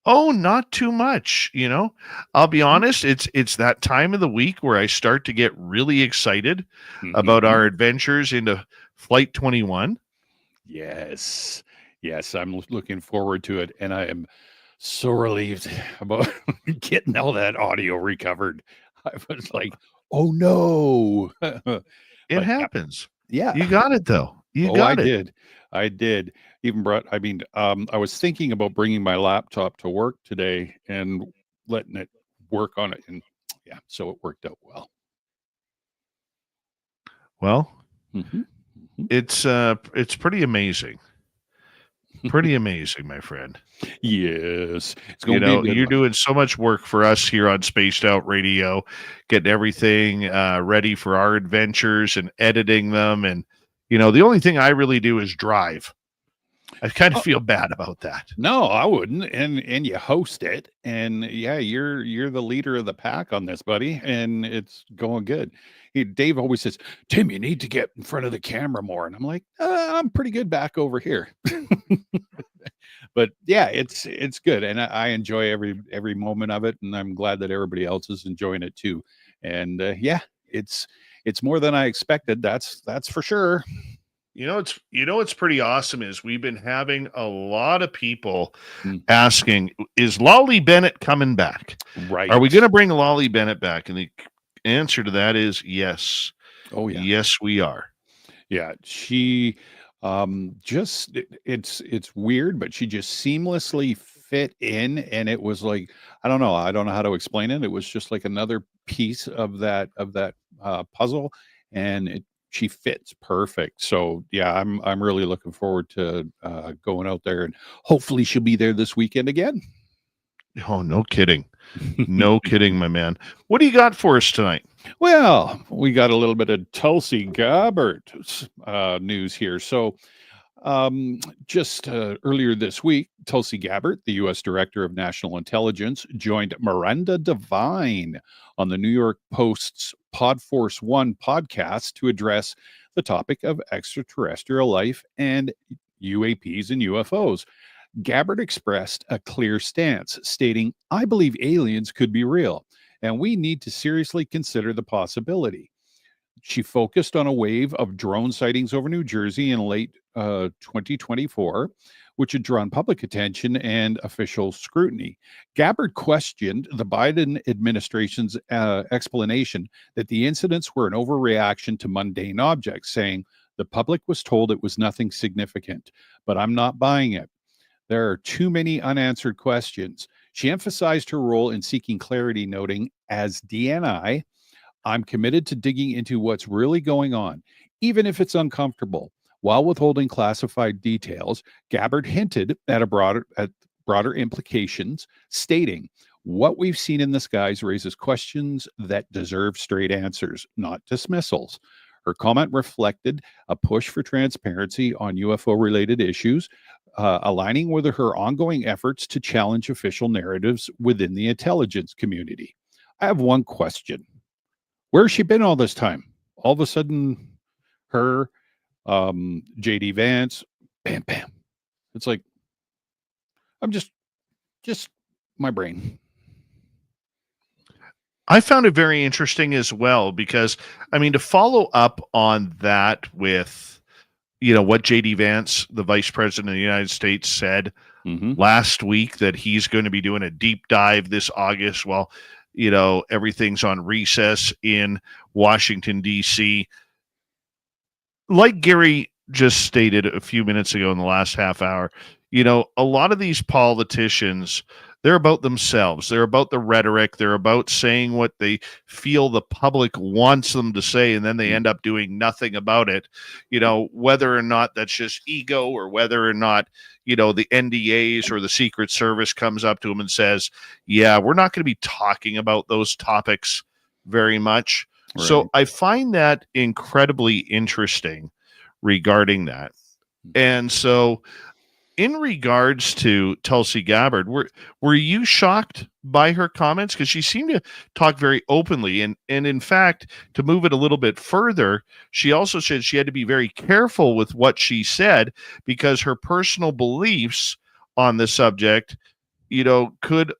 [SPEAKER 2] Oh, not too much. You know, I'll be honest. It's that time of the week where I start to get really excited about our adventures into Flight 21.
[SPEAKER 9] Yes, I'm looking forward to it, and I am so relieved about getting all that audio recovered. I was like, "Oh no!"
[SPEAKER 2] It happens.
[SPEAKER 9] Yeah,
[SPEAKER 2] you got it though.
[SPEAKER 9] I did. Even brought. I mean, I was thinking about bringing my laptop to work today and letting it work on it, and yeah, so it worked out well.
[SPEAKER 2] Well, it's pretty amazing. Pretty amazing, my friend.
[SPEAKER 9] Yes.
[SPEAKER 2] It's going to be you're doing so much work for us here on Spaced Out Radio, getting everything ready for our adventures and editing them. And, you know, the only thing I really do is drive. I kind of feel bad about that.
[SPEAKER 9] No, I wouldn't. And you host it. And yeah, you're the leader of the pack on this, buddy. And it's going good. Dave always says, Tim, you need to get in front of the camera more. And I'm like, I'm pretty good back over here. But yeah, it's good. And I enjoy every moment of it. And I'm glad that everybody else is enjoying it too. And yeah, it's more than I expected. That's for sure.
[SPEAKER 2] It's pretty awesome is we've been having a lot of people
[SPEAKER 9] Mm.
[SPEAKER 2] asking, is Lolly Bennett coming back?
[SPEAKER 9] Right.
[SPEAKER 2] Are we going to bring Lolly Bennett back? And the answer to that is yes.
[SPEAKER 9] Oh yeah.
[SPEAKER 2] Yes, we are.
[SPEAKER 9] Yeah, she it's weird, but she just seamlessly fit in, and it was like I don't know how to explain it. It was just like another piece of that puzzle, and she fits perfect. So yeah, I'm really looking forward to going out there, and hopefully she'll be there this weekend again.
[SPEAKER 2] Oh, no kidding. No kidding, my man. What do you got for us tonight?
[SPEAKER 9] Well, we got a little bit of Tulsi Gabbard news here. So, just earlier this week, Tulsi Gabbard, the U.S. Director of National Intelligence, joined Miranda Devine on the New York Post's Podforce One podcast to address the topic of extraterrestrial life and UAPs and UFOs. Gabbard expressed a clear stance, stating, "I believe aliens could be real, and we need to seriously consider the possibility." She focused on a wave of drone sightings over New Jersey in late 2024, which had drawn public attention and official scrutiny. Gabbard questioned the Biden administration's explanation that the incidents were an overreaction to mundane objects, saying, "The public was told it was nothing significant, but I'm not buying it. There are too many unanswered questions." She emphasized her role in seeking clarity, noting, "As DNI, I'm committed to digging into what's really going on, even if it's uncomfortable." While withholding classified details, Gabbard hinted at broader implications, stating, "What we've seen in the skies raises questions that deserve straight answers, not dismissals." Her comment reflected a push for transparency on UFO-related issues, aligning with her ongoing efforts to challenge official narratives within the intelligence community. I have one question. Where's she been all this time? All of a sudden, her, JD Vance, bam, bam. It's like, I'm just my brain.
[SPEAKER 2] I found it very interesting as well because, I mean, to follow up on that with, what J.D. Vance, the Vice President of the United States, said last week, that he's going to be doing a deep dive this August while, everything's on recess in Washington, D.C. Like Gary just stated a few minutes ago in the last half hour, a lot of these politicians, they're about themselves. They're about the rhetoric. They're about saying what they feel the public wants them to say, and then they end up doing nothing about it. Whether or not that's just ego, or whether or not, the NDAs or the Secret Service comes up to them and says, yeah, we're not going to be talking about those topics very much. Right. So I find that incredibly interesting regarding that. And so, in regards to Tulsi Gabbard, were you shocked by her comments? Because she seemed to talk very openly. And in fact, to move it a little bit further, she also said she had to be very careful with what she said because her personal beliefs on the subject, could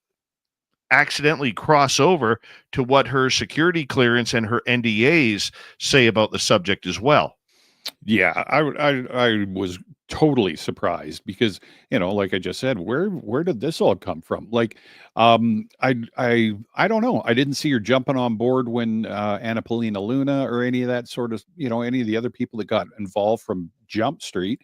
[SPEAKER 2] accidentally cross over to what her security clearance and her NDAs say about the subject as well.
[SPEAKER 9] Yeah, I was totally surprised because, like I just said, where did this all come from? Like, I don't know. I didn't see her jumping on board when Anna Paulina Luna or any of that sort of, any of the other people that got involved from Jump Street.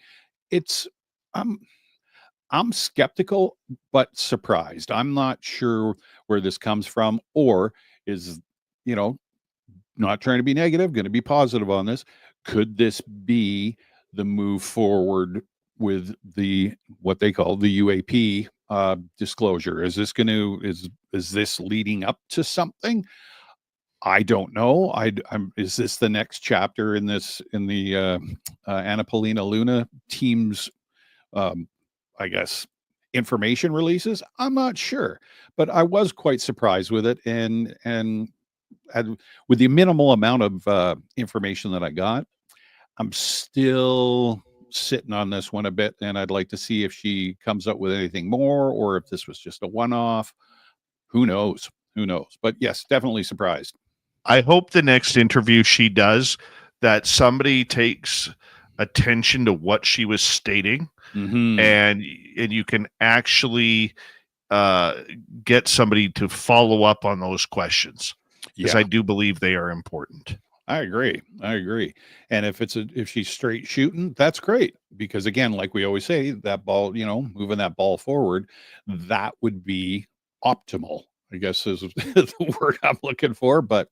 [SPEAKER 9] I'm skeptical but surprised. I'm not sure where this comes from, or is, not trying to be negative, going to be positive on this. Could this be the move forward with what they call the UAP disclosure? Is this is this leading up to something? I don't know. Is this the next chapter in the Anna Paulina Luna team's, I guess, information releases? I'm not sure, but I was quite surprised with it, and with the minimal amount of information that I got, I'm still sitting on this one a bit, and I'd like to see if she comes up with anything more, or if this was just a one-off. Who knows? But yes, definitely surprised.
[SPEAKER 2] I hope the next interview she does, that somebody takes attention to what she was stating,
[SPEAKER 9] Mhm.
[SPEAKER 2] and you can actually get somebody to follow up on those questions, because
[SPEAKER 9] Yeah,
[SPEAKER 2] I do believe they are important.
[SPEAKER 9] I agree. I agree. And if she's straight shooting, that's great, because again, like we always say, that ball, moving that ball forward, that would be optimal, I guess is the word I'm looking for. But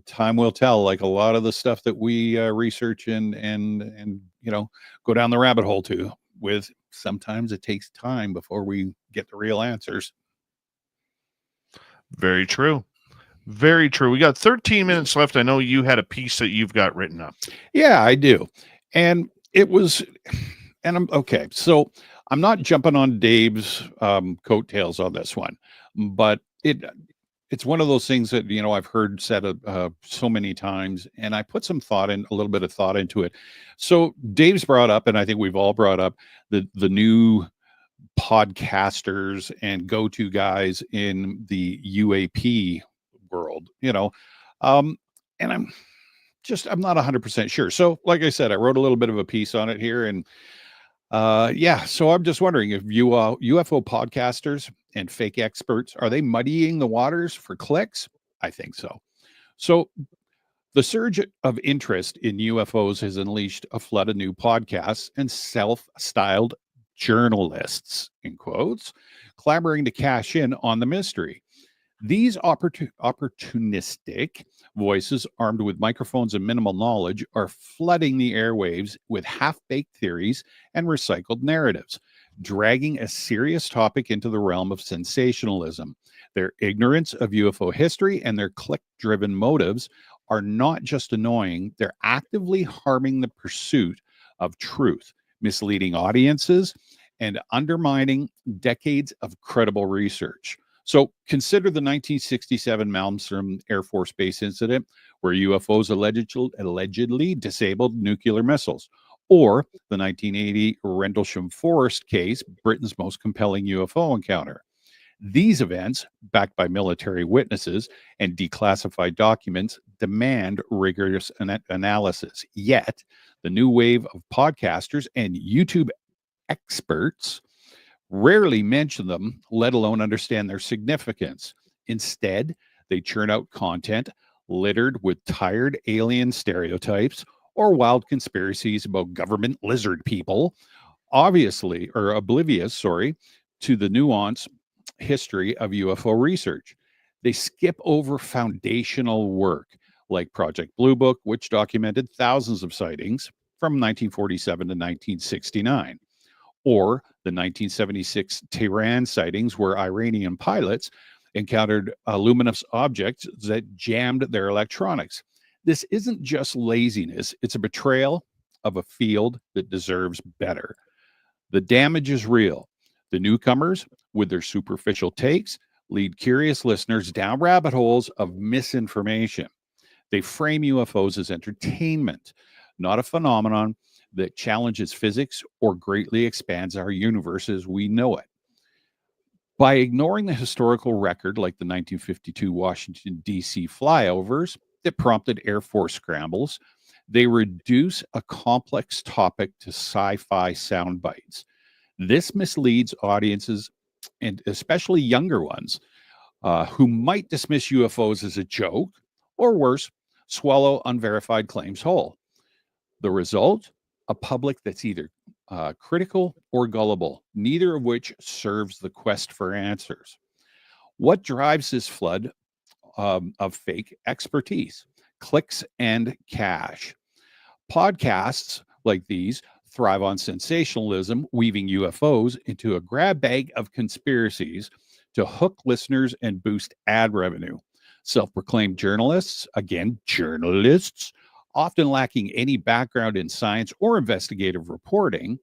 [SPEAKER 9] time will tell. Like a lot of the stuff that we research and go down the rabbit hole to with, sometimes it takes time before we get the real answers.
[SPEAKER 2] Very true. Very true. We got 13 minutes left. I know you had a piece that you've got written up.
[SPEAKER 9] Yeah, I do. And it was, and I'm okay. So I'm not jumping on Dave's coattails on this one, but it's one of those things that, I've heard said so many times, and I put a little bit of thought into it. So Dave's brought up, and I think we've all brought up, the new podcasters and go-to guys in the UAP world, and I'm not 100% sure. So like I said, I wrote a little bit of a piece on it here, and so I'm just wondering if UFO podcasters and fake experts, are they muddying the waters for clicks? I think so. So the surge of interest in UFOs has unleashed a flood of new podcasts and self-styled journalists, in quotes, clamoring to cash in on the mystery. These opportunistic voices, armed with microphones and minimal knowledge, are flooding the airwaves with half-baked theories and recycled narratives, dragging a serious topic into the realm of sensationalism. Their ignorance of UFO history and their click-driven motives are not just annoying, they're actively harming the pursuit of truth, misleading audiences, and undermining decades of credible research. So consider the 1967 Malmstrom Air Force Base incident, where UFOs allegedly disabled nuclear missiles, or the 1980 Rendlesham Forest case, Britain's most compelling UFO encounter. These events, backed by military witnesses and declassified documents, demand rigorous analysis. Yet, the new wave of podcasters and YouTube experts rarely mention them, let alone understand their significance. Instead, they churn out content littered with tired alien stereotypes or wild conspiracies about government lizard people, oblivious to the nuanced history of UFO research. They skip over foundational work like Project Blue Book, which documented thousands of sightings from 1947 to 1969. Or the 1976 Tehran sightings, where Iranian pilots encountered luminous objects that jammed their electronics. This isn't just laziness, it's a betrayal of a field that deserves better. The damage is real. The newcomers, with their superficial takes, lead curious listeners down rabbit holes of misinformation. They frame UFOs as entertainment, not a phenomenon that challenges physics or greatly expands our universe as we know it. By ignoring the historical record, like the 1952 Washington, D.C. flyovers that prompted Air Force scrambles, they reduce a complex topic to sci-fi sound bites. This misleads audiences, and especially younger ones, who might dismiss UFOs as a joke, or worse, swallow unverified claims whole. The result? A public that's either critical or gullible, neither of which serves the quest for answers. What drives this flood of fake expertise? Clicks and cash. Podcasts like these thrive on sensationalism, weaving UFOs into a grab bag of conspiracies to hook listeners and boost ad revenue. Self-proclaimed journalists, again, journalists, often lacking any background in science or investigative reporting,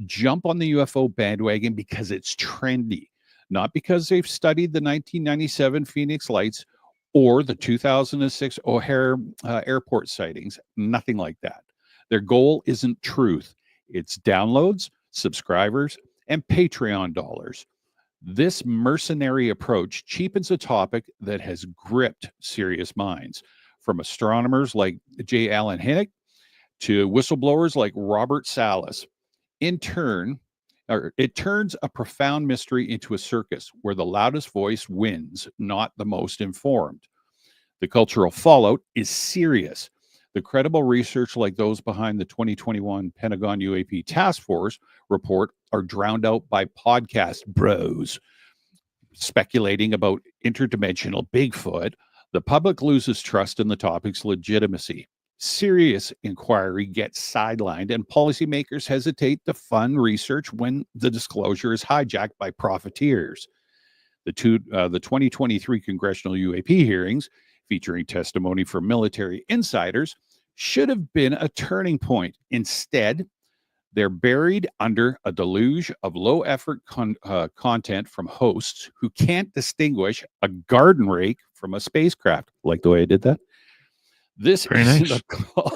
[SPEAKER 9] jump on the UFO bandwagon because it's trendy, not because they've studied the 1997 Phoenix Lights or the 2006 O'Hare airport sightings. Nothing like that. Their goal isn't truth. It's downloads, subscribers, and Patreon dollars. This mercenary approach cheapens a topic that has gripped serious minds, from astronomers like J. Allen Hynek to whistleblowers like Robert Salas. It turns a profound mystery into a circus where the loudest voice wins, not the most informed. The cultural fallout is serious. The credible research like those behind the 2021 Pentagon UAP Task Force report are drowned out by podcast bros speculating about interdimensional Bigfoot. The public loses trust in the topic's legitimacy. Serious inquiry gets sidelined, and policymakers hesitate to fund research when the disclosure is hijacked by profiteers. The 2023 congressional UAP hearings, featuring testimony from military insiders, should have been a turning point. Instead, they're buried under a deluge of low-effort content from hosts who can't distinguish a garden rake from a spacecraft. Like the way I did that? This isn't a call.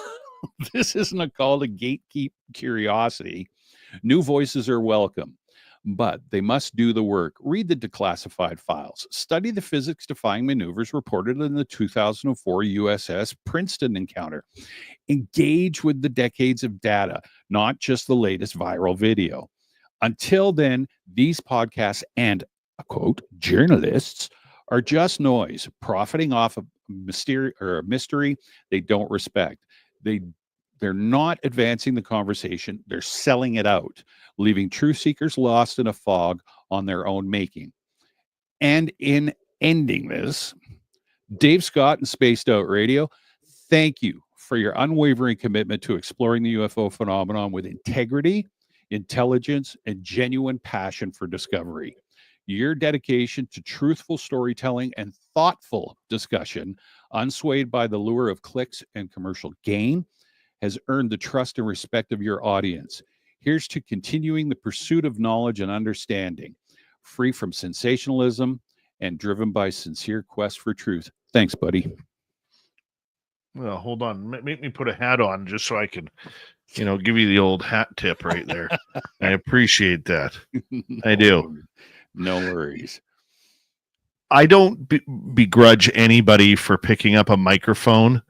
[SPEAKER 9] This isn't a call to gatekeep curiosity. New voices are welcome, but they must do the work. Read the declassified files. Study the physics-defying maneuvers reported in the 2004 USS Princeton encounter. Engage with the decades of data, not just the latest viral video. Until then, these podcasts and, quote, journalists are just noise, profiting off of mystery they don't respect. They're not advancing the conversation. They're selling it out, leaving truth seekers lost in a fog on their own making. And in ending this, Dave Scott and Spaced Out Radio, thank you for your unwavering commitment to exploring the UFO phenomenon with integrity, intelligence, and genuine passion for discovery. Your dedication to truthful storytelling and thoughtful discussion, unswayed by the lure of clicks and commercial gain, has earned the trust and respect of your audience. Here's to continuing the pursuit of knowledge and understanding, free from sensationalism and driven by sincere quest for truth. Thanks, buddy.
[SPEAKER 2] Well, hold on. Make me put a hat on just so I can, give you the old hat tip right there. I appreciate that. I do.
[SPEAKER 9] No worries.
[SPEAKER 2] I don't begrudge anybody for picking up a microphone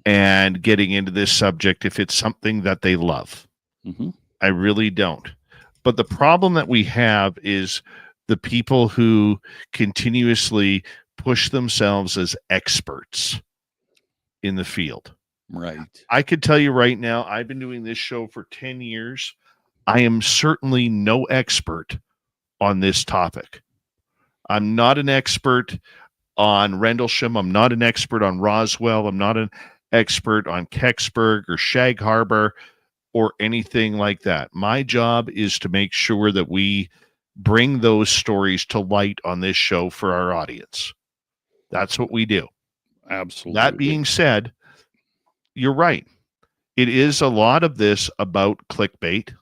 [SPEAKER 2] and getting into this subject if it's something that they love. I really don't. But the problem that we have is the people who continuously push themselves as experts in the field.
[SPEAKER 9] Right.
[SPEAKER 2] I could tell you right now, I've been doing this show for 10 years. I am certainly no expert on this topic. I'm not an expert on Rendlesham. I'm not an expert on Roswell. I'm not an expert on Kecksburg or Shag Harbor or anything like that. My job is to make sure that we bring those stories to light on this show for our audience. That's what we do.
[SPEAKER 9] Absolutely.
[SPEAKER 2] That being said, you're right. It is a lot of this about clickbait.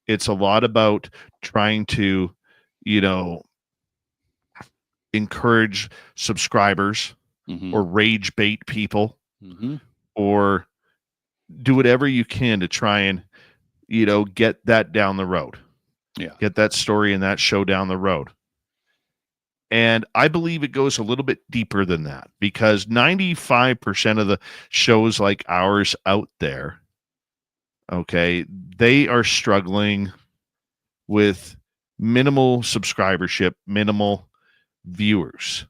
[SPEAKER 2] It's a lot about trying to, encourage subscribers or rage bait people or do whatever you can to try and, get that down the road.
[SPEAKER 9] Yeah.
[SPEAKER 2] Get that story and that show down the road. And I believe it goes a little bit deeper than that because 95% of the shows like ours out there, okay, they are struggling with minimal subscribership, minimal viewers.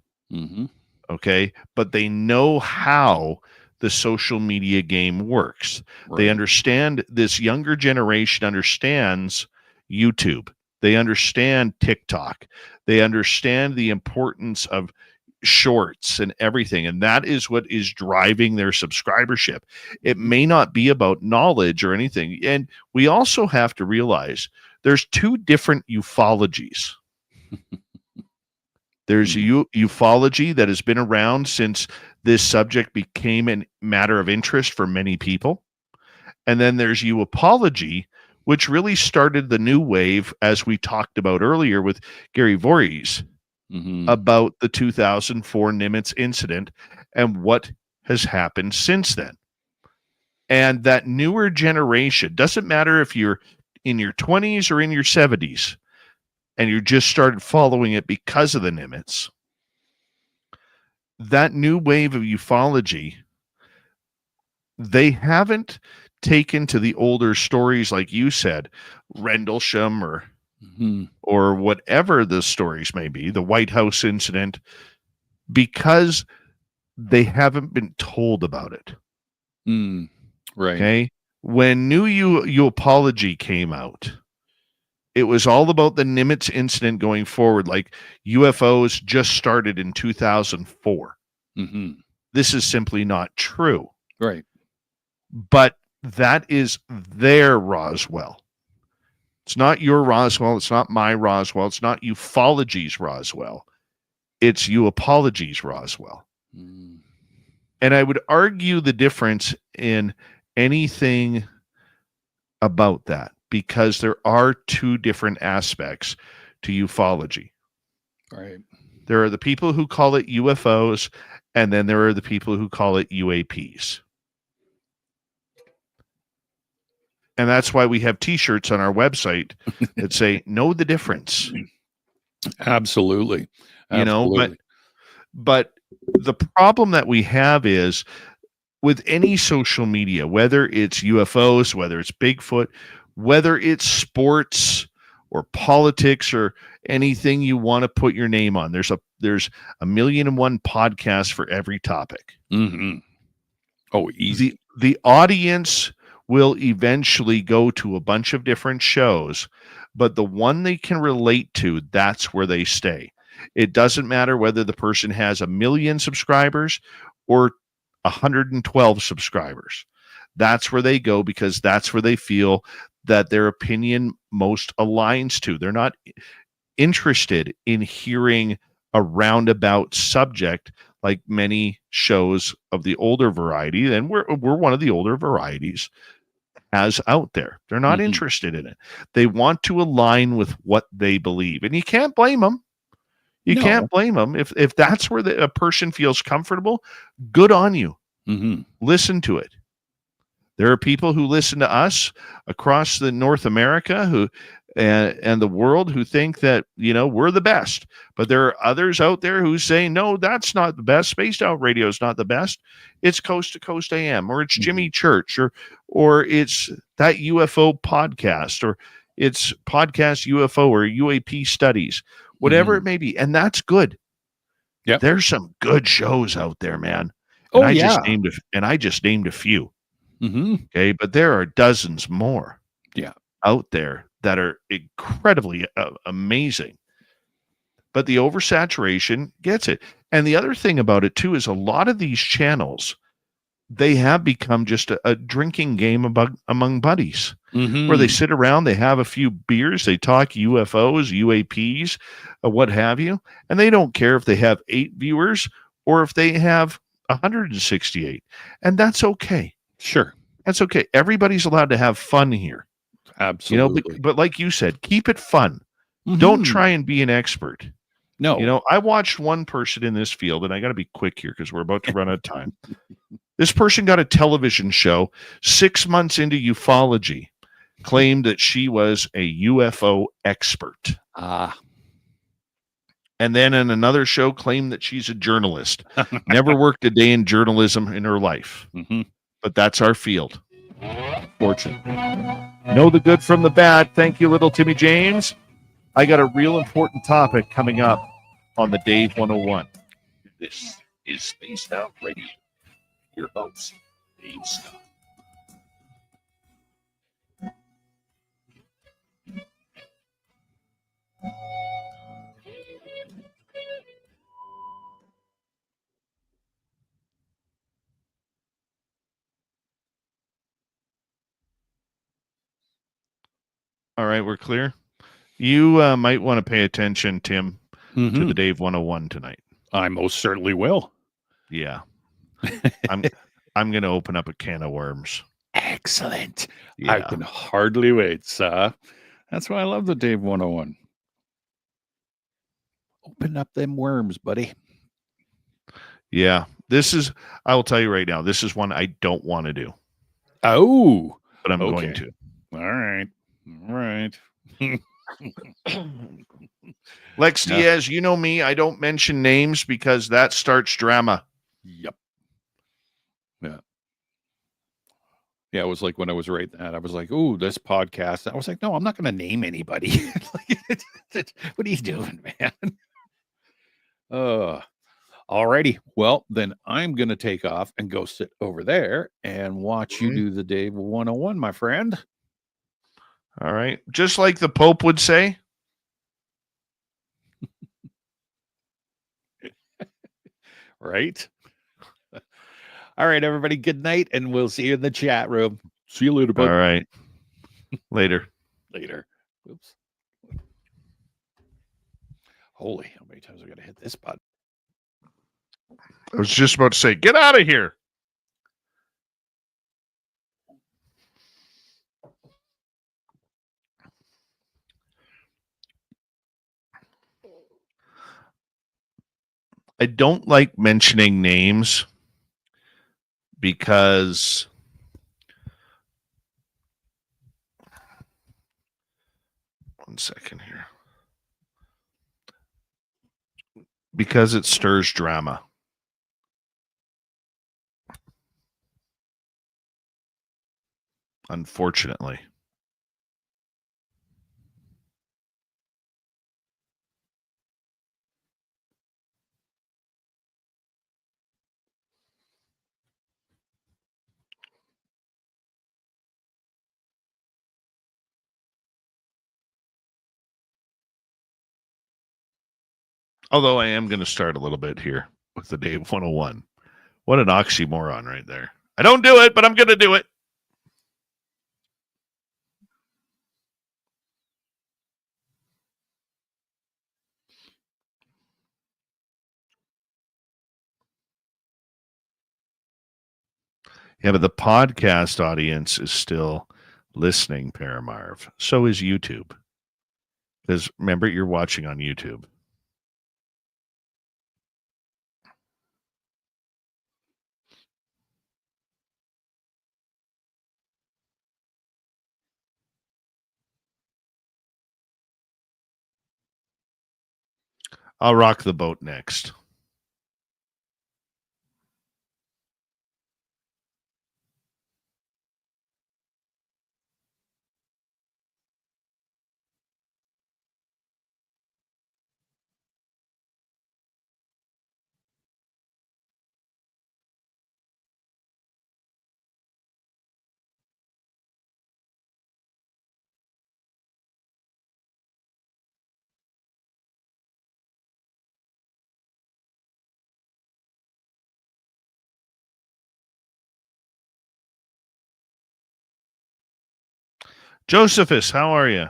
[SPEAKER 2] Okay. But they know how the social media game works. Right. They understand, this younger generation understands YouTube. They understand TikTok. They understand the importance of shorts and everything. And that is what is driving their subscribership. It may not be about knowledge or anything. And we also have to realize there's two different ufologies. There's ufology that has been around since this subject became a matter of interest for many people. And then there's UAPology, which really started the new wave, as we talked about earlier with Gary Voorhis, about the 2004 Nimitz incident and what has happened since then. And that newer generation, doesn't matter if you're in your 20s or in your 70s, and you just started following it because of the Nimitz, that new wave of ufology, they haven't taken to the older stories, like you said, Rendlesham or whatever the stories may be, the White House incident, because they haven't been told about it.
[SPEAKER 9] Right.
[SPEAKER 2] Okay. When New UAPology came out, it was all about the Nimitz incident going forward. Like UFOs just started in 2004. This is simply not true.
[SPEAKER 9] Right.
[SPEAKER 2] But that is their Roswell. It's not your Roswell. It's not my Roswell. It's not ufology's Roswell. It's UAPology's Roswell. And I would argue the difference in anything about that, because there are two different aspects to ufology.
[SPEAKER 9] Right.
[SPEAKER 2] There are the people who call it UFOs, and then there are the people who call it UAPs. And that's why we have T-shirts on our website that say, know the difference.
[SPEAKER 9] Absolutely.
[SPEAKER 2] You know, but the problem that we have is with any social media, whether it's UFOs, whether it's Bigfoot, whether it's sports or politics or anything you want to put your name on, there's a 1,000,001 podcasts for every topic.
[SPEAKER 9] Oh, easy.
[SPEAKER 2] The audience will eventually go to a bunch of different shows, but the one they can relate to, that's where they stay. It doesn't matter whether the person has 1,000,000 subscribers or 112 subscribers. That's where they go, because that's where they feel that their opinion most aligns to. They're not interested in hearing a roundabout subject like many shows of the older variety, and we're one of the older varieties as out there. They're not interested in it. They want to align with what they believe, and you can't blame them. You can't blame them. If that's where a person feels comfortable, good on you. Listen to it. There are people who listen to us across the North America who and the world who think that, you know, we're the best. But there are others out there who say, no, that's not the best. Spaced Out Radio is not the best. It's Coast to Coast AM, or it's Jimmy Church, or it's that UFO podcast, or it's Podcast UFO or UAP Studies, whatever it may be. And that's good.
[SPEAKER 9] Yeah.
[SPEAKER 2] There's some good shows out there, man.
[SPEAKER 9] Oh,
[SPEAKER 2] I
[SPEAKER 9] yeah.
[SPEAKER 2] just named a few. Okay, but there are dozens more out there that are incredibly amazing. But the oversaturation gets it. And the other thing about it too is a lot of these channels, they have become just a drinking game among buddies, where they sit around, they have a few beers, they talk UFOs, UAPs, what have you, and they don't care if they have 8 viewers or if they have 168, and that's okay.
[SPEAKER 9] Sure.
[SPEAKER 2] That's okay. Everybody's allowed to have fun here.
[SPEAKER 9] Absolutely.
[SPEAKER 2] You know, but like you said, keep it fun. Don't try and be an expert.
[SPEAKER 9] No.
[SPEAKER 2] You know, I watched one person in this field, and I got to be quick here because we're about to run out of time. This person got a television show 6 months into ufology, claimed that she was a UFO expert. And then in another show claimed that she's a journalist. Never worked a day in journalism in her life. But that's our field. Fortunately. Know the good from the bad. Thank you, little Timmy James. I got a real important topic coming up on the Dave 101.
[SPEAKER 7] This is Spaced Out Radio. Your host, Dave Scott.
[SPEAKER 2] All right, we're clear. You might want to pay attention, Tim, to the Dave 101 tonight.
[SPEAKER 9] I most certainly will.
[SPEAKER 2] Yeah. I'm going to open up a can of worms.
[SPEAKER 9] Excellent.
[SPEAKER 2] Yeah.
[SPEAKER 9] I can hardly wait, sir. That's why I love the Dave 101. Open up them worms, buddy.
[SPEAKER 2] Yeah. I will tell you right now, this is one I don't want to do.
[SPEAKER 9] Oh.
[SPEAKER 2] But I'm going to.
[SPEAKER 9] All right. All right.
[SPEAKER 2] Lex Diaz, you know me. I don't mention names because that starts drama.
[SPEAKER 9] Yep. Yeah. Yeah, it was like when I was writing that, I was like, "Ooh, this podcast." I was like, "No, I'm not going to name anybody." What are you doing, man? Uh, Alrighty. Well, then I'm going to take off and go sit over there and watch you do the Dave 101, my friend.
[SPEAKER 2] All right. Just like the Pope would say.
[SPEAKER 9] Right? All right, everybody. Good night, and we'll see you in the chat room. See you later, bud.
[SPEAKER 2] All right. Later.
[SPEAKER 9] Later. Oops. Holy, how many times I got to hit this button?
[SPEAKER 2] I was just about to say, get out of here. I don't like mentioning names because one second here. Because it stirs drama. Unfortunately. Although I am going to start a little bit here with the Dave 101. What an oxymoron right there. I don't do it, but I'm going to do it. Yeah, but the podcast audience is still listening, Paramarv. So is YouTube. Because remember, you're watching on YouTube. I'll rock the boat next. Josephus, how are you?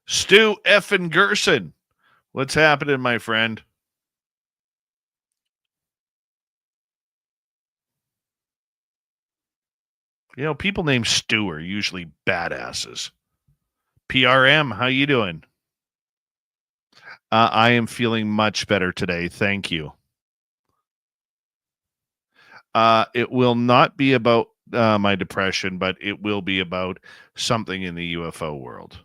[SPEAKER 2] Stu effin Gerson. What's happening, my friend? You know, people named Stu are usually badasses. PRM, how you doing? I am feeling much better today. Thank you. It will not be about my depression, but it will be about something in the UFO world.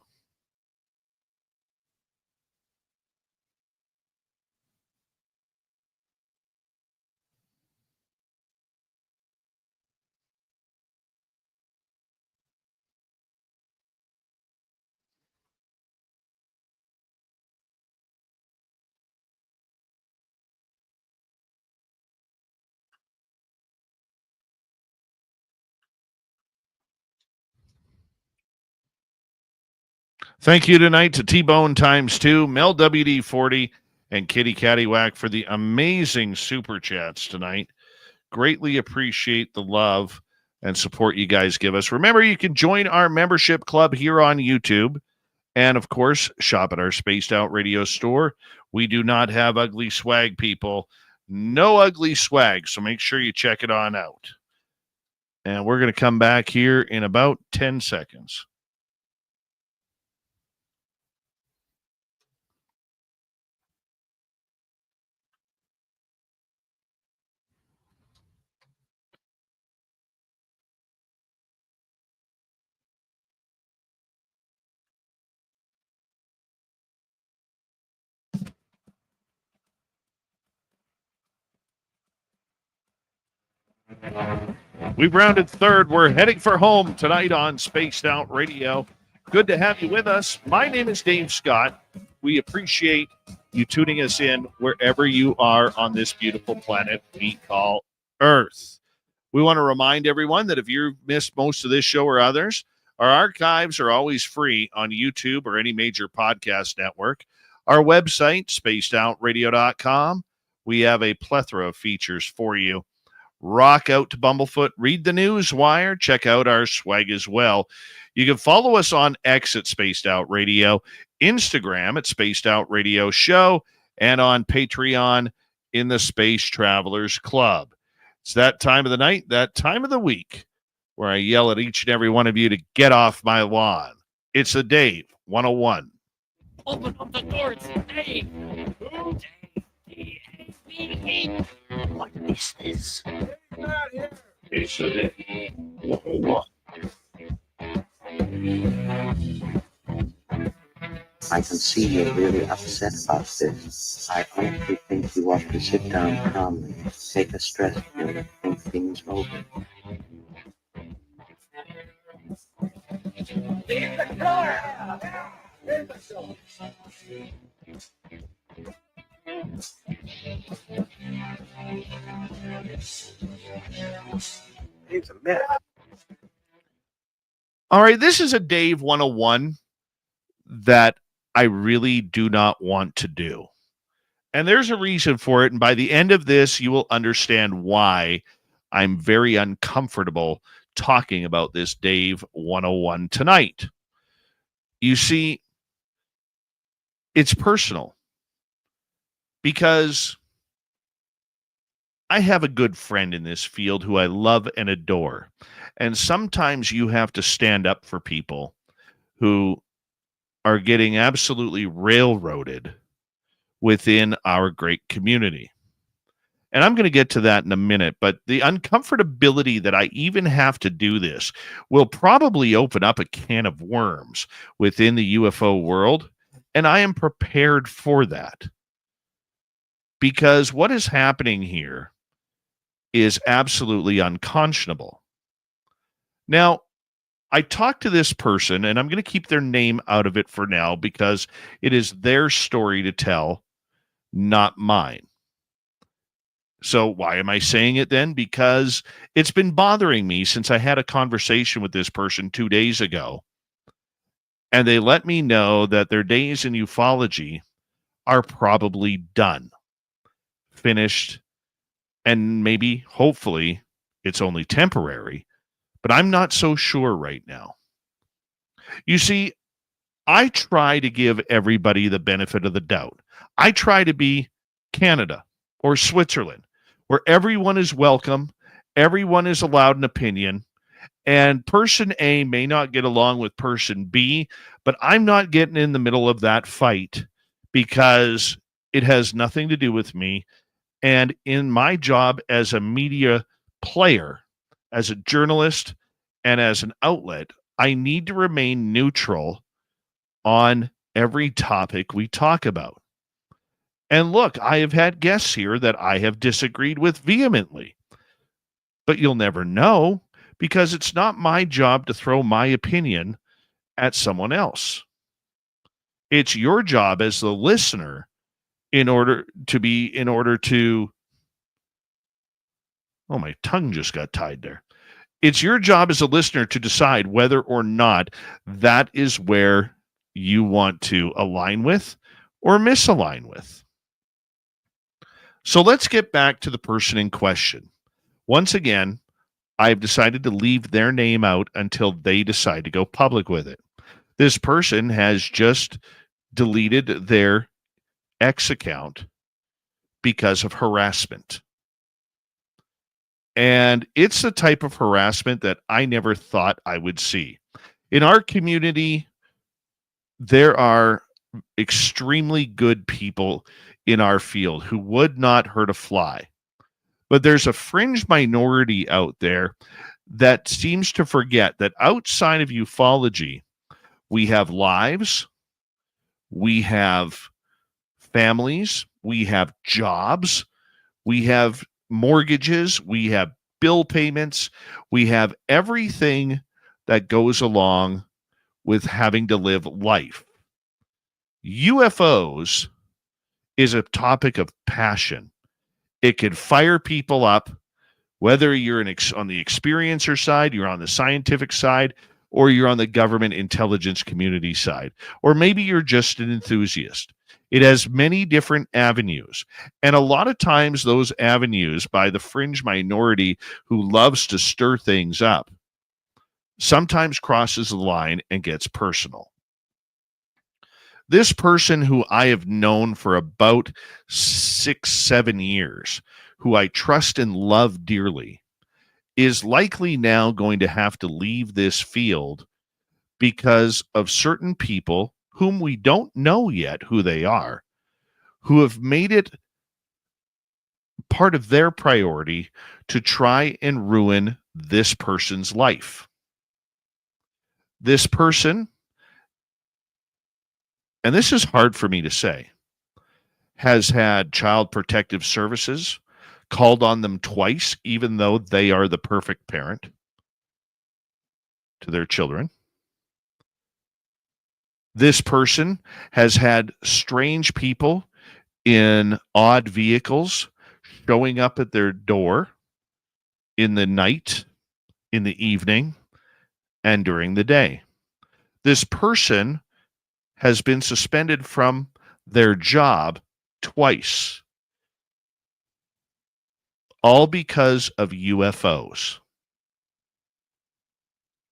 [SPEAKER 2] Thank you tonight to T-Bone ×2, Mel WD40, and Kitty Caddywhack for the amazing super chats tonight. Greatly appreciate the love and support you guys give us. Remember, you can join our membership club here on YouTube and, of course, shop at our Spaced Out Radio store. We do not have ugly swag, people. No ugly swag, so make sure you check it on out. And we're going to come back here in about 10 seconds. We've rounded third. We're heading for home tonight on Spaced Out Radio. Good to have you with us. My name is Dave Scott. We appreciate you tuning us in wherever you are on this beautiful planet we call Earth. We want to remind everyone that if you've missed most of this show or others, our archives are always free on YouTube or any major podcast network. Our website, spacedoutradio.com, we have a plethora of features for you. Rock out to Bumblefoot, read the news wire, check out our swag as well. You can follow us on X at Spaced Out Radio, Instagram at Spaced Out Radio Show, and on Patreon in the Space Travelers Club. It's that time of the night, that time of the week, where I yell at each and every one of you to get off my lawn. It's a Dave 101.
[SPEAKER 7] Open up the doors, Dave. Dave. What this is? It's a Dave 101.
[SPEAKER 11] I can see you're really upset about this. I honestly think you ought to sit down calmly, take a stress pill, and think things over.
[SPEAKER 7] Leave the car! Leave the door!
[SPEAKER 10] It's a mess.
[SPEAKER 2] All right, this is a Dave 101 that I really do not want to do. And there's a reason for it. And by the end of this, you will understand why I'm very uncomfortable talking about this Dave 101 tonight. You see, it's personal because I have a good friend in this field who I love and adore. And sometimes you have to stand up for people who are getting absolutely railroaded within our great community. And I'm going to get to that in a minute, but the uncomfortability that I even have to do this will probably open up a can of worms within the UFO world, and I am prepared for that. Because what is happening here is absolutely unconscionable. Now, I talked to this person, and I'm going to keep their name out of it for now because it is their story to tell, not mine. So why am I saying it then? Because it's been bothering me since I had a conversation with this person 2 days ago. And they let me know that their days in ufology are probably done, finished, and maybe, hopefully, it's only temporary. But I'm not so sure right now. You see, I try to give everybody the benefit of the doubt. I try to be Canada or Switzerland, where everyone is welcome, everyone is allowed an opinion, and person A may not get along with person B, but I'm not getting in the middle of that fight because it has nothing to do with me. And in my job as a media player, as a journalist, and as an outlet, I need to remain neutral on every topic we talk about. And look, I have had guests here that I have disagreed with vehemently. But you'll never know because it's not my job to throw my opinion at someone else. It's your job as the listener in order to oh, my tongue just got tied there. It's your job as a listener to decide whether or not that is where you want to align with or misalign with. So let's get back to the person in question. Once again, I've decided to leave their name out until they decide to go public with it. This person has just deleted their X account because of harassment. And it's the type of harassment that I never thought I would see. In our community, there are extremely good people in our field who would not hurt a fly. But there's a fringe minority out there that seems to forget that outside of ufology, we have lives, we have families, we have jobs, we have mortgages, we have bill payments. We have everything that goes along with having to live life. UFOs is a topic of passion. It could fire people up, whether you're on the experiencer side, you're on the scientific side, or you're on the government intelligence community side, or maybe you're just an enthusiast. It has many different avenues. And a lot of times those avenues by the fringe minority who loves to stir things up sometimes crosses the line and gets personal. This person who I have known for about 6-7 years, who I trust and love dearly, is likely now going to have to leave this field because of certain people whom we don't know yet who they are, who have made it part of their priority to try and ruin this person's life. This person, and this is hard for me to say, has had Child Protective Services called on them twice, even though they are the perfect parent to their children. This person has had strange people in odd vehicles showing up at their door in the night, in the evening, and during the day. This person has been suspended from their job twice, all because of UFOs.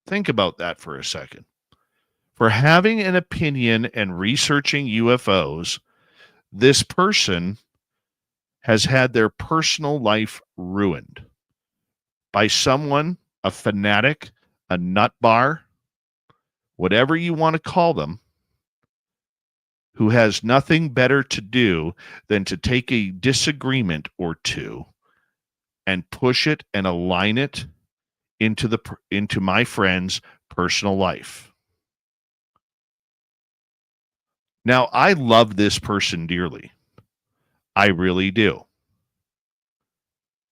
[SPEAKER 2] Think about that for a second. For having an opinion and researching UFOs, this person has had their personal life ruined by someone, a fanatic, a nut bar, whatever you want to call them, who has nothing better to do than to take a disagreement or two and push it and align it into my friend's personal life. Now, I love this person dearly. I really do.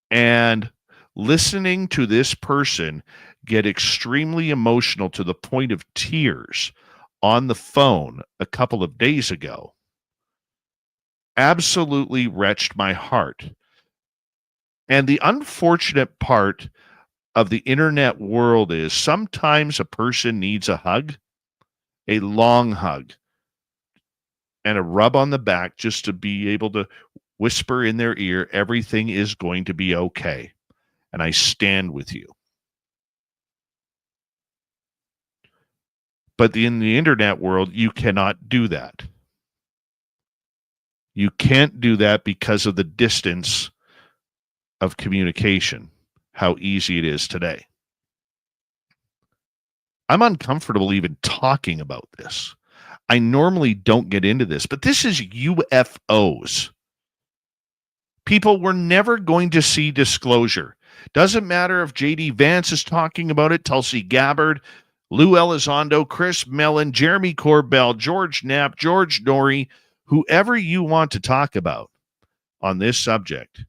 [SPEAKER 2] And listening to this person get extremely emotional to the point of tears on the phone a couple of days ago absolutely wrenched my heart. And the unfortunate part of the internet world is sometimes a person needs a hug, a long hug, and a rub on the back just to be able to whisper in their ear, everything is going to be okay. And I stand with you. But in the internet world, you cannot do that. You can't do that because of the distance of communication, how easy it is today. I'm uncomfortable even talking about this. I normally don't get into this, but this is UFOs. People, we're never going to see disclosure. Doesn't matter if J.D. Vance is talking about it, Tulsi Gabbard, Lou Elizondo, Chris Mellon, Jeremy Corbell, George Knapp, George Norrie, whoever you want to talk about on this subject.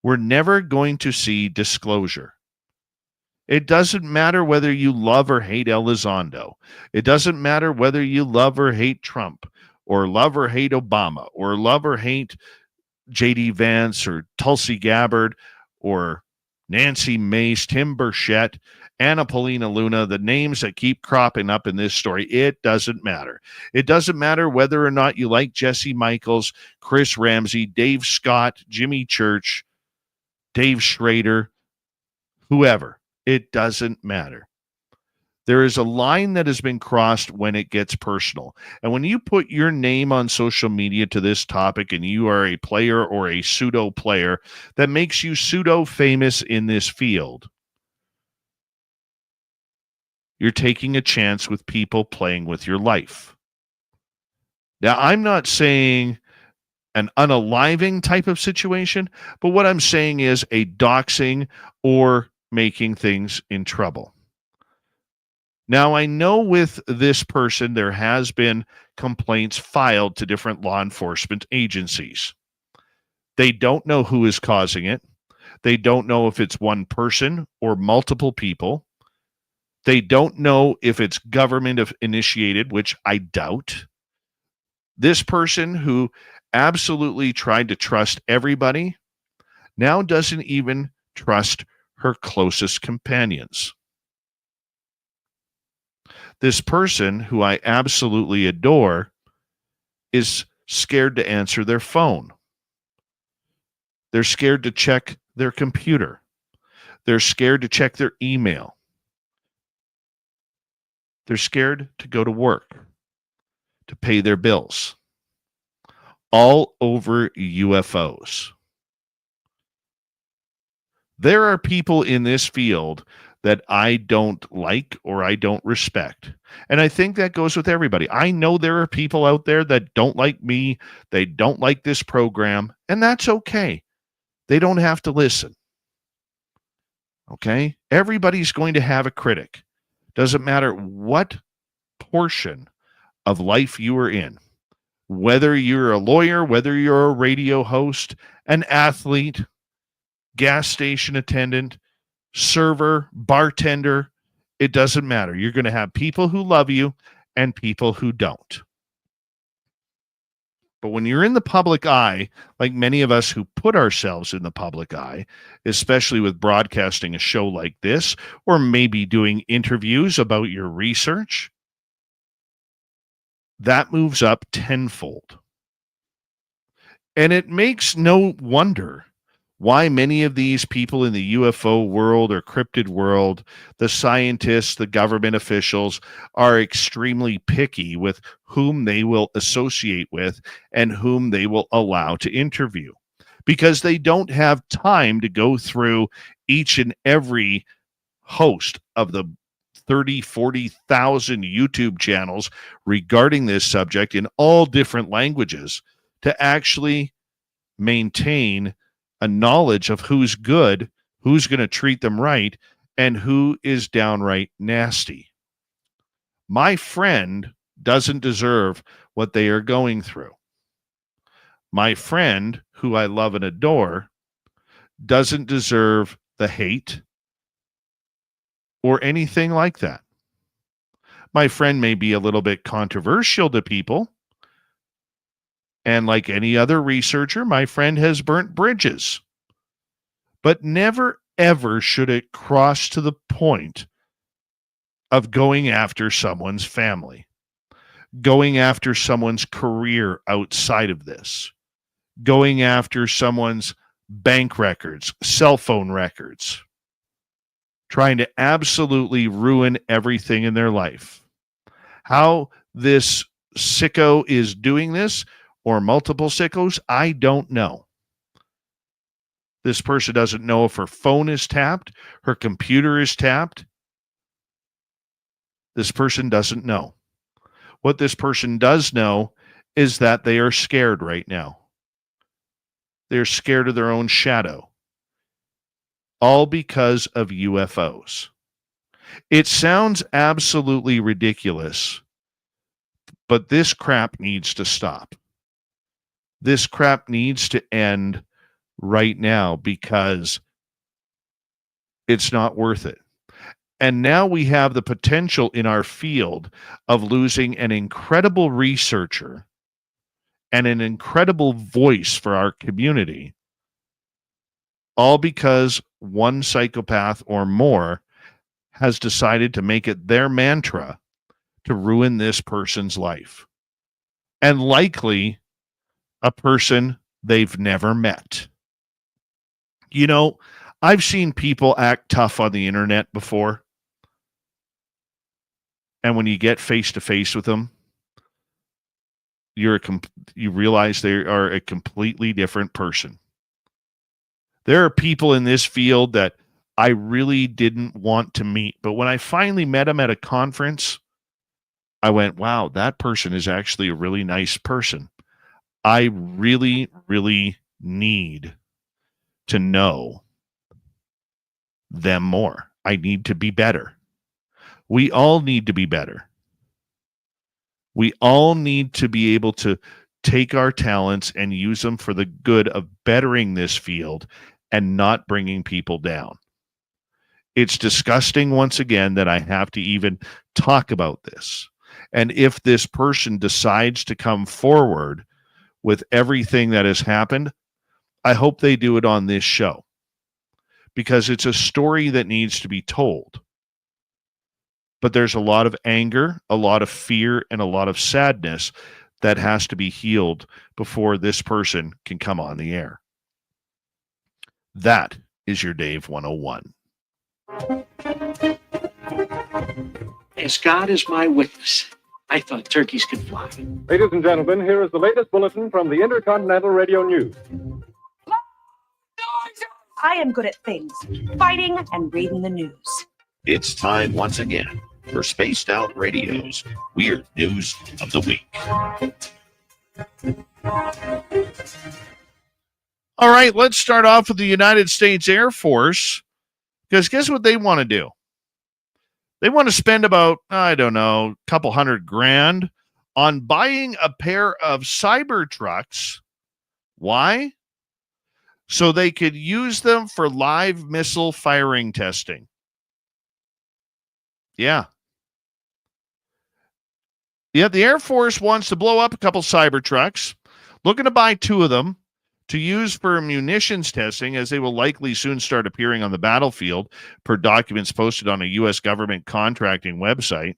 [SPEAKER 2] We're never going to see disclosure. It doesn't matter whether you love or hate Elizondo. It doesn't matter whether you love or hate Trump, or love or hate Obama, or love or hate J.D. Vance, or Tulsi Gabbard, or Nancy Mace, Tim Burchett, Anna Paulina Luna, the names that keep cropping up in this story. It doesn't matter. It doesn't matter whether or not you like Jesse Michaels, Chris Ramsey, Dave Scott, Jimmy Church, Dave Schrader, whoever. It doesn't matter. There is a line that has been crossed when it gets personal. And when you put your name on social media to this topic and you are a player or a pseudo player that makes you pseudo famous in this field, you're taking a chance with people playing with your life. Now, I'm not saying an unaliving type of situation, but what I'm saying is a doxing or making things in trouble. Now, I know with this person, there has been complaints filed to different law enforcement agencies. They don't know who is causing it. They don't know if it's one person or multiple people. They don't know if it's government initiated, which I doubt. This person who absolutely tried to trust everybody now doesn't even trust her closest companions. This person who I absolutely adore is scared to answer their phone. They're scared to check their computer. They're scared to check their email. They're scared to go to work, to pay their bills. All over UFOs. There are people in this field that I don't like or I don't respect. And I think that goes with everybody. I know there are people out there that don't like me. They don't like this program, and that's okay. They don't have to listen. Okay? Everybody's going to have a critic. Doesn't matter what portion of life you are in. Whether you're a lawyer, whether you're a radio host, an athlete, gas station attendant, server, bartender, it doesn't matter. You're going to have people who love you and people who don't. But when you're in the public eye, like many of us who put ourselves in the public eye, especially with broadcasting a show like this, or maybe doing interviews about your research, that moves up tenfold. And it makes no wonder why many of these people in the UFO world or cryptid world, the scientists, the government officials, are extremely picky with whom they will associate with and whom they will allow to interview, because they don't have time to go through each and every host of the 30, 40,000 YouTube channels regarding this subject in all different languages to actually maintain a knowledge of who's good, who's going to treat them right, and who is downright nasty. My friend doesn't deserve what they are going through. My friend, who I love and adore, doesn't deserve the hate or anything like that. My friend may be a little bit controversial to people, and like any other researcher, my friend has burnt bridges. But never, ever should it cross to the point of going after someone's family, going after someone's career outside of this, going after someone's bank records, cell phone records, trying to absolutely ruin everything in their life. How this sicko is doing this, or multiple sickos, I don't know. This person doesn't know if her phone is tapped, her computer is tapped. This person doesn't know. What this person does know is that they are scared right now. They're scared of their own shadow. All because of UFOs. It sounds absolutely ridiculous, but this crap needs to stop. This crap needs to end right now because it's not worth it. And now we have the potential in our field of losing an incredible researcher and an incredible voice for our community, all because one psychopath or more has decided to make it their mantra to ruin this person's life. And likely a person they've never met. You know, I've seen people act tough on the internet before. And when you get face to face with them, you realize they are a completely different person. There are people in this field that I really didn't want to meet, but when I finally met them at a conference, I went, wow, that person is actually a really nice person. I really, really need to know them more. I need to be better. We all need to be better. We all need to be able to take our talents and use them for the good of bettering this field and not bringing people down. It's disgusting once again that I have to even talk about this. And if this person decides to come forward with everything that has happened, I hope they do it on this show, because it's a story that needs to be told. But there's a lot of anger, a lot of fear, and a lot of sadness that has to be healed before this person can come on the air. That is your Dave 101.
[SPEAKER 12] As God is my witness, I thought turkeys could fly.
[SPEAKER 10] Ladies and gentlemen, here is the latest bulletin from the Intercontinental Radio News.
[SPEAKER 13] I am good at things, fighting and reading the news.
[SPEAKER 7] It's time once again for Spaced Out Radio's Weird News of the Week.
[SPEAKER 2] All right, let's start off with the United States Air Force, because guess what they want to do? They want to spend about, I don't know, a couple $100,000 on buying a pair of Cybertrucks. Why? So they could use them for live missile firing testing. Yeah. Yeah, the Air Force wants to blow up a couple Cybertrucks, looking to buy 2 of them to use for munitions testing, as they will likely soon start appearing on the battlefield, per documents posted on a U.S. government contracting website.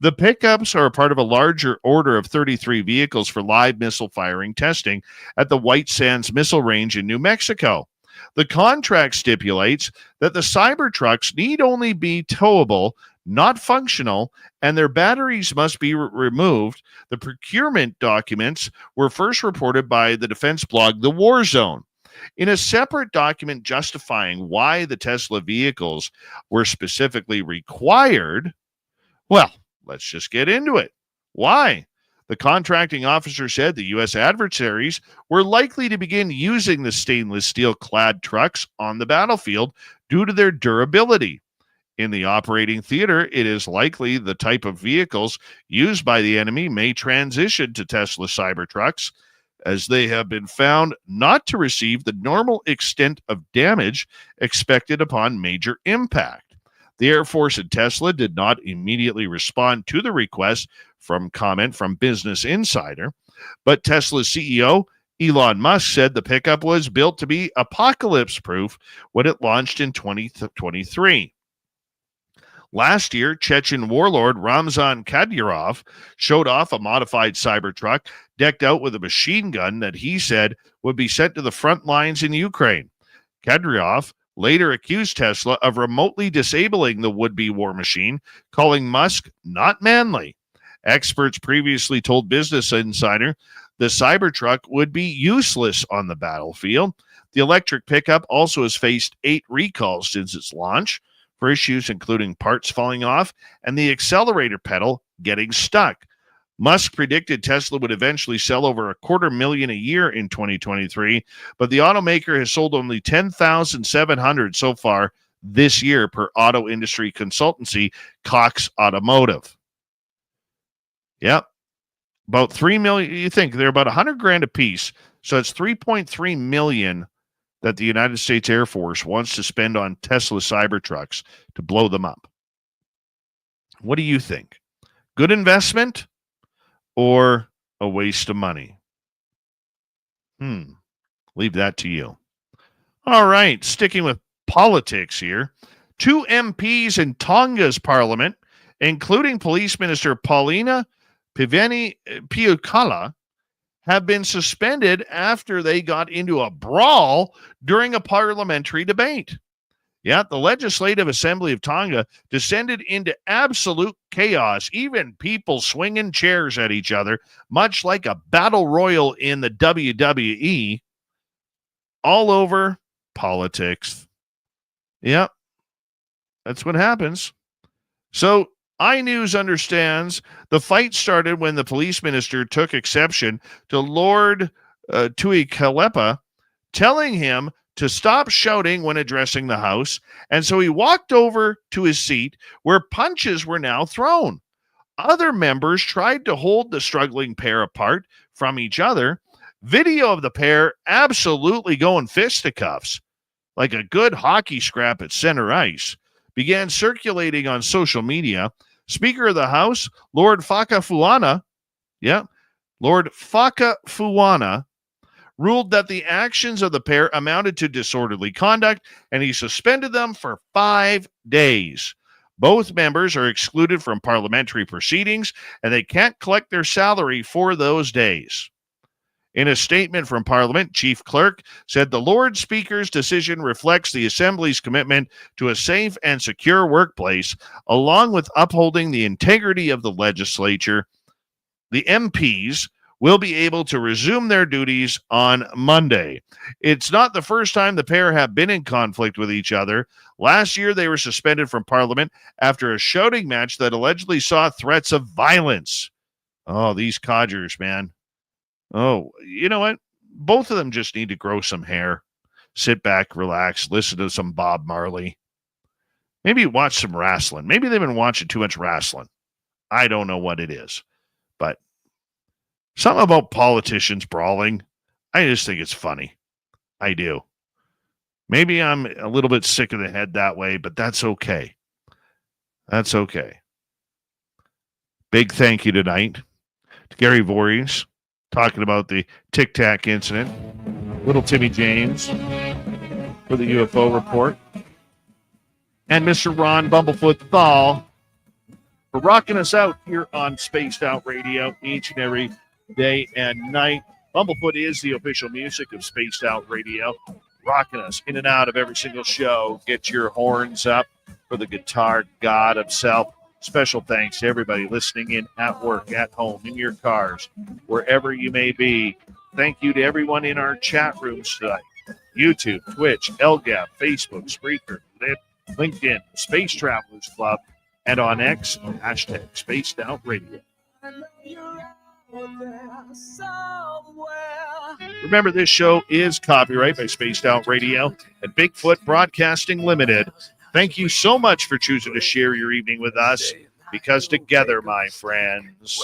[SPEAKER 2] The pickups are a part of a larger order of 33 vehicles for live missile firing testing at the White Sands Missile Range in New Mexico. The contract stipulates that the Cybertrucks need only be towable, not functional, and their batteries must be removed. The procurement documents were first reported by the defense blog The War Zone. In a separate document justifying why the Tesla vehicles were specifically required, well, let's just get into it. Why? The contracting officer said the U.S. adversaries were likely to begin using the stainless steel-clad trucks on the battlefield due to their durability. In the operating theater, it is likely the type of vehicles used by the enemy may transition to Tesla Cybertrucks, as they have been found not to receive the normal extent of damage expected upon major impact. The Air Force and Tesla did not immediately respond to the request from comment from Business Insider, but Tesla's CEO Elon Musk said the pickup was built to be apocalypse-proof when it launched in 2023. Last year, Chechen warlord Ramzan Kadyrov showed off a modified Cybertruck decked out with a machine gun that he said would be sent to the front lines in Ukraine. Kadyrov later accused Tesla of remotely disabling the would-be war machine, calling Musk not manly. Experts previously told Business Insider the Cybertruck would be useless on the battlefield. The electric pickup also has faced 8 recalls since its launch, for issues including parts falling off and the accelerator pedal getting stuck. Musk predicted Tesla would eventually sell over 250,000 a year in 2023, but the automaker has sold only 10,700 so far this year, per auto industry consultancy Cox Automotive. Yep. About 3 million. You think they're about $100,000 a piece. So it's 3.3 million that the United States Air Force wants to spend on Tesla Cybertrucks to blow them up. What do you think? Good investment or a waste of money? Leave that to you. All right, sticking with politics here. 2 MPs in Tonga's parliament, including Police Minister Paulina Piukala, have been suspended after they got into a brawl during a parliamentary debate. Yeah, the Legislative Assembly of Tonga descended into absolute chaos, even people swinging chairs at each other, much like a battle royal in the WWE, all over politics. Yep, that's what happens. So iNews understands the fight started when the police minister took exception to Lord Tuikalepa telling him to stop shouting when addressing the House, and so he walked over to his seat where punches were now thrown. Other members tried to hold the struggling pair apart from each other. Video of the pair absolutely going fisticuffs. like a good hockey scrap at center ice, began circulating on social media, Speaker of the House, Lord Fakafuana, Lord Fakafuana, ruled that the actions of the pair amounted to disorderly conduct, and he suspended them for 5 days. Both members are excluded from parliamentary proceedings, and they can't collect their salary for those days. In a statement from Parliament, Chief Clerk said the Lord Speaker's decision reflects the Assembly's commitment to a safe and secure workplace, along with upholding the integrity of the legislature. The MPs will be able to resume their duties on Monday. It's not the first time the pair have been in conflict with each other. Last year, they were suspended from Parliament after a shouting match that allegedly saw threats of violence. Oh, these codgers, man. Oh, you know what? Both of them just need to grow some hair, sit back, relax, listen to some Bob Marley. Maybe watch some wrestling. Maybe they've been watching too much wrestling. I don't know what it is. But something about politicians brawling, I just think it's funny. I do. Maybe I'm a little bit sick of the head that way, but that's okay. That's okay. Big thank you tonight to Gary Voorhis, talking about the Tic Tac incident. Little Timmy James for the UFO report. And Mr. Ron Bumblefoot Thal for rocking us out here on Spaced Out Radio each and every day and night. Bumblefoot is the official music of Spaced Out Radio, rocking us in and out of every single show. Get your horns up for the guitar god himself. Special thanks to everybody listening in at work, at home, in your cars, wherever you may be. Thank you to everyone in our chat rooms tonight. YouTube, Twitch, LGAP, Facebook, Spreaker, LinkedIn, Space Travelers Club, and on X, hashtag Spaced Out Radio. Remember, this show is copyright by Spaced Out Radio and Bigfoot Broadcasting Limited. Thank you so much for choosing to share your evening with us, because together, my friends,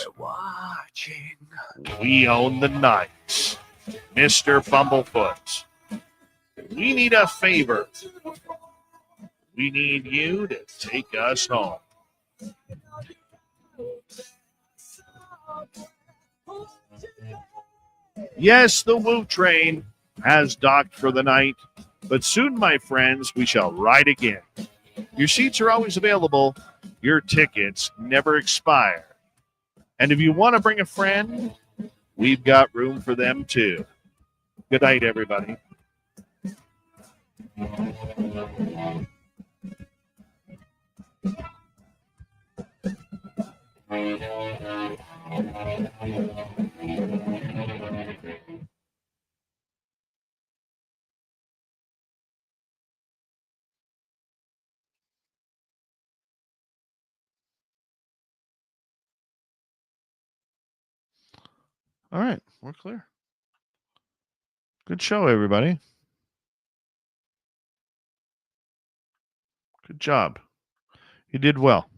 [SPEAKER 2] we own the night. Mr. Bumblefoot, we need a favor. We need you to take us home. Yes, the Woo train has docked for the night, but soon, my friends, we shall ride again. Your seats are always available. Your tickets never expire. And if you want to bring a friend, we've got room for them too. Good night, everybody. All right, we're clear. Good show, everybody. Good job. You did well.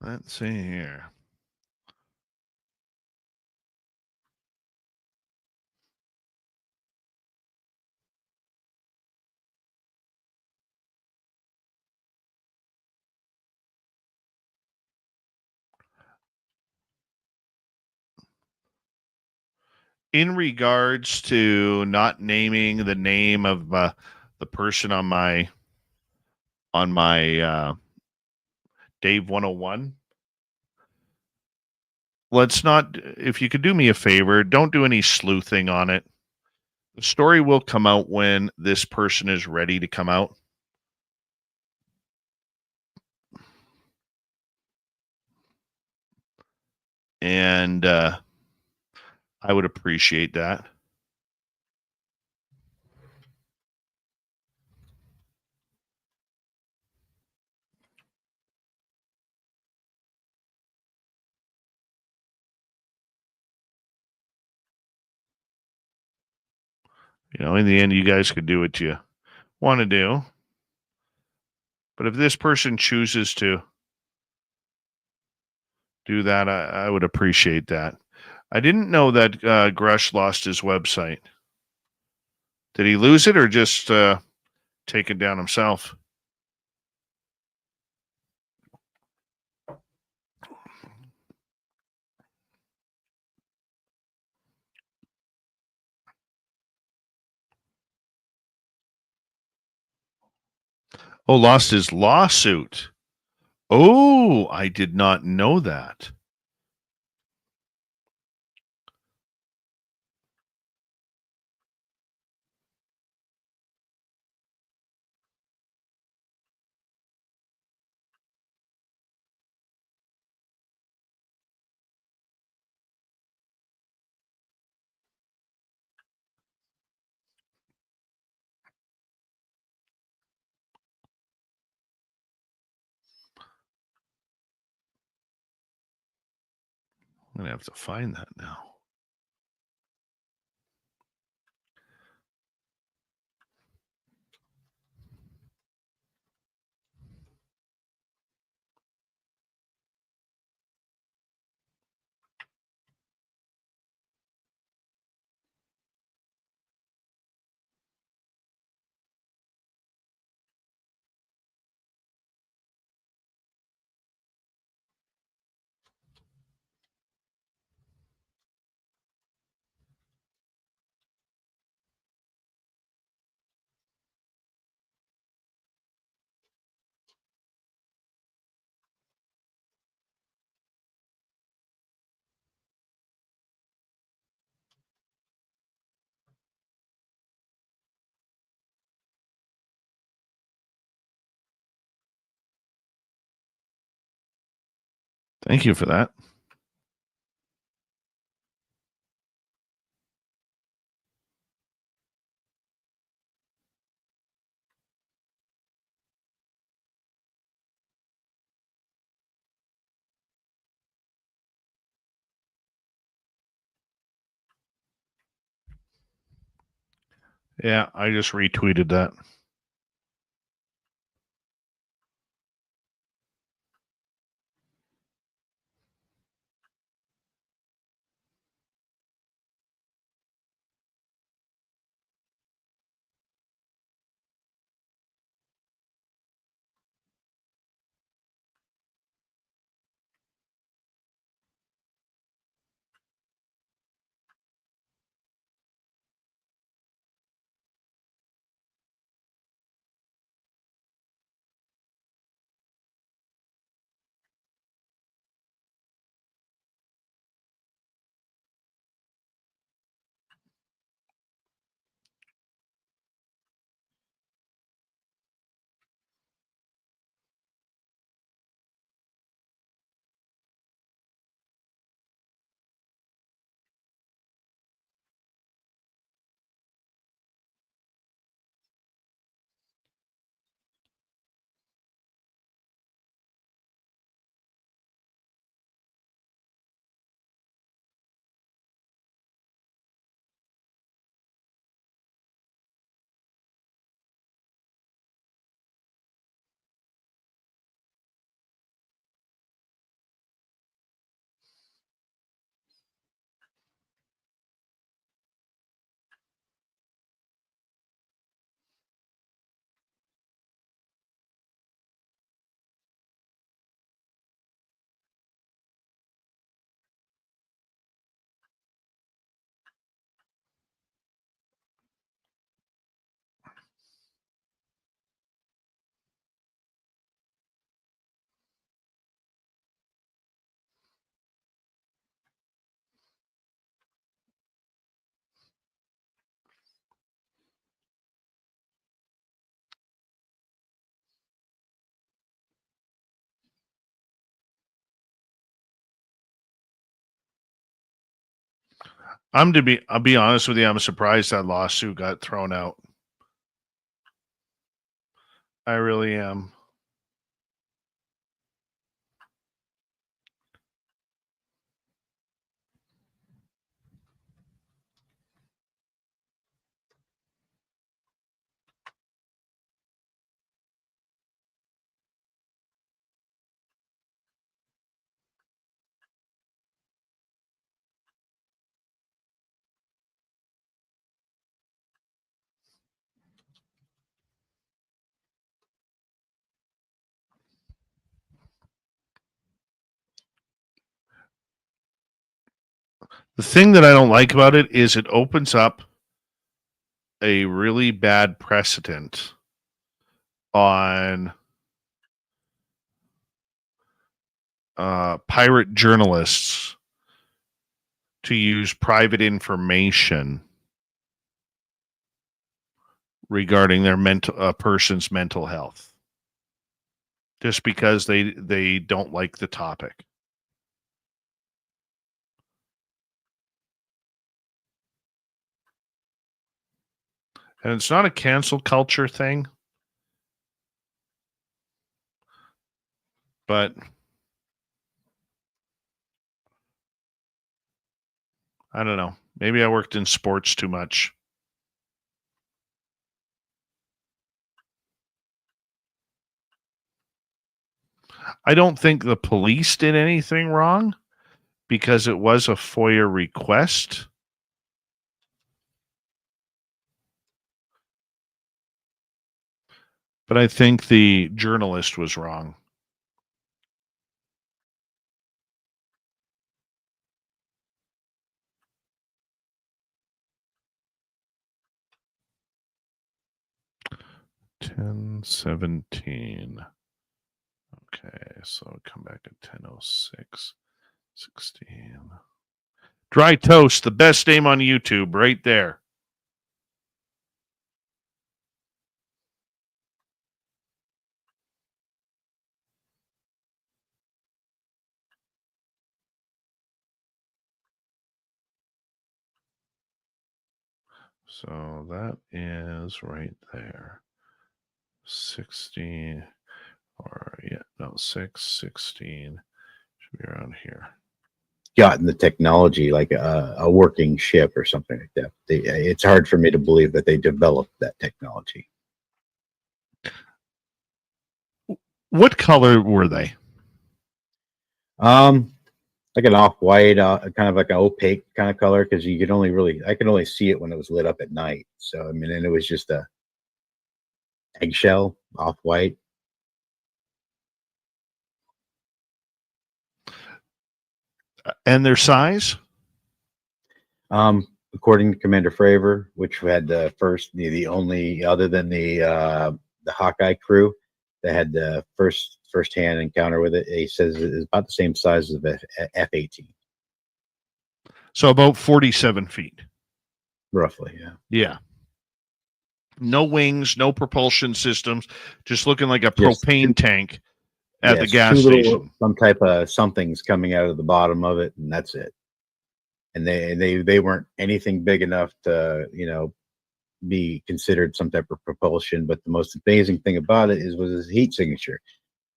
[SPEAKER 2] Let's see here. In regards to not naming the name of the person on my Dave 101, let's not, if you could do me a favor, don't do any sleuthing on it. The story will come out when this person is ready to come out. And I would appreciate that. You know, in the end, you guys could do what you want to do. But if this person chooses to do that, I would appreciate that. I didn't know that Grush lost his website. Did he lose it or just take it down himself? Oh, lost his lawsuit. Oh, I did not know that. I'm going to have to find that now. Thank you for that. Yeah, I just retweeted that. I'll be honest with you, I'm surprised that lawsuit got thrown out. I really am. The thing that I don't like about it is it opens up a really bad precedent on pirate journalists to use private information regarding their person's mental health, just because they don't like the topic. And it's not a cancel culture thing, but I don't know. Maybe I worked in sports too much. I don't think the police did anything wrong because it was a FOIA request. But I think the journalist was wrong. $10:17. Okay, so come back at 10:06. 16. Dry Toast, the best name on YouTube, right there. So that is right there. 16 or 616 should be around here.
[SPEAKER 5] Gotten the technology like a working ship or something like that. It's hard for me to believe that they developed that technology.
[SPEAKER 2] What color were they?
[SPEAKER 5] Like an off-white, kind of like an opaque kind of color, because you could I could only see it when it was lit up at night. So I mean, and it was just a eggshell off-white.
[SPEAKER 2] And their size?
[SPEAKER 5] According to Commander Fravor, which had the only other than the Hawkeye crew that had the first-hand encounter with it, he says it is about the same size as the F-18.
[SPEAKER 2] So about 47 feet.
[SPEAKER 5] Roughly, yeah.
[SPEAKER 2] Yeah. No wings, no propulsion systems, just looking like a propane tank at the gas station.
[SPEAKER 5] Some type of something's coming out of the bottom of it, and that's it. And they weren't anything big enough to, be considered some type of propulsion. But the most amazing thing about it was his heat signature.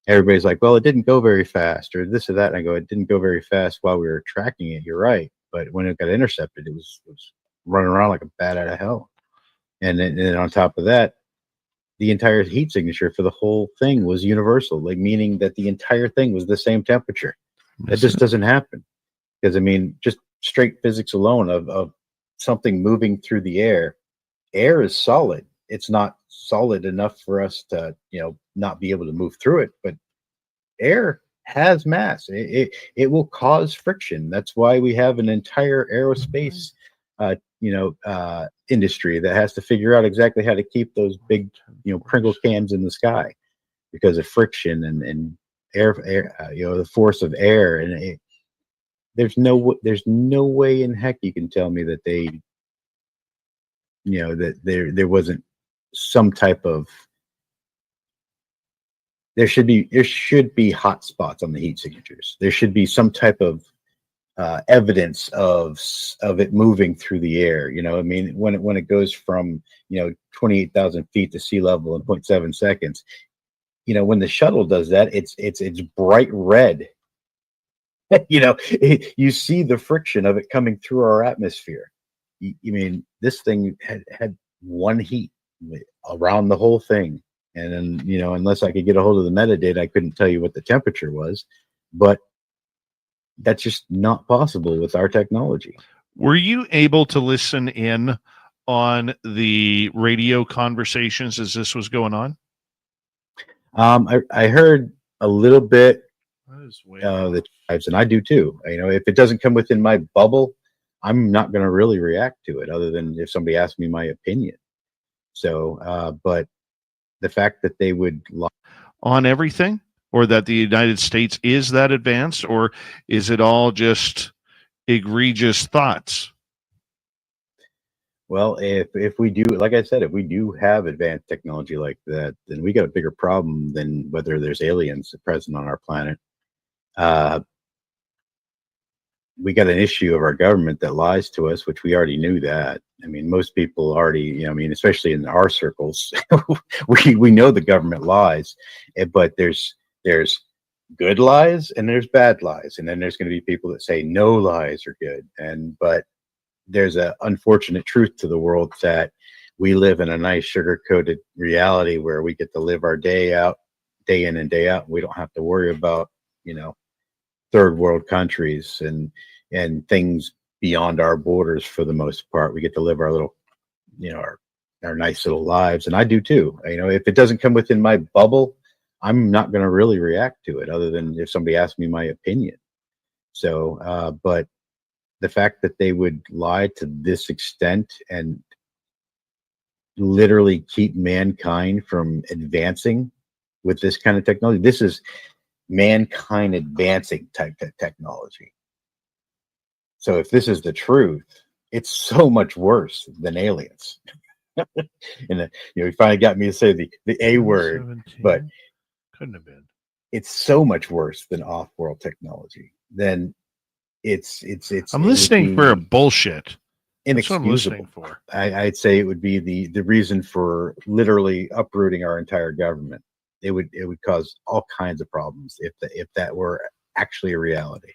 [SPEAKER 5] Everybody's like, well, it didn't go very fast, or this or that. And I go, it didn't go very fast while we were tracking it. You're right. But when it got intercepted, it was running around like a bat out of hell. And then on top of that, the entire heat signature for the whole thing was universal, like meaning that the entire thing was the same temperature. That just doesn't happen. Because I mean, just straight physics alone of something moving through the air is solid. It's not solid enough for us to, not be able to move through it, but air has mass. It will cause friction. That's why we have an entire aerospace industry that has to figure out exactly how to keep those big, Pringle cans in the sky because of friction and air, the force of air. And there's no way in heck you can tell me that they, that there wasn't some type of, there should be hot spots on the heat signatures. There should be some type of evidence of it moving through the air. You know, I mean, when it goes from 28,000 feet to sea level in 0.7 seconds, when the shuttle does that, it's bright red. You see the friction of it coming through our atmosphere. Mean, this thing had one heat around the whole thing, and then unless I could get a hold of the metadata, I couldn't tell you what the temperature was, but that's just not possible with our technology.
[SPEAKER 2] Were you able to listen in on the radio conversations as this was going on?
[SPEAKER 5] I heard a little bit the tribes, and I do too. If it doesn't come within my bubble, I'm not going to really react to it, other than if somebody asks me my opinion. So, but the fact that they would lie
[SPEAKER 2] on everything, or that the United States is that advanced, or is it all just egregious thoughts?
[SPEAKER 5] Well, if we do, like I said, if we do have advanced technology like that, then we got a bigger problem than whether there's aliens present on our planet. We got an issue of our government that lies to us, which we already knew that. I mean, most people already, especially in our circles, we know the government lies, but there's good lies and there's bad lies, and then there's going to be people that say no lies are good, but there's an unfortunate truth to the world that we live in a nice sugar-coated reality where we get to live our day out, day in and day out. We don't have to worry about, third world countries and things beyond our borders for the most part. We get to live our little, our nice little lives. And I do too. If it doesn't come within my bubble, I'm not going to really react to it, other than if somebody asks me my opinion. So, but the fact that they would lie to this extent and literally keep mankind from advancing with this kind of technology, this is mankind advancing type of technology. So if this is the truth, it's so much worse than aliens. And you finally got me to say the A word,
[SPEAKER 2] 17.
[SPEAKER 5] but
[SPEAKER 2] couldn't have been.
[SPEAKER 5] It's so much worse than off-world technology. Then it's
[SPEAKER 2] I'm listening for a bullshit. That's what I'm
[SPEAKER 5] inexcusable.
[SPEAKER 2] listening for.
[SPEAKER 5] I'd say it would be the reason for literally uprooting our entire government. It would cause all kinds of problems if that were actually a reality.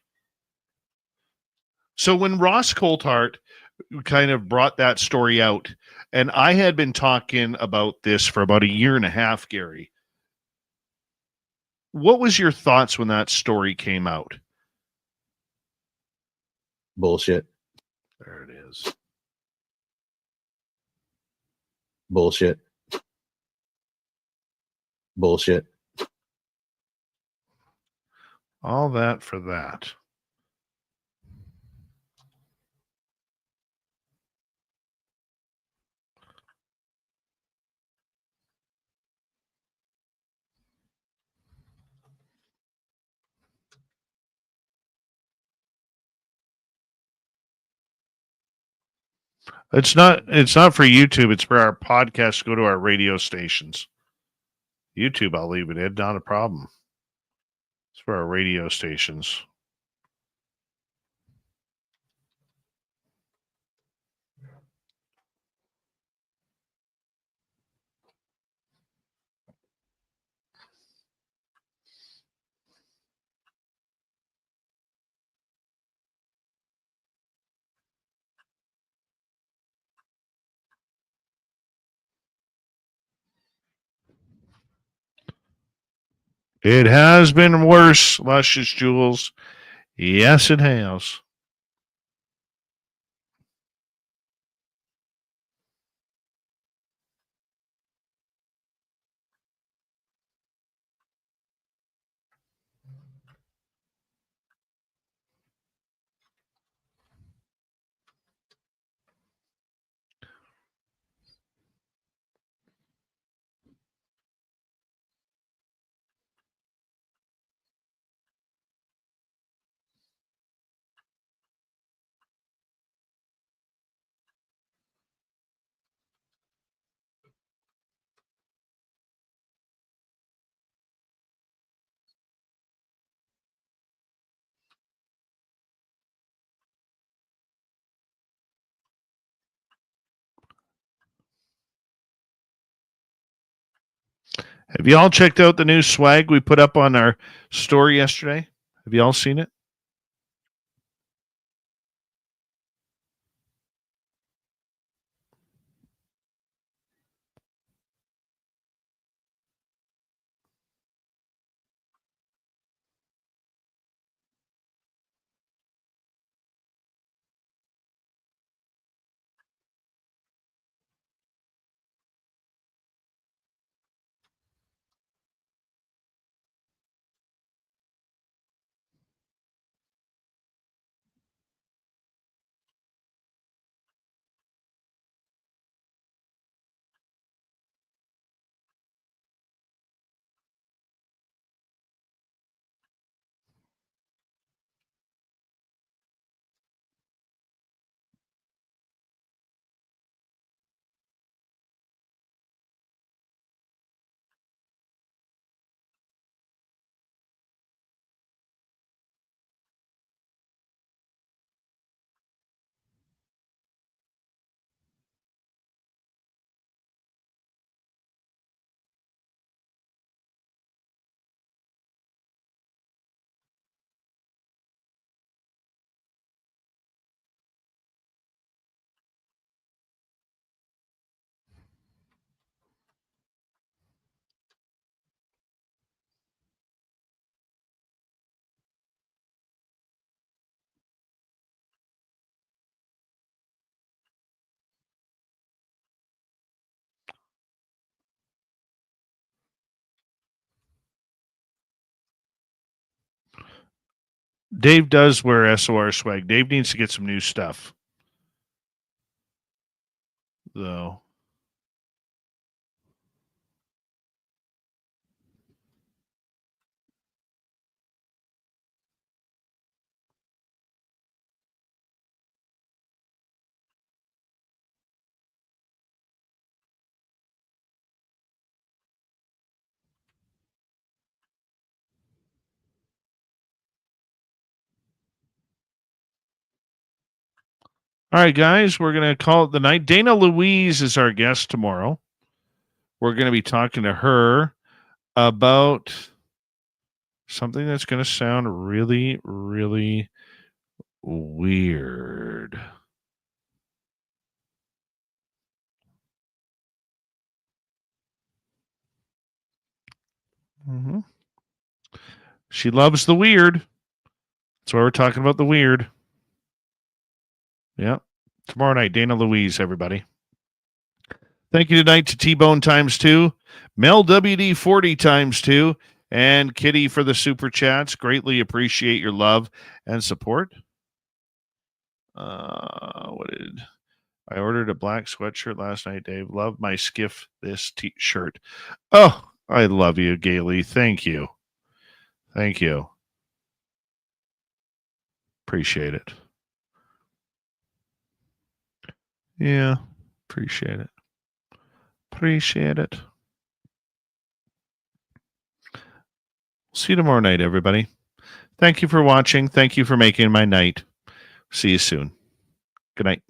[SPEAKER 2] So when Ross Coulthart kind of brought that story out, and I had been talking about this for about a year and a half, Gary, what was your thoughts when that story came out?
[SPEAKER 5] Bullshit.
[SPEAKER 2] There it is.
[SPEAKER 5] Bullshit. Bullshit.
[SPEAKER 2] All that for that. It's not for YouTube. It's for our podcast to go to our radio stations. YouTube, I'll leave it in. Not a problem. It's for our radio stations. It has been worse, Luscious Jules. Yes, it has. Have you all checked out the new swag we put up on our story yesterday? Have you all seen it? Dave does wear SOR swag. Dave needs to get some new stuff, though. All right, guys, we're going to call it the night. Dana Louise is our guest tomorrow. We're going to be talking to her about something that's going to sound really, really weird. Mm-hmm. She loves the weird. That's why we're talking about the weird. Yeah. Tomorrow night, Dana Louise, everybody. Thank you tonight to T-Bone ×2, Mel WD 40 ×2, and Kitty for the super chats. Greatly appreciate your love and support. I ordered a black sweatshirt last night, Dave. Love my skiff this t-shirt. Oh, I love you, Gailey. Thank you. Thank you. Appreciate it. Yeah, appreciate it. Appreciate it. See you tomorrow night, everybody. Thank you for watching. Thank you for making my night. See you soon. Good night.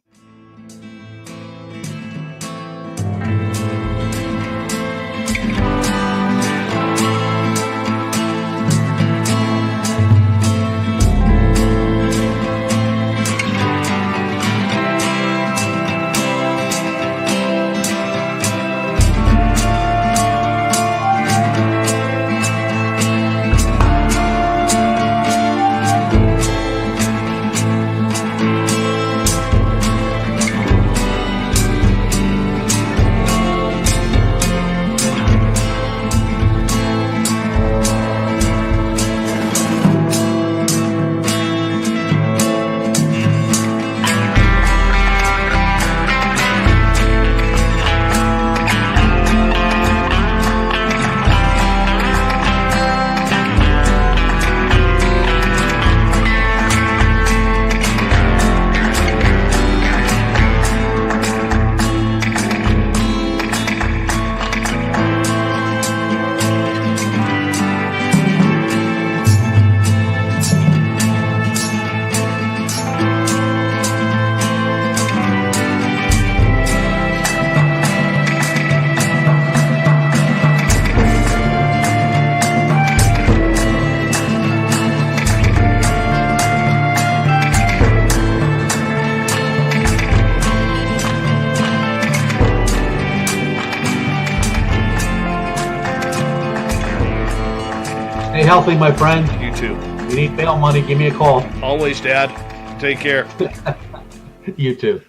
[SPEAKER 14] healthy, my friend.
[SPEAKER 2] You too.
[SPEAKER 14] If you need bail money, give me a call.
[SPEAKER 2] Always, Dad. Take care.
[SPEAKER 14] You too.